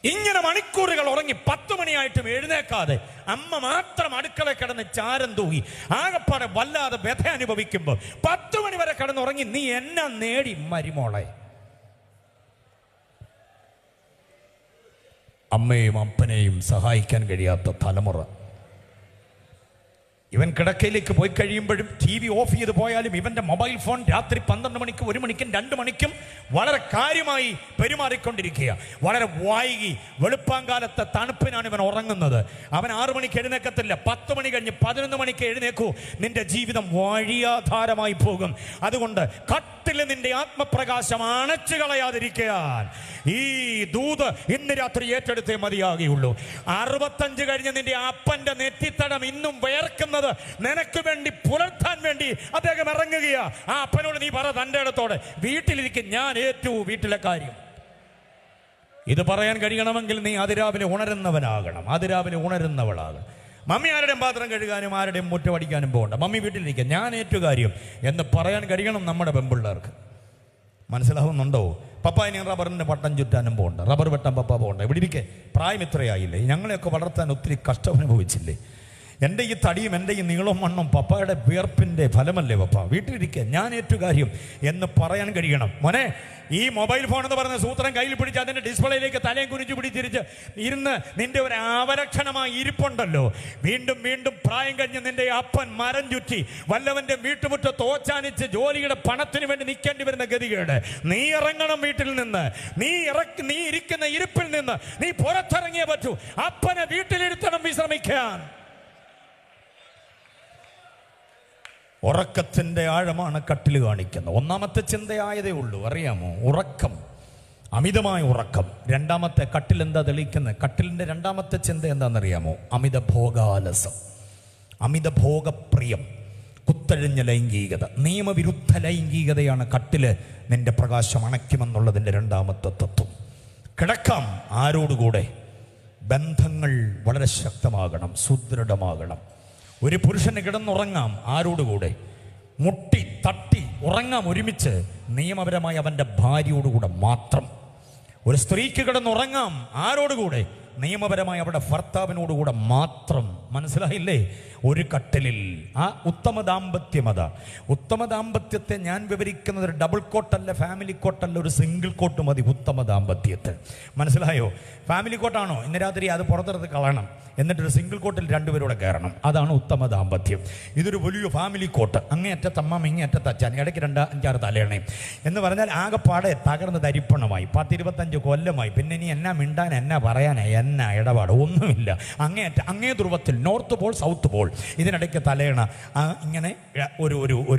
ഇങ്ങനെ മണിക്കൂറുകൾ ഉറങ്ങി 10 മണിയായിട്ടും എഴുന്നേക്കാതെ അമ്മ മാത്രം അടുക്കള കിടന്ന് ചാരം തൂങ്ങി ആകപ്പാടെ വല്ലാതെ വ്യഥ അനുഭവിക്കുമ്പോൾ 10 മണി വരെ കിടന്നുറങ്ങി നീ എന്നാ നേടി മരുമോളെ? അമ്മയും അപ്പനെയും സഹായിക്കാൻ കഴിയാത്ത തലമുറ. ഇവൻ കിടക്കയിലേക്ക് പോയി കഴിയുമ്പോഴും TV ഓഫ് ചെയ്ത് പോയാലും ഇവന്റെ മൊബൈൽ ഫോൺ രാത്രി 12 മണിക്കും 1 മണിക്കും 2 മണിക്കും വളരെ കാര്യമായി പെരുമാറിക്കൊണ്ടിരിക്കുക. വളരെ വൈകി വെളുപ്പാങ്കാലത്തെ തണുപ്പിനാണ് ഇവൻ ഉറങ്ങുന്നത്. അവൻ 6 മണിക്ക് എഴുന്നേക്കത്തില്ല. 10 മണി കഴിഞ്ഞ് 11 മണിക്ക് എഴുന്നേക്കൂ. നിന്റെ ജീവിതം വഴിയാധാരമായി പോകും. അതുകൊണ്ട് കട്ടിൽ നിന്റെ ആത്മപ്രകാശം അണച്ചു കളയാതിരിക്കാൻ ഈ ദൂത് ഇന്ന് രാത്രി ഏറ്റെടുത്തേ മതിയാകുള്ളൂ. 65 കഴിഞ്ഞ് നിന്റെ അപ്പന്റെ നെറ്റിത്തടം ഇന്നും വേർക്കുന്ന നിനക്ക് വേണ്ടി പുലർത്താൻ വേണ്ടി അദ്ദേഹം ഇറങ്ങുകയാ. ആ അപ്പനോട് നീ പറ തന്റെ ഇടത്തോടെ, വീട്ടിലിരിക്കും, ഞാൻ ഏറ്റു വീട്ടിലെ കാര്യം. ഇത് പറയാൻ കഴിയണമെങ്കിൽ നീ അതിരാവിലെ ഉണരുന്നവനാകണം, അതിരാവിലെ ഉണരുന്നവളാകണം. മമ്മി ആരുടെയും പാത്രം കഴുകാനും ആരുടെയും മുറ്റം അടിക്കാനും പോകണ്ട, മമ്മി വീട്ടിലിരിക്കുക, ഞാൻ ഏറ്റു കാര്യം എന്ന് പറയാൻ കഴിയണം നമ്മുടെ പെൺപിള്ളേർക്ക്. മനസ്സിലാവുന്നുണ്ടോ? പപ്പ ഇനി റബ്ബറിൻ്റെ പട്ടം ചുറ്റാനും പോകണ്ട, റബ്ബർ വെട്ടാൻ പപ്പ പോകണ്ട. ഇവിടെ ഇരിക്കെ, പ്രായം ഇത്രയായില്ലേ, ഞങ്ങളെയൊക്കെ വളർത്താൻ ഒത്തിരി കഷ്ടം അനുഭവിച്ചില്ലേ? എൻ്റെ ഈ തടിയും എൻ്റെ ഈ നീളവും മണ്ണും പപ്പായുടെ വിയർപ്പിൻ്റെ ഫലമല്ലേ പപ്പ, വീട്ടിലിരിക്കുക ഞാൻ ഏറ്റു കാര്യം എന്ന് പറയാൻ കഴിയണം. മോനെ, ഈ മൊബൈൽ ഫോൺ എന്ന് പറയുന്ന സൂത്രം കയ്യിൽ പിടിച്ച് അതിൻ്റെ ഡിസ്പ്ലേയിലേക്ക് തലയും കുനിച്ചു പിടിച്ചിരിച്ച് ഇരുന്ന് നിന്റെ ഒരു അവലക്ഷണമായി ഇരിപ്പുണ്ടല്ലോ. വീണ്ടും വീണ്ടും പ്രായം കഴിഞ്ഞ് നിന്റെ അപ്പൻ മരം ചുറ്റി വല്ലവൻ്റെ വീട്ടുമുറ്റത്ത് ഓച്ചാനിച്ച് ജോലിയുടെ പണത്തിന് വേണ്ടി നിൽക്കേണ്ടി വരുന്ന ഗതികേട്. നീ ഇറങ്ങണം വീട്ടിൽ നിന്ന്, നീ ഇരിക്കുന്ന ഇരിപ്പിൽ നിന്ന് നീ പുറത്തിറങ്ങിയേ പറ്റൂ. അപ്പനെ വീട്ടിലിരുത്തണം വിശ്രമിക്കാൻ. ഉറക്കത്തിൻ്റെ ആഴമാണ് കട്ടിൽ കാണിക്കുന്നത്. ഒന്നാമത്തെ ചിന്തയായതേ ഉള്ളൂ, അറിയാമോ? ഉറക്കം, അമിതമായ ഉറക്കം. രണ്ടാമത്തെ കട്ടിൽ എന്താ തെളിയിക്കുന്നത്? കട്ടിലിൻ്റെ രണ്ടാമത്തെ ചിന്ത എന്താണെന്നറിയാമോ? അമിത ഭോഗാലസം, അമിത ഭോഗപ്രിയം, കുത്തഴിഞ്ഞ ലൈംഗികത, നിയമവിരുദ്ധ ലൈംഗികതയാണ് കട്ടില് നിന്റെ പ്രകാശം അണയ്ക്കുമെന്നുള്ളതിൻ്റെ രണ്ടാമത്തെ തത്വം. കിടക്കാം ആരോടുകൂടെ? ബന്ധങ്ങൾ വളരെ ശക്തമാകണം, സുദൃഢമാകണം. ഒരു പുരുഷന് കിടന്നുറങ്ങാം ആരോടുകൂടെ? മുട്ടി തട്ടി ഉറങ്ങാം ഒരുമിച്ച്, നിയമപരമായി അവൻ്റെ ഭാര്യയോടുകൂടെ മാത്രം. ഒരു സ്ത്രീക്ക് കിടന്നുറങ്ങാം ആരോടുകൂടെ? നിയമപരമായി അവരുടെ ഭർത്താവിനോടുകൂടെ മാത്രം. മനസ്സിലായില്ലേ? ഒരു കട്ടിലിൽ. ആ ഉത്തമ ദാമ്പത്യമത. ഉത്തമ ദാമ്പത്യത്തെ ഞാൻ വിവരിക്കുന്നത് ഒരു ഡബിൾ കോട്ടല്ല, ഫാമിലി കോട്ടല്ല, ഒരു സിംഗിൾ കോട്ട് മതി ഉത്തമ ദാമ്പത്യത്തെ. മനസ്സിലായോ? ഫാമിലി കോട്ടാണോ ഇന്ന് രാത്രി അത് പുറത്തെടുത്ത് കളയണം, എന്നിട്ടൊരു സിംഗിൾ കോട്ടിൽ രണ്ടുപേരോടെ കയറണം. അതാണ് ഉത്തമ ദാമ്പത്യം. ഇതൊരു വലിയ ഫാമിലി കോട്ട്, അങ്ങേയറ്റത്ത് അമ്മ ഇങ്ങേയറ്റത്ത് അച്ഛൻ, ഇടയ്ക്ക് 2-5-6 തലയണയും എന്ന് പറഞ്ഞാൽ ആകെപ്പാടെ തകർന്ന് തരിപ്പണമായി. 10-25 കൊല്ലമായി. പിന്നെ ഇനി എന്നാ മിണ്ടാൻ, എന്നാ പറയാനാ, എന്നാ ഇടപാട്, ഒന്നുമില്ല. അങ്ങേ ധ്രുവത്തിൽ, നോർത്ത് പോൾ സൗത്ത് പോൾ, ഇതിനിടയ്ക്ക് തലയണ ഇങ്ങനെ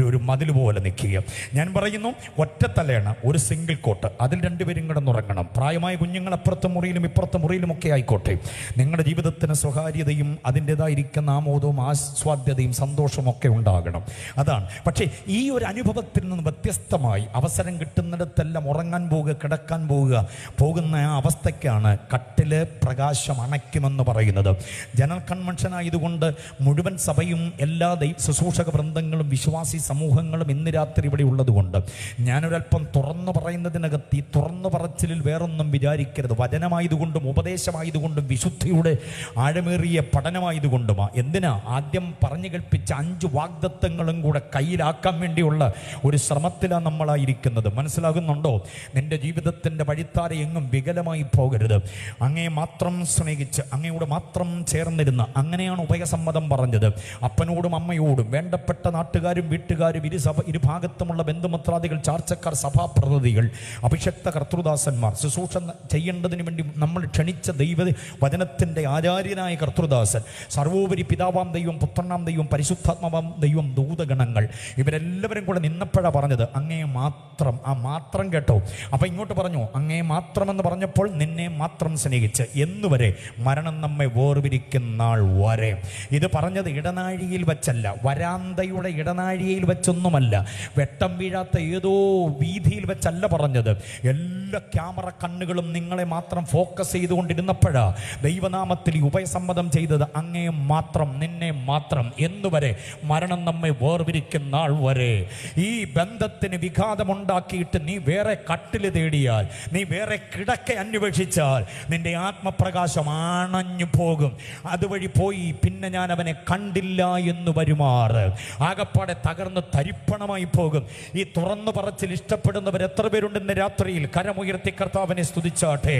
ഒരു മതിൽ പോലെ നിൽക്കുക. ഞാൻ പറയുന്നു, ഒറ്റ തലയണ, ഒരു സിംഗിൾ കോട്ട്, അതിൽ രണ്ടുപേരും കിടന്നുറങ്ങണം. പ്രായമായ കുഞ്ഞുങ്ങൾ അപ്പുറത്തെ മുറിയിലും ഇപ്പുറത്തെ മുറിയിലും ഒക്കെ ആയിക്കോട്ടെ. നിങ്ങളുടെ ജീവിതത്തിന് സ്വകാര്യതയും അതിൻ്റെതായിരിക്കുന്ന ആമോദവും ആസ്വാദ്യതയും സന്തോഷവും ഒക്കെ ഉണ്ടാകണം. അതാണ്. പക്ഷേ ഈ ഒരു അനുഭവത്തിൽ നിന്ന് വ്യത്യസ്തമായി അവസരം കിട്ടുന്നിടത്തെല്ലാം ഉറങ്ങാൻ പോവുക, കിടക്കാൻ പോകുന്ന ആ അവസ്ഥയ്ക്കാണ് കട്ടില് പ്രകാശം അണയ്ക്കുമെന്ന് പറയുന്നത്. ജനറൽ കൺവെൻഷൻ ആയതുകൊണ്ട് മുഴുവൻ സഭയും എല്ലാ ശുശ്രൂഷക വൃന്ദങ്ങളും വിശ്വാസി സമൂഹങ്ങളും ഇന്ന് രാത്രി ഇവിടെ ഉള്ളതുകൊണ്ട് ഞാനൊരല്പം തുറന്നു പറയുന്നതിനകത്ത് ഈ തുറന്നു പറച്ചിലിൽ വേറൊന്നും വിചാരിക്കരുത്. വചനമായതുകൊണ്ടും ഉപദേശമായതുകൊണ്ടും വിശുദ്ധിയുടെ ആഴമേറിയ പഠനമായതുകൊണ്ടുമാ. എന്തിനാ? ആദ്യം പറഞ്ഞു കേൾപ്പിച്ച 5 വാഗ്ദത്തങ്ങളും കൂടെ കയ്യിലാക്കാൻ വേണ്ടിയുള്ള ഒരു ശ്രമത്തിലാണ് നമ്മളായിരിക്കുന്നത്. മനസ്സിലാകുന്നുണ്ടോ? നിന്റെ ജീവിതത്തിൻ്റെ വഴിത്താര എങ്ങും വികലമായി പോകരുത്. അങ്ങയെ മാത്രം സ്നേഹിച്ച് അങ്ങയോട് മാത്രം ചേർന്നിരുന്ന, അങ്ങനെയാണ് ഉഭയസമ്മതം പറഞ്ഞത്. അപ്പനോടും അമ്മയോടും വേണ്ടപ്പെട്ട നാട്ടുകാരും വീട്ടുകാരും ഇരുഭാഗത്തുമുള്ള ബന്ധുമിത്രാദികൾ, ചാർച്ചക്കാർ, സഭാപ്രതിനിധികൾ, അഭിഷക്ത കർത്തൃദാസന്മാർ, ശുശ്രൂഷ ചെയ്യേണ്ടതിന് വേണ്ടി നമ്മൾ ക്ഷണിച്ച വചനത്തിൻ്റെ ആചാര്യനായ കർത്തൃദാസൻ, സർവോപരി പിതാവാം ദൈവം, പുത്രനാം ദൈവം, പരിശുദ്ധാത്മാവാം ദൈവം, ദൂതഗണങ്ങൾ, ഇവരെല്ലാവരും കൂടെ നിന്നപ്പോഴാണ് പറഞ്ഞത് അങ്ങയെ മാത്രം. ആ മാത്രം കേട്ടോ. അപ്പം ഇങ്ങോട്ട് പറഞ്ഞു, അങ്ങയെ മാത്രമെന്ന് പറഞ്ഞപ്പോൾ നിന്നെ മാത്രം സ്നേഹിച്ച് എന്നുവരെ, മരണം നമ്മെ വേർപിരിക്കുന്ന നാൾ വരെ. ഇത് പറഞ്ഞത് ഇടനാഴിയിൽ വെച്ചല്ല, വരാന്തയുടെ ഇടനാഴിയിൽ വെച്ചൊന്നുമല്ല, വെട്ടം വീഴാത്ത ഏതോ വീതിയിൽ വെച്ചല്ല പറഞ്ഞത്. എല്ലാ ക്യാമറ കണ്ണുകളും നിങ്ങളെ മാത്രം ഫോക്കസ് ചെയ്തുകൊണ്ടിരുന്നപ്പോഴാ ദൈവനാമത്തിൽ ഈ ഉഭയസമ്മതം ചെയ്തത് അങ്ങേ മാത്രം, നിന്നെ മാത്രം എന്നുവരെ, മരണം നമ്മെ വേർപിരിക്കുന്ന നാൾ വരെ. ഈ ബന്ധത്തിന് വിഘാതമുണ്ടാക്കിയിട്ട് നീ വേറെ കട്ടില് തേടിയാൽ, നീ വേറെ കിടക്ക അന്വേഷിച്ചാൽ നിന്റെ ആത്മപ്രകാശം അണഞ്ഞു പോകും. അതുവഴി പോയി പിന്നെ ഞാൻ അവനെ കണ്ടില്ല എന്ന് വരുമാറ് ആകപ്പാടെ തകർന്ന് തരിപ്പണമായി പോകും. ഈ തുറന്നു പറച്ചിൽ ഇഷ്ടപ്പെടുന്നവർ എത്ര പേരുണ്ടെന്ന് രാത്രിയിൽ കരമുയർത്തി കർത്താവിനെ സ്തുതിച്ചാട്ടെ.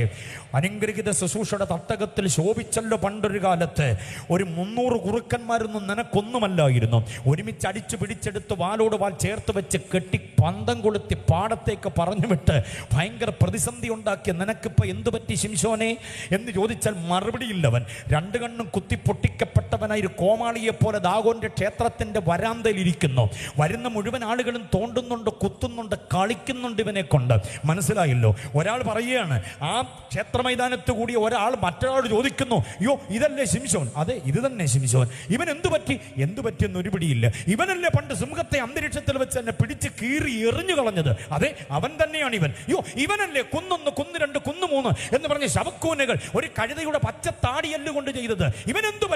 അനുഗ്രഹിത ശുശ്രൂഷയുടെ തട്ടകത്തിൽ ശോഭിച്ചല്ലോ പണ്ടൊരു കാലത്ത്. ഒരു 300 കുറുക്കന്മാരൊന്നും നിനക്കൊന്നുമല്ലായിരുന്നു. ഒരുമിച്ച് അടിച്ചു പിടിച്ചെടുത്ത് വാലോട് വാൽ ചേർത്ത് വെച്ച് കെട്ടി പന്തം കൊളുത്തി പാടത്തേക്ക് പറഞ്ഞു വിട്ട് ഭയങ്കര പ്രതിസന്ധി ഉണ്ടാക്കിയ നിനക്കിപ്പോൾ എന്തു പറ്റി ശിംശോനെ എന്ന് ചോദിച്ചാൽ മറുപടിയില്ലവൻ. 2 കണ്ണും കുത്തി പൊട്ടിക്കപ്പെട്ടവനായി ഒരു കോമാളിയെ പോലെ ദാഗോന്റെ ക്ഷേത്രത്തിന്റെ വരാന്തയിൽ ഇരിക്കുന്നു. വരുന്ന മുഴുവൻ ആളുകളും തോണ്ടുന്നുണ്ട്, കുത്തുന്നുണ്ട്, കളിക്കുന്നുണ്ട് ഇവനെ കൊണ്ട്. മനസ്സിലായല്ലോ? ഒരാൾ പറയുകയാണ്, ആ ക്ഷേത്ര മൈതാനത്ത് കൂടി ഒരാൾ മറ്റൊരാൾ ചോദിക്കുന്നു, അയ്യോ ഇതല്ലേ ശിംശോൻ? അതെ, ഇത് തന്നെ ശിംശോൻ. ഇവൻ എന്തു പറ്റിയെന്ന് ഒരു പിടിയില്ല. ഇവനല്ലേ പണ്ട് സിംഹത്തെ അന്തരീക്ഷത്തിൽ വെച്ച് എന്നെ പിടിച്ച് കീറി കീറി എറിഞ്ഞു കളഞ്ഞത്. അതെ, അവൻ തന്നെയാണ് ഇവൻ. ഇവനല്ലേ കുന്നൊന്ന്, കുന്ന് രണ്ട്, കുന്ന് മൂന്ന് എന്ന് പറഞ്ഞ് ശവക്കൂനകൾ ഒരു കഴുതയുടെ പച്ച താടിയല്ലുകൊണ്ട് ചെയ്തത്. ഇവൻ എന്തു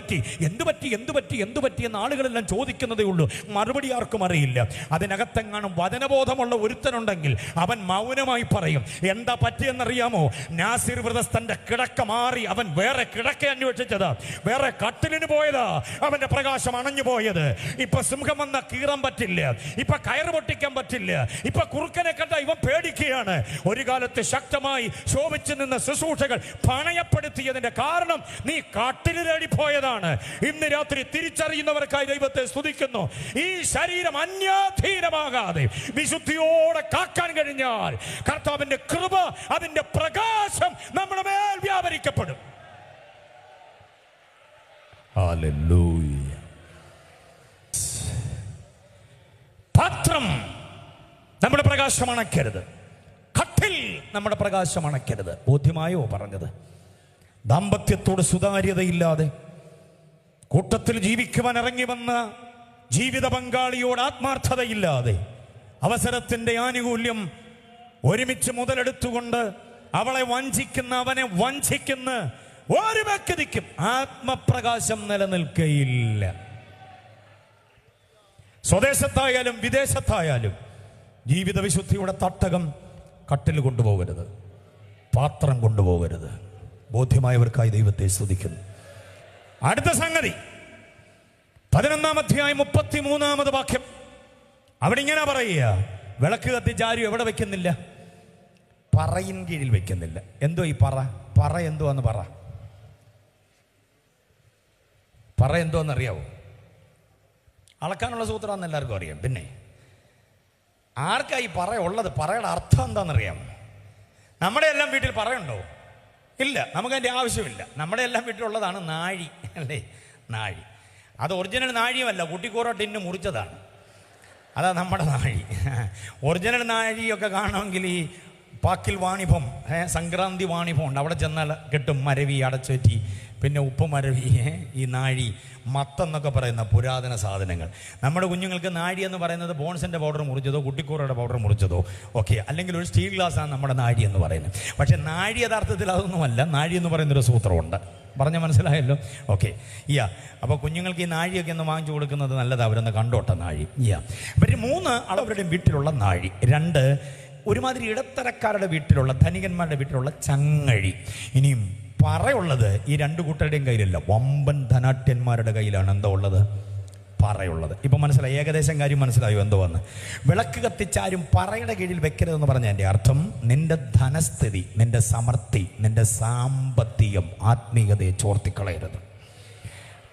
പറ്റി എന്ന് ആളുകളെല്ലാം ചോദിക്കുന്നതേ ഉള്ളൂ. മറുപടി ആർക്കും അറിയില്ല. അതിനകത്തെങ്ങാനും വചനബോധമുള്ള ഒരുത്തനുണ്ടെങ്കിൽ അവൻ മൗനമായി പറയും. എന്താ പറ്റിയെന്നറിയാമോ? നാസിർ വ്രതസ്ഥന്റെ കിടക്ക മാറി അവൻ വേറെ കിടക്ക അന്വേഷിച്ചത്, വേറെ കട്ടിലിന് പോയതാ. അവന്റെ പ്രകാശം അണഞ്ഞു പോയത്. ഇപ്പൊ സിംഹം വന്ന കീറാൻ പറ്റില്ല, ഇപ്പൊ കയറ് പൊട്ടിക്കാൻ പറ്റില്ല, ഇപ്പൊ കുറുക്കനെ കണ്ട ഇവൻ പേടിക്കുകയാണ്. ഒരു കാലത്ത് ശക്തമായി ശോഭിച്ചു നിന്ന ശുശ്രൂഷകൾ പണയപ്പെടുത്തിയതിന്റെ കാരണം നീ കട്ടില് തേടി പോയതാണ്. ഇന്ന് രാത്രി തിരിച്ചറിയുന്നവർക്കായി ദൈവത്തെ സ്തുതിക്കുന്നു. ഈ ശരീരം അന്യാധീനമാകാതെ വിശുദ്ധിയോടെ കാക്കാൻ കഴിഞ്ഞാൽ കർത്താവിന്റെ കൃപ, അതിന്റെ പ്രകാശം നമ്മുടെ മേൽ വ്യാപരിക്കപ്പെടും. ഹല്ലേലൂയ. പാത്രം നമ്മുടെ പ്രകാശം അണയ്ക്കരുത്, കട്ടിൽ നമ്മുടെ പ്രകാശം അണയ്ക്കരുത്. ബോധ്യമായോ പറഞ്ഞത്? ദാമ്പത്യത്തോട് സുതാര്യതയില്ലാതെ കൂട്ടത്തിൽ ജീവിക്കുവാൻ ഇറങ്ങി വന്ന ജീവിത പങ്കാളിയോട് ആത്മാർത്ഥതയില്ലാതെ അവസരത്തിന്റെ ആനുകൂല്യം ഒരുമിച്ച് മുതലെടുത്തുകൊണ്ട് അവളെ വഞ്ചിക്കുന്ന, അവനെ വഞ്ചിക്കുന്ന ഒരു വ്യക്തിക്കും ആത്മപ്രകാശം നിലനിൽക്കയില്ല. സ്വദേശത്തായാലും വിദേശത്തായാലും ജീവിത വിശുദ്ധിയുടെ തട്ടകം കട്ടിൽ കൊണ്ടുപോകരുത്, പാത്രം കൊണ്ടുപോകരുത്. ബോധ്യമായവർക്കായി ദൈവത്തെ സ്തുതിക്കുന്നു. അടുത്ത സംഗതി 11-ാം അധ്യായം 33-ാമത് വാക്യം. അവിടെ ഇങ്ങനെ പറയുക, വിളക്ക് കത്തിച്ചാരും എവിടെ വെക്കുന്നില്ല? പറയിൻ കീഴിൽ വെക്കുന്നില്ല. എന്തോ ഈ പറ എന്തോന്ന് പറ എന്തോന്നറിയാവോ? അളക്കാനുള്ള സൂത്രമാണെന്ന് എല്ലാവർക്കും അറിയാം. പിന്നെ ആർക്കായി പറയുള്ളത്? പറയുടെ അർത്ഥം എന്താണെന്നറിയാമോ? നമ്മുടെ എല്ലാം വീട്ടിൽ പറയുണ്ടോ? ഇല്ല, നമുക്കതിൻ്റെ ആവശ്യമില്ല. നമ്മുടെ എല്ലാം വീട്ടിലുള്ളതാണ് നാഴി, അല്ലേ? നാഴി. അത് ഒറിജിനൽ നാഴിയുമല്ല, കുട്ടിക്കൂറ ടിന്ന് മുറിച്ചതാണ്. അതാ നമ്മുടെ നാഴി. ഒറിജിനൽ നാഴിയൊക്കെ കാണണമെങ്കിൽ ഈ പാക്കിൽ വാണിഭം, സംക്രാന്തി വാണിഭം ഉണ്ട്, അവിടെ ചെന്നാൽ കിട്ടും. മരവി, അടച്ചൊറ്റി, പിന്നെ ഉപ്പുമരവി, ഈ നാഴി, മത്തെന്നൊക്കെ പറയുന്ന പുരാതന സാധനങ്ങൾ. നമ്മുടെ കുഞ്ഞുങ്ങൾക്ക് നാഴി എന്ന് പറയുന്നത് ബോൺസിൻ്റെ പൗഡർ മുറിച്ചതോ കുട്ടിക്കൂറയുടെ പൗഡർ മുറിച്ചതോ ഒക്കെ, അല്ലെങ്കിൽ ഒരു സ്റ്റീൽ ഗ്ലാസ്സാണ് നമ്മുടെ നാഴി എന്ന് പറയുന്നത്. പക്ഷേ നാഴി യഥാർത്ഥത്തിൽ അതൊന്നുമല്ല. നാഴി എന്ന് പറയുന്നൊരു സൂത്രമുണ്ട്. പറഞ്ഞ മനസ്സിലായല്ലോ? ഓക്കെ. അപ്പോൾ കുഞ്ഞുങ്ങൾക്ക് ഈ നാഴിയൊക്കെ ഒന്ന് വാങ്ങിച്ചു കൊടുക്കുന്നത് നല്ലതാണ്. അവരൊന്ന് കണ്ടോട്ടെ നാഴി. ഇവർ 3 അവരുടെ വീട്ടിലുള്ള നാഴി. 2 ഒരുമാതിരി ഇടത്തരക്കാരുടെ വീട്ടിലുള്ള, ധനികന്മാരുടെ വീട്ടിലുള്ള ചങ്ങഴി. ഇനിയും പറയുള്ളത് ഈ 2 കൂട്ടരുടെയും കയ്യിലല്ല, വമ്പൻ ധനാട്യന്മാരുടെ കയ്യിലാണ് എന്തോ ഉള്ളത്, പറയുള്ളത്. ഇപ്പം മനസ്സിലായി, ഏകദേശം കാര്യം മനസ്സിലായോ എന്തോ വന്ന്? വിളക്ക് കത്തിച്ചാരും പറയുടെ കീഴിൽ വെക്കരുതെന്ന് പറഞ്ഞ എൻ്റെ അർത്ഥം, നിന്റെ ധനസ്ഥിതി, നിന്റെ സമൃദ്ധി, നിന്റെ സാമ്പത്തികം, ആത്മീയതയെ ചോർത്തിക്കളയരുത്.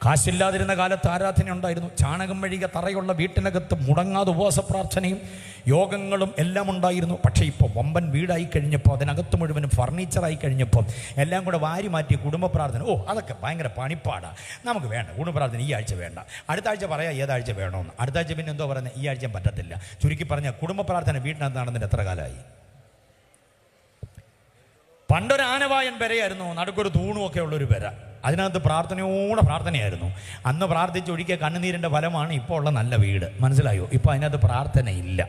കാശില്ലാതിരുന്ന കാലത്ത് ആരാധന ഉണ്ടായിരുന്നു. ചാണകം മെഴുകിയ തറയുള്ള വീട്ടിനകത്ത് മുടങ്ങാതെ ഉപവാസ പ്രാർത്ഥനയും യോഗങ്ങളും എല്ലാം ഉണ്ടായിരുന്നു. പക്ഷേ ഇപ്പോൾ വമ്പൻ വീടായി കഴിഞ്ഞപ്പോൾ, അതിനകത്ത് മുഴുവനും ഫർണിച്ചറായി കഴിഞ്ഞപ്പോൾ എല്ലാം കൂടെ വാരി മാറ്റി കുടുംബ പ്രാർത്ഥന. അതൊക്കെ ഭയങ്കര പണിപ്പാടാണ്, നമുക്ക് വേണ്ട കുടുംബ പ്രാർത്ഥന, ഈ ആഴ്ച വേണ്ട, അടുത്ത ആഴ്ച പറയാം ഏതാഴ്ച വേണമെന്ന്. അടുത്ത ആഴ്ച പിന്നെ എന്തോ പറയുന്നത്, ഈ ആഴ്ച പറ്റത്തില്ല. ചുരുക്കി പറഞ്ഞാൽ കുടുംബ പ്രാർത്ഥന വീട്ടിനകത്ത് നടന്നിട്ട് എത്ര കാലമായി? പണ്ടൊരു ആനവായൻ പെരയായിരുന്നു, നടുക്കൊരു തൂണുമൊക്കെ ഉള്ളൊരു പെര. അതിനകത്ത് പ്രാർത്ഥനയായിരുന്നു. അന്ന് പ്രാർത്ഥിച്ചൊഴിക്കുക കണ്ണുനീരിൻ്റെ ഫലമാണ് ഇപ്പോൾ ഉള്ള നല്ല വീട്. മനസ്സിലായോ? ഇപ്പോൾ അതിനകത്ത് പ്രാർത്ഥനയില്ല.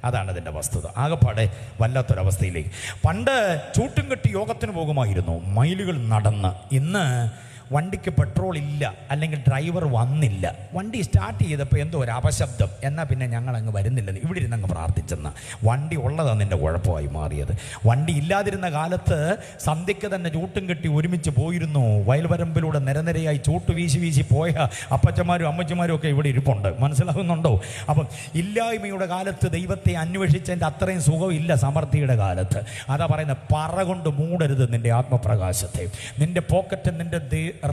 അതാണ് അതിൻ്റെ വസ്തുത. ആകെപ്പാടെ വല്ലാത്തൊരവസ്ഥയിലേക്ക്. പണ്ട് ചൂട്ടും കെട്ടി യോഗത്തിന് പോകുമായിരുന്നു, മൈലുകൾ നടന്ന്. ഇന്ന് വണ്ടിക്ക് പെട്രോൾ ഇല്ല, അല്ലെങ്കിൽ ഡ്രൈവർ വന്നില്ല. വണ്ടി സ്റ്റാർട്ട് ചെയ്തപ്പോൾ എന്തോ ഒരു അപശബ്ദം, എന്നാൽ പിന്നെ ഞങ്ങളങ്ങ് വരുന്നില്ല, ഇവിടെ ഇരുന്നങ്ങ് പ്രാർത്ഥിച്ചെന്ന. വണ്ടി ഉള്ളതാണ് നിൻ്റെ കുഴപ്പമായി മാറിയത്. വണ്ടി ഇല്ലാതിരുന്ന കാലത്ത് സന്ധ്യയ്ക്ക് തന്നെ ചൂട്ടും കെട്ടി ഒരുമിച്ച് പോയിരുന്നു. വയൽവരമ്പിലൂടെ നിരനിരയായി ചൂട്ട് വീശി പോയ അപ്പച്ചന്മാരും അമ്മച്ചമാരും ഒക്കെ ഇവിടെ ഇരിപ്പുണ്ട്. മനസ്സിലാകുന്നുണ്ടോ? അപ്പം ഇല്ലായ്മയുടെ കാലത്ത് ദൈവത്തെ അന്വേഷിച്ചതിൻ്റെ അത്രയും സുഖമില്ല സമൃദ്ധിയുടെ കാലത്ത്. അതാ പറയുന്നത്, പറ കൊണ്ട് മൂടരുത് നിൻ്റെ ആത്മപ്രകാശത്തെ. നിൻ്റെ പോക്കറ്റ്, നിൻ്റെ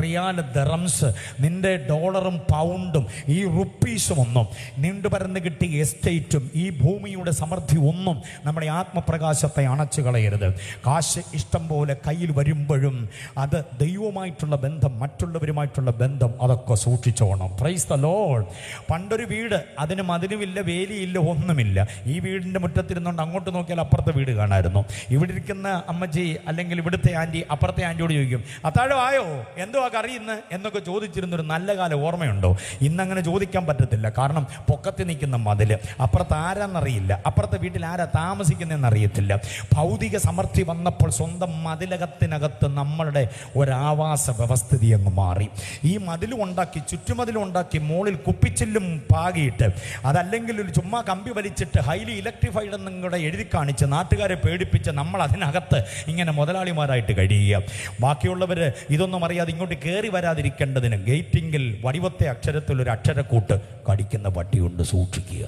റിയാൽ, ദറംസ്, നിന്റെ ഡോളറും പൗണ്ടും ഈ റുപ്പീസും ഒന്നും, നീണ്ടുപരന്ന് കിട്ടിയ എസ്റ്റേറ്റും ഈ ഭൂമിയുടെ സമൃദ്ധി ഒന്നും നമ്മുടെ ആത്മപ്രകാശത്തെ അണച്ചു കളയരുത്. കാശ് ഇഷ്ടം പോലെ കയ്യിൽ വരുമ്പോഴും അത് ദൈവവുമായിട്ടുള്ള ബന്ധം, മറ്റുള്ളവരുമായിട്ടുള്ള ബന്ധം, അതൊക്കെ സൂക്ഷിച്ചോണം. Price the Lord. പണ്ടൊരു വീട്, അതിന് മതിലുമില്ല, വേലിയില്ല, ഒന്നുമില്ല. ഈ വീടിൻ്റെ മുറ്റത്തിരുന്നുകൊണ്ട് അങ്ങോട്ട് നോക്കിയാൽ അപ്പുറത്തെ വീട് കാണാമായിരുന്നു. ഇവിടെ ഇരിക്കുന്ന അമ്മച്ചി അല്ലെങ്കിൽ ഇവിടുത്തെ ആൻറ്റി അപ്പുറത്തെ ആൻറ്റിയോട് ചോദിക്കും, അത്താഴം ആയോ, എന്താ എന്തുവാ കറിയുന്നത് എന്നൊക്കെ ചോദിച്ചിരുന്നൊരു നല്ല കാലം ഓർമ്മയുണ്ടോ? ഇന്നങ്ങനെ ചോദിക്കാൻ പറ്റത്തില്ല. കാരണം പൊക്കത്തിൽ നിൽക്കുന്ന മതില്, അപ്പുറത്ത് ആരാന്നറിയില്ല, അപ്പുറത്തെ വീട്ടിൽ ആരാ താമസിക്കുന്നതെന്ന് അറിയത്തില്ല. ഭൗതിക സമൃദ്ധി വന്നപ്പോൾ സ്വന്തം മതിലകത്തിനകത്ത് നമ്മളുടെ ഒരാവാസ വ്യവസ്ഥിതി അങ്ങ് മാറി. ഈ മതിലും ഉണ്ടാക്കി, ചുറ്റുമതിലും ഉണ്ടാക്കി, മുകളിൽ കുപ്പിച്ചില്ലും പാകിയിട്ട്, അതല്ലെങ്കിൽ ഒരു ചുമ്മാ കമ്പി വലിച്ചിട്ട് ഹൈലി ഇലക്ട്രിഫൈഡ് എന്നും കൂടെ എഴുതി കാണിച്ച് നാട്ടുകാരെ പേടിപ്പിച്ച് നമ്മൾ അതിനകത്ത് ഇങ്ങനെ മുതലാളിമാരായിട്ട് കഴിയുക. ബാക്കിയുള്ളവർ ഇതൊന്നും അറിയാതെ ഇങ്ങോട്ട് കയറി വരാതിരിക്കേണ്ടതിന് ഗേറ്റിങ്കിൽ വടിവത്തെ അക്ഷരത്തിൽ ഒരു അക്ഷരക്കൂട്ട്, കടിക്കുന്ന പട്ടിയുണ്ട് സൂക്ഷിക്കുക.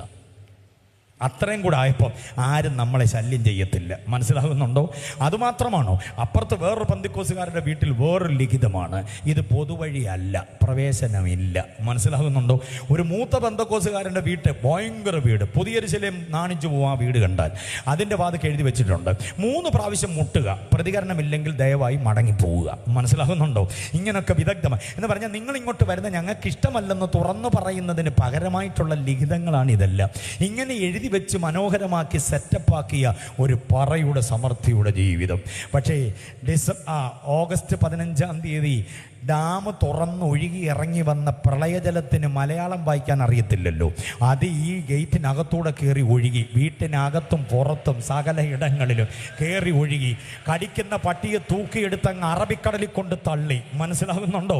അത്രയും കൂടെ ആയപ്പോൾ ആരും നമ്മളെ ശല്യം ചെയ്യത്തില്ല. മനസ്സിലാകുന്നുണ്ടോ? അതുമാത്രമാണോ? അപ്പുറത്ത് വേറൊരു പന്തിക്കോസുകാരുടെ വീട്ടിൽ വേറൊരു ലിഖിതമാണ്, ഇത് പൊതുവഴിയല്ല, പ്രവേശനമില്ല. മനസ്സിലാകുന്നുണ്ടോ? ഒരു മൂത്ത പന്തക്കോസുകാരൻ്റെ വീട്ട്, ഭയങ്കര വീട്, പുതിയൊരുശല്യം നാണിച്ചു പോവാ വീട് കണ്ടാൽ അതിൻ്റെ വാതിക്ക് എഴുതി വെച്ചിട്ടുണ്ട്, 3 പ്രാവശ്യം മുട്ടുക, പ്രതികരണമില്ലെങ്കിൽ ദയവായി മടങ്ങിപ്പോവുക. മനസ്സിലാകുന്നുണ്ടോ? ഇങ്ങനൊക്കെ വിദഗ്ധമായി എന്ന് പറഞ്ഞാൽ നിങ്ങൾ ഇങ്ങോട്ട് വരുന്ന ഞങ്ങൾക്ക് ഇഷ്ടമല്ലെന്ന് തുറന്നു പറയുന്നതിന് പകരമായിട്ടുള്ള ലിഖിതങ്ങളാണ് ഇതെല്ലാം. ഇങ്ങനെ എഴുതി വെച്ച് മനോഹരമാക്കി സെറ്റപ്പാക്കിയ ഒരു പറയുടെ സമൃദ്ധിയുടെ ജീവിതം. പക്ഷേ ഓഗസ്റ്റ് 15-ാം തീയതി ഡാം തുറന്നൊഴുകി ഇറങ്ങി വന്ന പ്രളയജലത്തിന് മലയാളം വായിക്കാൻ അറിയത്തില്ലല്ലോ. അത് ഈ ഗേറ്റിനകത്തൂടെ കയറി ഒഴുകി, വീട്ടിനകത്തും പുറത്തും സകല ഇടങ്ങളിലും കയറി ഒഴുകി, കടിക്കുന്ന പട്ടിയെ തൂക്കിയെടുത്തങ്ങ് അറബിക്കടലിൽ കൊണ്ട് തള്ളി. മനസ്സിലാകുന്നുണ്ടോ?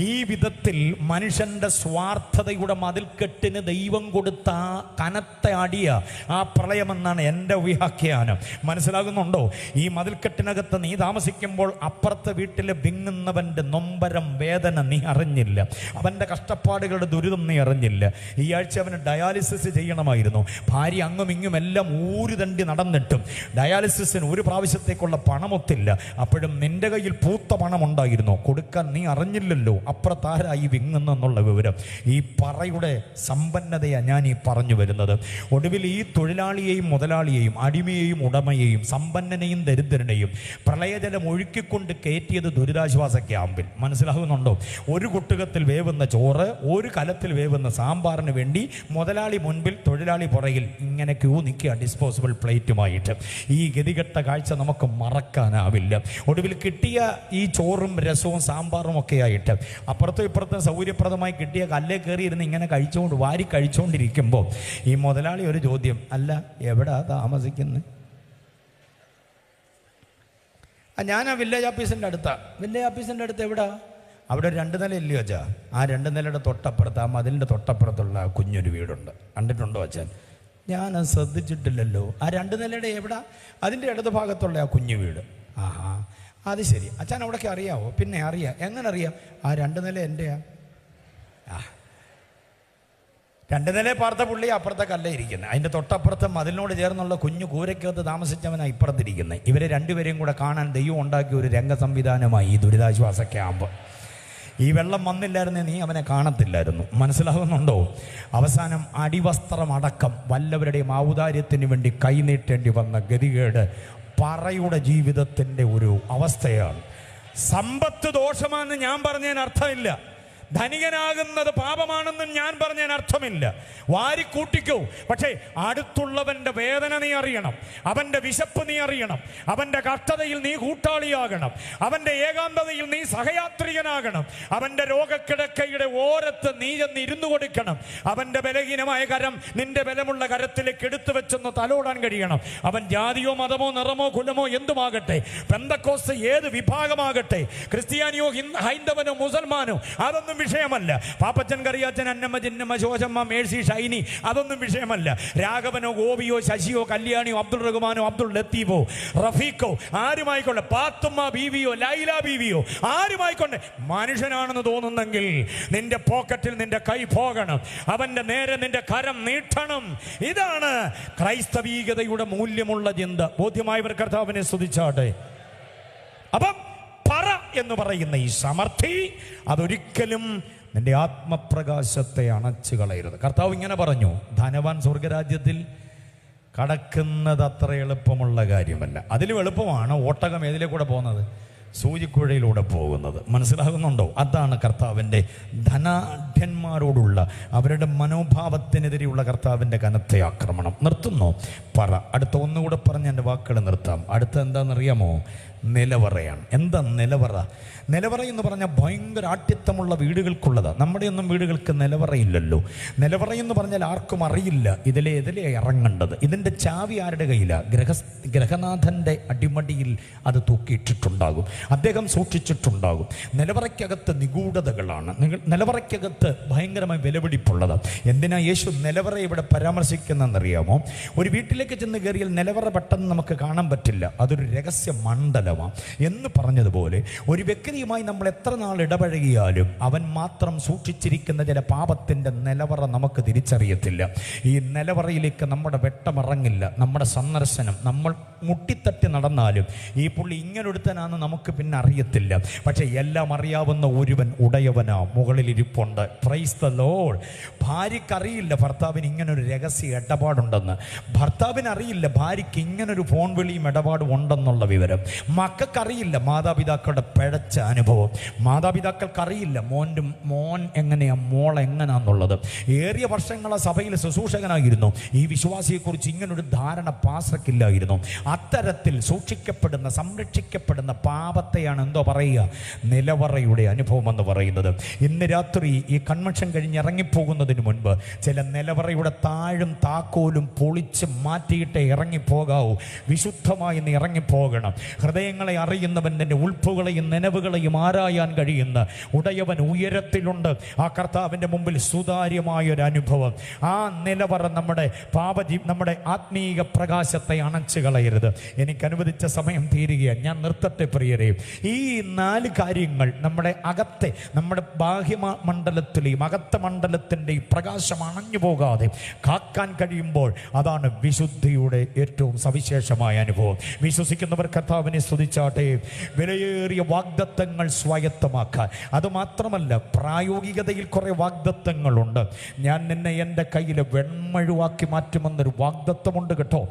ഈ വിധത്തിൽ മനുഷ്യൻ്റെ സ്വാർത്ഥതയുടെ മതിൽക്കെട്ടിന് ദൈവം കൊടുത്ത ആ കനത്ത അടിയ ആ പ്രളയമെന്നാണ് എൻ്റെ വ്യാഖ്യാനം. മനസ്സിലാകുന്നുണ്ടോ? ഈ മതിൽക്കെട്ടിനകത്ത് നീ താമസിക്കുമ്പോൾ അപ്പുറത്തെ വീട്ടിൽ വിങ്ങുന്നവൻ്റെ നൊമ്പരം, വേദന നീ അറിഞ്ഞില്ല, അവൻ്റെ കഷ്ടപ്പാടുകളുടെ ദുരിതം നീ അറിഞ്ഞില്ല. ഈ ആഴ്ച അവന് ഡയാലിസിസ് ചെയ്യണമായിരുന്നു. ഭാര്യ അങ്ങും ഇങ്ങും എല്ലാം ഊരുതണ്ടി നടന്നിട്ടും ഡയാലിസിസിന് ഒരു പ്രാവശ്യത്തേക്കുള്ള പണമൊത്തില്ല. അപ്പോഴും നിന്റെ കയ്യിൽ പൂത്ത പണം ഉണ്ടായിരുന്നു, കൊടുക്കാൻ നീ അറിഞ്ഞില്ലല്ലോ. അപ്പുറത്താരായി വിങ്ങുന്നെന്നുള്ള വിവരം. ഈ പറയുടെ സമ്പന്നതയാണ് ഞാൻ ഈ പറഞ്ഞു വരുന്നത്. ഒടുവിൽ ഈ തൊഴിലാളിയെയും മുതലാളിയെയും, അടിമയെയും ഉടമയെയും, സമ്പന്നനെയും ദരിദ്രനെയും പ്രളയജലം ഒഴുക്കിക്കൊണ്ട് കയറ്റിയത് ദുരിതാശ്വാസ ക്യാമ്പിൽ. മനസ്സിലാകുന്നുണ്ടോ? ഒരു കുട്ടുകത്തിൽ വേവുന്ന ചോറ്, ഒരു കലത്തിൽ വേവുന്ന സാമ്പാറിന് വേണ്ടി മുതലാളി മുൻപിൽ, തൊഴിലാളി പുറകിൽ ഇങ്ങനെ ക്യൂ നിൽക്കുക ഡിസ്പോസിബിൾ പ്ലേറ്റുമായിട്ട്. ഈ ഗതികെട്ട കാഴ്ച നമുക്ക് മറക്കാനാവില്ല. ഒടുവിൽ കിട്ടിയ ഈ ചോറും രസവും സാമ്പാറും ഒക്കെ ആയിട്ട് അപ്പുറത്തും ഇപ്പുറത്തും സൗകര്യപ്രദമായി കിട്ടിയ കല്ലേ കയറിയിരുന്ന് ഇങ്ങനെ വാരി കഴിച്ചുകൊണ്ടിരിക്കുമ്പോൾ ഈ മുതലാളി ഒരു ചോദ്യം, അല്ല എവിടാ താമസിക്കുന്നത്? ഞാൻ ആ വില്ലേജ് ഓഫീസിൻ്റെ അടുത്താണ്. വില്ലേജ് ഓഫീസിൻ്റെ അടുത്ത് എവിടാ? അവിടെ 2 നില ഇല്ലയോ അച്ഛാ? ആ 2 നിലയുടെ തൊട്ടപ്പുറത്ത്, ആ മതിലിൻ്റെ തൊട്ടപ്പുറത്തുള്ള കുഞ്ഞൊരു വീടുണ്ട്. കണ്ടിട്ടുണ്ടോ അച്ഛൻ? ഞാനത് ശ്രദ്ധിച്ചിട്ടില്ലല്ലോ. ആ 2 നിലയുടെ എവിടാ? അതിൻ്റെ ഇടത് ഭാഗത്തുള്ള ആ കുഞ്ഞു വീട്. ആഹാ, അത് ശരി. അച്ഛൻ അവിടേക്ക് അറിയാവോ? പിന്നെ അറിയാം. എങ്ങനെ അറിയാം? ആ 2 നില എൻ്റെയാ. 2 നില പാർത്ത പുള്ളി അപ്പുറത്തെ കല്ലേ ഇരിക്കുന്നത്. അതിൻ്റെ തൊട്ടപ്പുറത്ത് മതിലിനോട് ചേർന്നുള്ള കുഞ്ഞു കൂരയ്ക്കകത്ത് താമസിച്ചവനാണ് ഇപ്പുറത്തിരിക്കുന്നത്. ഇവരെ രണ്ടുപേരെയും കൂടെ കാണാൻ ദൈവം ഉണ്ടാക്കിയ ഒരു രംഗ സംവിധാനമായി ഈ ദുരിതാശ്വാസ ക്യാമ്പ്. ഈ വെള്ളം വന്നില്ലായിരുന്നേ നീ അവനെ കാണത്തില്ലായിരുന്നു. മനസ്സിലാകുന്നുണ്ടോ? അവസാനം അടിവസ്ത്രമടക്കം വല്ലവരുടെയും ഔദാര്യത്തിന് വേണ്ടി കൈനീട്ടേണ്ടി വന്ന ഗതികേട് പറയുടെ ജീവിതത്തിൻ്റെ ഒരു അവസ്ഥയാണ്. സമ്പത്ത് ദോഷമാണെന്ന് ഞാൻ പറഞ്ഞതിന് അർത്ഥമില്ല. ധനികനാകുന്നത് പാപമാണെന്നും ഞാൻ പറഞ്ഞതിന് അർത്ഥമില്ല. വാരിക്കൂട്ടിക്കോ. പക്ഷേ അടുത്തുള്ളവൻ്റെ വേദന നീ അറിയണം, അവൻ്റെ വിശപ്പ് നീ അറിയണം, അവൻ്റെ കഷ്ടതയിൽ നീ കൂട്ടാളിയാകണം, അവൻ്റെ ഏകാന്തതയിൽ നീ സഹയാത്രികനാകണം, അവൻ്റെ രോഗക്കിടക്കയുടെ ഓരത്ത് നീ ചെന്ന് ഇരുന്നു കൊടുക്കണം. അവൻ്റെ ബലഹീനമായ കരം നിന്റെ ബലമുള്ള കരത്തിലേക്ക് എടുത്തു വെച്ചൊന്ന് തലോടാൻ കഴിയണം. അവൻ ജാതിയോ മതമോ നിറമോ കുലമോ എന്തുമാകട്ടെ, പെന്തക്കോസ്ത് ഏത് വിഭാഗമാകട്ടെ, ക്രിസ്ത്യാനിയോ ഹൈന്ദവനോ മുസൽമാനോ, അതൊന്നും വിഷയമല്ല. പാപ്പച്ചൻ, കറിയാച്ചൻ, അന്നമ്മ, ചിന്നമ്മ, ശോശമ്മ, മേഴ്സി, ഷൈനി, അതൊന്നും വിഷയമല്ല. രാഘവനോ ഗോപിയോ ശശിയോ കല്യാണിയോ അബ്ദുൾ റഹ്മാനോ അബ്ദുൾ ലത്തീഫോ റഫീഖോ ആരുമായിക്കൊണ്ട്, പാത്തുമ്മ ബീവിയോ ലൈല ബീവിയോ ആരുമായിക്കൊണ്ട്, മനുഷ്യനാണെന്ന് തോന്നുന്നെങ്കിൽ നിന്റെ പോക്കറ്റിൽ നിന്റെ കൈ പോകണം, അവന്റെ നേരെ നിന്റെ കരം നീട്ടണം. ഇതാണ് ക്രൈസ്തവീകതയുടെ മൂല്യമുള്ള ചിന്ത. ബോധ്യമായവർ കർത്താവിനെ സ്തുതിച്ചാട്ടെ. അപ്പം പറ എന്ന് പറയുന്ന ഈ സമൃദ്ധി അതൊരിക്കലും നിന്റെ ആത്മപ്രകാശത്തെ അണച്ചു കളയരുത്. കർത്താവ് ഇങ്ങനെ പറഞ്ഞു, ധനവാൻ സ്വർഗരാജ്യത്തിൽ കടക്കുന്നത് അത്ര എളുപ്പമുള്ള കാര്യമല്ല. അതിലും എളുപ്പമാണ് ഒട്ടകം ഏതിലെ കൂടെ പോകുന്നത്? സൂചിക്കുഴയിലൂടെ പോകുന്നത്. മനസ്സിലാകുന്നുണ്ടോ? അതാണ് കർത്താവിൻ്റെ ആരാധ്യന്മാരോടുള്ള അവരുടെ മനോഭാവത്തിനെതിരെയുള്ള കർത്താവിൻ്റെ കനത്ത ആക്രമണം. നിർത്തുന്നു പറ. അടുത്ത ഒന്നുകൂടെ പറഞ്ഞ് എൻ്റെ വാക്കുകൾ നിർത്താം. അടുത്ത എന്താണെന്നറിയാമോ? നിലവറയാണ്. എന്താ നിലവറ? നിലവറ എന്ന് പറഞ്ഞാൽ ഭയങ്കര ആഠ്യത്വമുള്ള വീടുകൾക്കുള്ളതാണ്. നമ്മുടെയൊന്നും വീടുകൾക്ക് നിലവറയില്ലല്ലോ. നിലവറ എന്ന് പറഞ്ഞാൽ ആർക്കും അറിയില്ല ഇതിലെ ഇറങ്ങേണ്ടത്. ഇതിൻ്റെ ചാവി ആരുടെ കയ്യിലാണ്? ഗ്രഹനാഥൻ്റെ അടിമടിയിൽ അത് തൂക്കിയിട്ടിട്ടുണ്ടാകും, അദ്ദേഹം സൂക്ഷിച്ചിട്ടുണ്ടാകും. നിലവറയ്ക്കകത്ത് നിഗൂഢതകളാണ്, നിലവറയ്ക്കകത്ത് ഭയങ്കരമായി വിലപിടിപ്പുള്ളതാണ്. എന്തിനാ യേശു നിലവറ ഇവിടെ പരാമർശിക്കുന്നതെന്നറിയാമോ? ഒരു വീട്ടിലേക്ക് ചെന്ന് കയറിയാൽ നിലവറ പെട്ടെന്ന് നമുക്ക് കാണാൻ പറ്റില്ല, അതൊരു രഹസ്യ മണ്ഡലമാണ് എന്ന് പറഞ്ഞതുപോലെ ഒരു വ്യക്തിയുമായി നമ്മൾ എത്ര നാൾ ഇടപഴകിയാലും അവൻ മാത്രം സൂക്ഷിച്ചിരിക്കുന്ന ചില പാപത്തിൻ്റെ നിലവറ നമുക്ക് തിരിച്ചറിയത്തില്ല. ഈ നിലവറയിലേക്ക് നമ്മുടെ വെട്ടമിറങ്ങില്ല, നമ്മുടെ സന്ദർശനം. നമ്മൾ മുട്ടിത്തട്ടി നടന്നാലും ഈ പുള്ളി ഇങ്ങനൊരുത്തനാണെന്ന് നമുക്ക് പിന്നെ അറിയത്തില്ല. പക്ഷെ എല്ലാം അറിയാവുന്ന ഒരുവൻ ഉടയവനാ മുകളിലിരിപ്പുണ്ട്. Praise the Lord. ഭാര്യയ്ക്കറിയില്ല ഭർത്താവിന് ഇങ്ങനൊരു രഹസ്യ ഇടപാടുണ്ടെന്ന്. ഭർത്താവിന് അറിയില്ല ഭാര്യയ്ക്ക് ഇങ്ങനൊരു ഫോൺ വിളിയും ഇടപാടും ഉണ്ടെന്നുള്ള വിവരം. മക്കൾക്കറിയില്ല മാതാപിതാക്കളുടെ പിഴച്ച അനുഭവം. മാതാപിതാക്കൾക്കറിയില്ല മോൻ എങ്ങനെയാ, മോൾ എങ്ങനെയാന്നുള്ളത്. ഏറിയ വർഷങ്ങളെ സഭയിൽ ശുശ്രൂഷകനായിരുന്നു. ഈ വിശ്വാസിയെക്കുറിച്ച് ഇങ്ങനൊരു ധാരണ പാസ്റ്റർക്കില്ലായിരുന്നു. അത്തരത്തിൽ സൂക്ഷിക്കപ്പെടുന്ന സംരക്ഷിക്കപ്പെടുന്ന പാപത്തെയാണ് എന്തോ പറയുക, നിലവറയുടെ അനുഭവം എന്ന് പറയുന്നത്. ഇന്ന് രാത്രി ഈ കൺവെൻഷൻ കഴിഞ്ഞ് ഇറങ്ങിപ്പോകുന്നതിന് മുൻപ് ചില നിലവറയുടെ താഴും താക്കോലും പൊളിച്ച് മാറ്റിയിട്ട് ഇറങ്ങിപ്പോകാവൂ. വിശുദ്ധമായി ഇന്ന് ഇറങ്ങിപ്പോകണം. ഹൃദയങ്ങളെ അറിയുന്നവൻ തന്നെ ഉൾപ്പുകളെയും നനവുകളെയും ആരായാൻ കഴിയുന്ന ഉടയവൻ ഉയരത്തിലുണ്ട്. ആ കർത്താവിൻ്റെ മുമ്പിൽ സുതാര്യമായൊരു അനുഭവം. ആ നിലവറ നമ്മുടെ ആത്മീക പ്രകാശത്തെ അണച്ചു കളയരുത്. എനിക്ക് അനുവദിച്ച സമയം തീരുകയാണ്, ഞാൻ നിർത്തട്ടെ പ്രിയരെ. ഈ 4 കാര്യങ്ങൾ നമ്മുടെ ബാഹ്യമണ്ഡലത്തിലെയും അകത്ത മണ്ഡലത്തിൻ്റെയും പ്രകാശം അണഞ്ഞു പോകാതെ കാക്കാൻ കഴിയുമ്പോൾ അതാണ് വിശുദ്ധിയുടെ ഏറ്റവും സവിശേഷമായ അനുഭവം. വിശ്വസിക്കുന്നവർ കർത്താവിനെ സ്തുതിച്ചാട്ടെ. വിലയേറിയ വാഗ്ദത്തങ്ങൾ സ്വായത്തമാക്കാൻ, അതുമാത്രമല്ല പ്രായോഗികതയിൽ കുറെ വാഗ്ദത്തങ്ങളുണ്ട്. ഞാൻ നിന്നെ എൻ്റെ കയ്യിൽ വെൺമഴുവാക്കി മാറ്റുമെന്നൊരു വാഗ്ദത്തമുണ്ട് കേട്ടോ.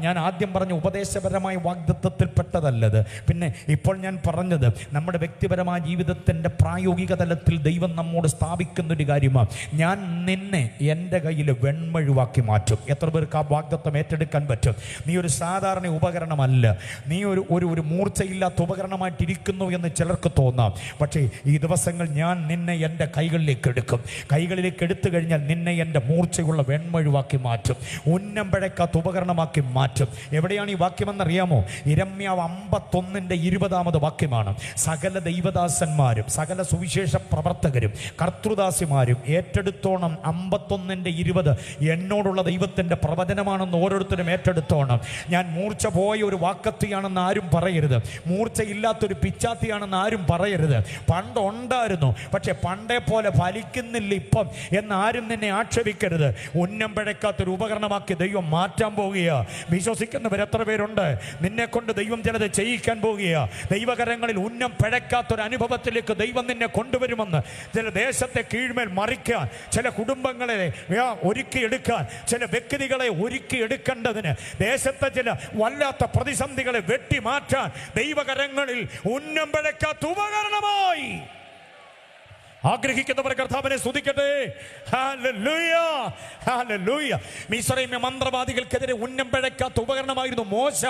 ഞാൻ ആദ്യം പറഞ്ഞ ഉപദേശപരമായ വാഗ്ദത്തത്തിൽപ്പെട്ടതല്ലത്. പിന്നെ ഇപ്പോൾ ഞാൻ പറഞ്ഞത് നമ്മുടെ വ്യക്തിപരമായ ജീവിതത്തിൻ്റെ പ്രായോഗിക തലത്തിൽ ദൈവം നമ്മോട് സ്ഥാപിക്കുന്നൊരു കാര്യമാണ്. ഞാൻ നിന്നെ എൻ്റെ കയ്യിൽ വെൺമഴുവാക്കി മാറ്റും. എത്ര പേർക്ക് ആ വാഗ്ദത്തം ഏറ്റെടുക്കാൻ പറ്റും? നീ ഒരു സാധാരണ ഉപകരണമല്ല, നീ ഒരു മൂർച്ചയില്ലാത്ത ഉപകരണമായിട്ടിരിക്കുന്നു എന്ന് ചിലർക്ക് തോന്നാം. പക്ഷേ ഈ ദിവസങ്ങൾ ഞാൻ നിന്നെ എൻ്റെ കൈകളിലേക്ക് എടുത്തു കഴിഞ്ഞാൽ നിന്നെ എൻ്റെ മൂർച്ചയുള്ള വെൺമഴുവാക്കി മാറ്റും, ഉന്നം പിഴക്കാത്ത ഉപകരണമാക്കി മാറ്റും. എവിടെയാണ് ഈ വാക്യമെന്നറിയാമോ? യിരെമ്യാവ് 51:20 വാക്യമാണ്. സകല ദൈവദാസന്മാരും സകല സുവിശേഷ പ്രവർത്തകരും കർത്തൃദാസിമാരും ഏറ്റെടുത്തോണം. 51:20 എന്നോടുള്ള ദൈവത്തിൻ്റെ പ്രവചനമാണെന്ന് ഓരോരുത്തരും ഏറ്റെടുത്തോണം. ഞാൻ മൂർച്ച പോയ ഒരു വാക്കത്തിയാണെന്ന് ആരും പറയരുത്, മൂർച്ചയില്ലാത്തൊരു പിച്ചാത്തിയാണെന്ന് ആരും പറയരുത്. പണ്ടുണ്ടായിരുന്നു, പക്ഷെ പണ്ടേ പോലെ ഫലിക്കുന്നില്ല ഇപ്പം എന്നാരും നിന്നെ ആക്ഷേപിക്കരുത്. ഉന്നം പിഴക്കാത്തൊരു ഉപകരണമാക്കി ദൈവം മാറ്റാൻ പോകുകയാ. വിശ്വസിക്കുന്നവർ എത്ര പേരുണ്ട്? നിന്നെ കൊണ്ട് ദൈവം ചിലത് ചെയ്യിക്കാൻ പോകുകയാ. ദൈവകരങ്ങളിൽ ഉന്നം പിഴക്കാത്തൊരു അനുഭവത്തിലേക്ക് ദൈവം നിന്നെ കൊണ്ടുവരുമെന്ന്. ചില ദേശത്തെ കീഴ്മേൽ മറിക്കാൻ, ചില കുടുംബങ്ങളെ ഒരുക്കിയെടുക്കാൻ, ചില വ്യക്തികളെ ഒരുക്കിയെടുക്കേണ്ടതിന്, ദേശത്തെ ചില വല്ലാത്ത പ്രതിസന്ധികളെ വെട്ടിമാറ്റാൻ ദൈവകരങ്ങളിൽ ഉന്നം പിഴക്കാത്ത ഉപകരണമായി ആഗ്രഹിക്കുന്നവർ കർത്താവിനെ സ്തുതിക്കട്ടെ. Hallelujah, hallelujah. മിസ്രൈമ്യ മന്ത്രവാദികൾക്കെതിരെ ഉന്നം പിഴക്കാത്ത ഉപകരണമായിരുന്നു മോശ.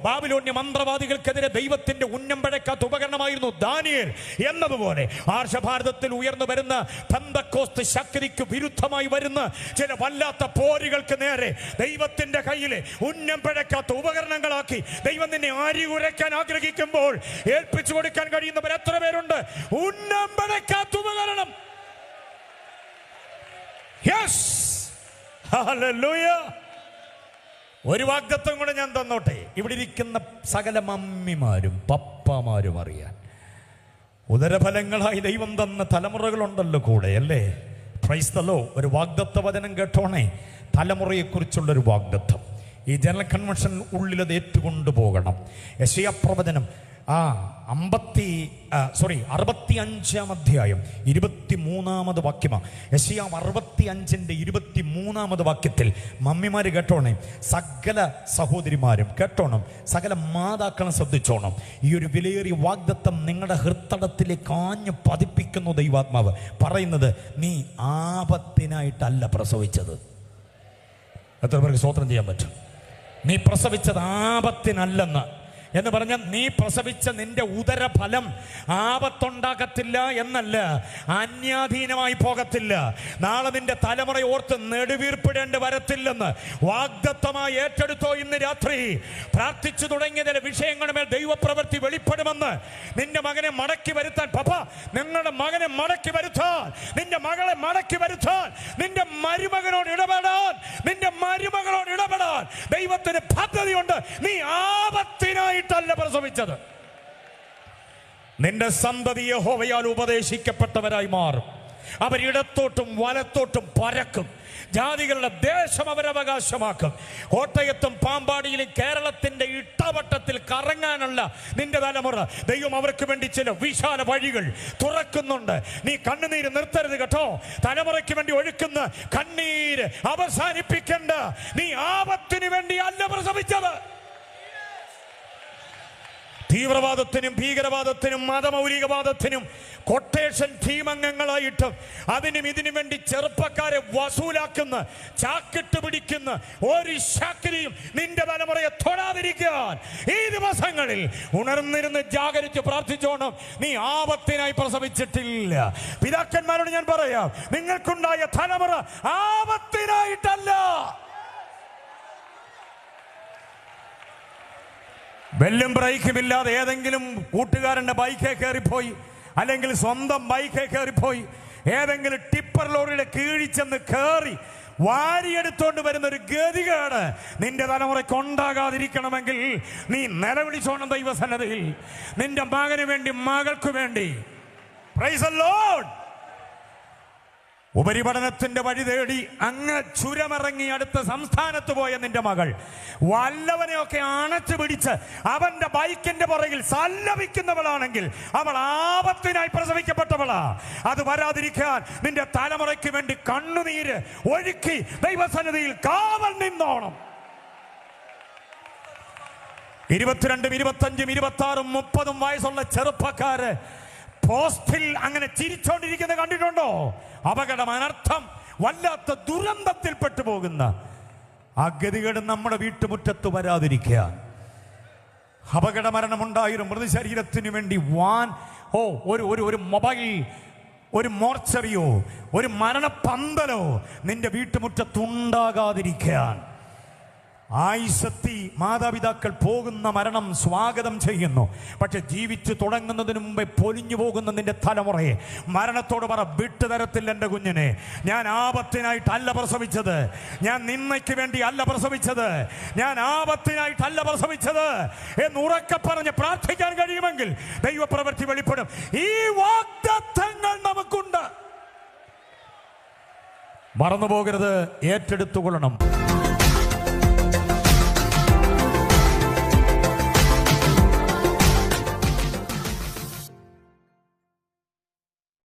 ബാബിലോന്യ മന്ത്രവാദികൾക്കെതിരെ ദൈവത്തിന്റെ ഉന്നം പിഴക്കാത്ത ഉപകരണമായിരുന്നു ദാനിയേൽ. എന്നതുപോലെ ആർഷഭാരതത്തിൽ ഉയർന്നു വരുന്ന പെന്തക്കോസ്ത് ശക്തിക്ക് വിരുദ്ധമായി വരുന്ന ചില വല്ലാത്ത പോരുകൾക്ക് നേരെ ദൈവത്തിന്റെ കയ്യിലെ ഉന്നം പിഴക്കാത്ത ഉപകരണങ്ങളാക്കി ദൈവം നിന്നെ ആരികുരയ്ക്കാൻ ആഗ്രഹിക്കുമ്പോൾ ഏൽപ്പിച്ചു കൊടുക്കാൻ കഴിയുന്നവർ എത്ര പേരുണ്ട്? ഉന്നം പിഴക്കാത്ത ഉപകരണം. Yes, hallelujah. ഒരു വാഗ്ദത്തം കൂടെ ഞാൻ തന്നോട്ടെ. ഇവിടെ ഇരിക്കുന്ന സകല മമ്മിമാരും പപ്പമാരും അറിയാൻ, ഉദരഫലങ്ങളായി ദൈവം തന്ന തലമുറകളുണ്ടല്ലോ കൂടെ, അല്ലേ? Price the Lord. ഒരു വാഗ്ദത്ത വചനം കേട്ടോണേ. തലമുറയെക്കുറിച്ചുള്ളൊരു വാഗ്ദത്തം ഈ ജനറൽ കൺവെൻഷൻ ഉള്ളിലത് ഏറ്റുകൊണ്ടു പോകണം. യെശയ്യാ പ്രവചനം 65 അധ്യായം 23 വാക്യമാണ്. യെശയ്യാ 65 23 വാക്യത്തിൽ മമ്മിമാര് കേട്ടോണേ, സകല സഹോദരിമാരും കേട്ടോണം, സകല മാതാക്കളും ശ്രദ്ധിച്ചോണം. ഈ ഒരു വിലയേറിയ വാഗ്ദത്തം നിങ്ങളുടെ ഹൃത്തടത്തിലേക്ക് ആഞ്ഞു പതിപ്പിക്കുന്നു ദൈവാത്മാവ് പറയുന്നത്. നീ ആപത്തിനായിട്ടല്ല പ്രസവിച്ചത്. എത്ര പേർക്ക് സ്തോത്രം ചെയ്യാൻ പറ്റും? നീ പ്രസവിച്ചത് ആപത്തിനല്ലെന്ന് എന്ന് പറഞ്ഞാൽ നീ പ്രസവിച്ച നിന്റെ ഉദരഫലം ആപത്തുണ്ടാകത്തില്ല എന്നല്ല, അന്യാധീനമായി പോകത്തില്ല, നാളെ നിന്റെ തലമുറ ഓർത്ത് നെടുവീർപ്പിടേണ്ടി വരത്തില്ലെന്ന് വാഗ്ദത്തമായി ഏറ്റെടുത്തോ. ഇന്ന് രാത്രി പ്രാർത്ഥിച്ചു തുടങ്ങിയ ചില വിഷയങ്ങളുടെ മേൽ ദൈവപ്രവൃത്തി വെളിപ്പെടുമെന്ന്. നിന്റെ മകനെ മടക്കി വരുത്താൻ, നിങ്ങളുടെ മകനെ മടക്കി വരുത്താൻ, നിന്റെ മകളെ മടക്കി വരുത്താൻ, നിന്റെ മരുമകനോട് ഇടപെടാൻ, ദൈവത്തിന് പദ്ധതിയുണ്ട്. നീ ആപത്തിനായിട്ടല്ല പ്രസവിച്ചത്. നിന്റെ സന്തതി യഹോവയാൽ ഉപദേശിക്കപ്പെട്ടവരായി മാറും. അവരിടത്തോട്ടും വലത്തോട്ടും പരക്കും. ജാതികളുടെ ദേശം അവരവകാശമാക്കും. കോട്ടയത്തും പാമ്പാടിയിലും കേരളത്തിന്റെ ഇട്ടവട്ടത്തിൽ കറങ്ങാനുള്ള നിന്റെ തലമുറ ദൈവം അവർക്ക് വേണ്ടി ചില വിശാല വഴികൾ തുറക്കുന്നുണ്ട്. നീ കണ്ണുനീര് നിർത്തരുത് കേട്ടോ. തലമുറയ്ക്ക് വേണ്ടി ഒഴുക്കുന്ന കണ്ണീര് അവസാനിപ്പിക്കണ്ട. നീ ആപത്തിന് വേണ്ടി അല്ല പ്രസവിച്ചത്. തീവ്രവാദത്തിനും ഭീകരവാദത്തിനും മതമൗലികവാദത്തിനും കൊട്ടേഷൻ ടീം അംഗങ്ങളായിട്ട് അതിനും ഇതിനും വേണ്ടി ചെറുപ്പക്കാരെ വസൂലാക്കുന്ന, ചാക്കിട്ട് പിടിക്കുന്ന ഒരു ശക്തിയും നിന്റെ തലമുറയെ തൊടാതിരിക്കാൻ ഈ ദിവസങ്ങളിൽ ഉണർന്നിരുന്ന് ജാഗരിച്ച് പ്രാർത്ഥിച്ചോണം. നീ ആപത്തിനായി പ്രസവിച്ചിട്ടില്ല. പിതാക്കന്മാരോട് ഞാൻ പറയാം, നിങ്ങൾക്കുണ്ടായ തലമുറ ആപത്തിനായിട്ടല്ല. ബെല്ലും ബ്രേക്കുമില്ലാതെ ഏതെങ്കിലും കൂട്ടുകാരൻ്റെ ബൈക്കേ കയറിപ്പോയി, അല്ലെങ്കിൽ സ്വന്തം ബൈക്കേ കയറിപ്പോയി, ഏതെങ്കിലും ടിപ്പർ ലോറിയുടെ കീഴിൽ ചെന്ന് കയറി വാരിയെടുത്തോണ്ട് വരുന്ന ഒരു ഗതികേട് നിന്റെ തലമുറയ്ക്ക് ഉണ്ടാകാതിരിക്കണമെങ്കിൽ നീ നിലവിളിച്ചോണം ദൈവസന്നിധിയിൽ. നിന്റെ മകന് വേണ്ടി, മകൾക്ക് വേണ്ടി. Price the Lord. ഉപരിപഠനത്തിന്റെ വഴി തേടി അങ്ങ് ചുരമിറങ്ങി അടുത്ത സംസ്ഥാനത്ത് പോയ നിന്റെ മകൾ വല്ലവനെയൊക്കെ അണച്ചു പിടിച്ച് അവന്റെ ബൈക്കിന്റെ പുറകിൽ സല്ലപിക്കുന്നവളാണെങ്കിൽ അവൾ ആപത്തിനായി പ്രസവിക്കപ്പെട്ടവളാ. അത് വരാതിരിക്കാൻ നിന്റെ തലമുറയ്ക്ക് വേണ്ടി കണ്ണുനീര് ഒഴുക്കി ദൈവസന്നിധിയിൽ കാവൽ നിന്നോണം. 22, 25, 26, 30 വയസ്സുള്ള ചെറുപ്പക്കാര് പോസ്റ്റിൽ അങ്ങനെ ചിരിച്ചോണ്ടിരിക്കുന്നത് കണ്ടിട്ടുണ്ടോ? അപകടം, അനർത്ഥം, വല്ലാത്ത ദുരന്തത്തിൽ പെട്ടുപോകുന്ന ആ ഗതികേട് നമ്മുടെ വീട്ടുമുറ്റത്ത് വരാതിരിക്കാൻ. അപകട മരണമുണ്ടായൊരു മൃതശരീരത്തിന് വേണ്ടി ഒരു മൊബൈൽ, ഒരു മോർച്ചറിയോ, ഒരു മരണപ്പന്തലോ നിന്റെ വീട്ടുമുറ്റത്തുണ്ടാകാതിരിക്കാൻ ആയിസത്തി മാതാപിതാക്കൾ പോകുന്ന മരണം സ്വാഗതം ചെയ്യുന്നു. പക്ഷെ ജീവിച്ചു തുടങ്ങുന്നതിന് മുമ്പേ പൊലിഞ്ഞു പോകുന്ന നിന്റെ തലമുറയെ മരണത്തോട് പറ, വിട്ടുതരത്തില്ല എൻ്റെ കുഞ്ഞിനെ. ഞാൻ ആപത്തിനായിട്ടല്ല പ്രസവിച്ചത്, ഞാൻ നിന്നയ്ക്ക് വേണ്ടി അല്ല പ്രസവിച്ചത്, ഞാൻ ആപത്തിനായിട്ടല്ല പ്രസവിച്ചത് എന്ന് ഉറക്കെ പറഞ്ഞ് പ്രാർത്ഥിക്കാൻ കഴിയുമെങ്കിൽ ദൈവപ്രവൃത്തി വെളിപ്പെടും. ഈ വാഗ്ദത്തങ്ങൾ നമുക്കുണ്ട്. മറന്നുപോകരുത്, ഏറ്റെടുത്തുകൊള്ളണം.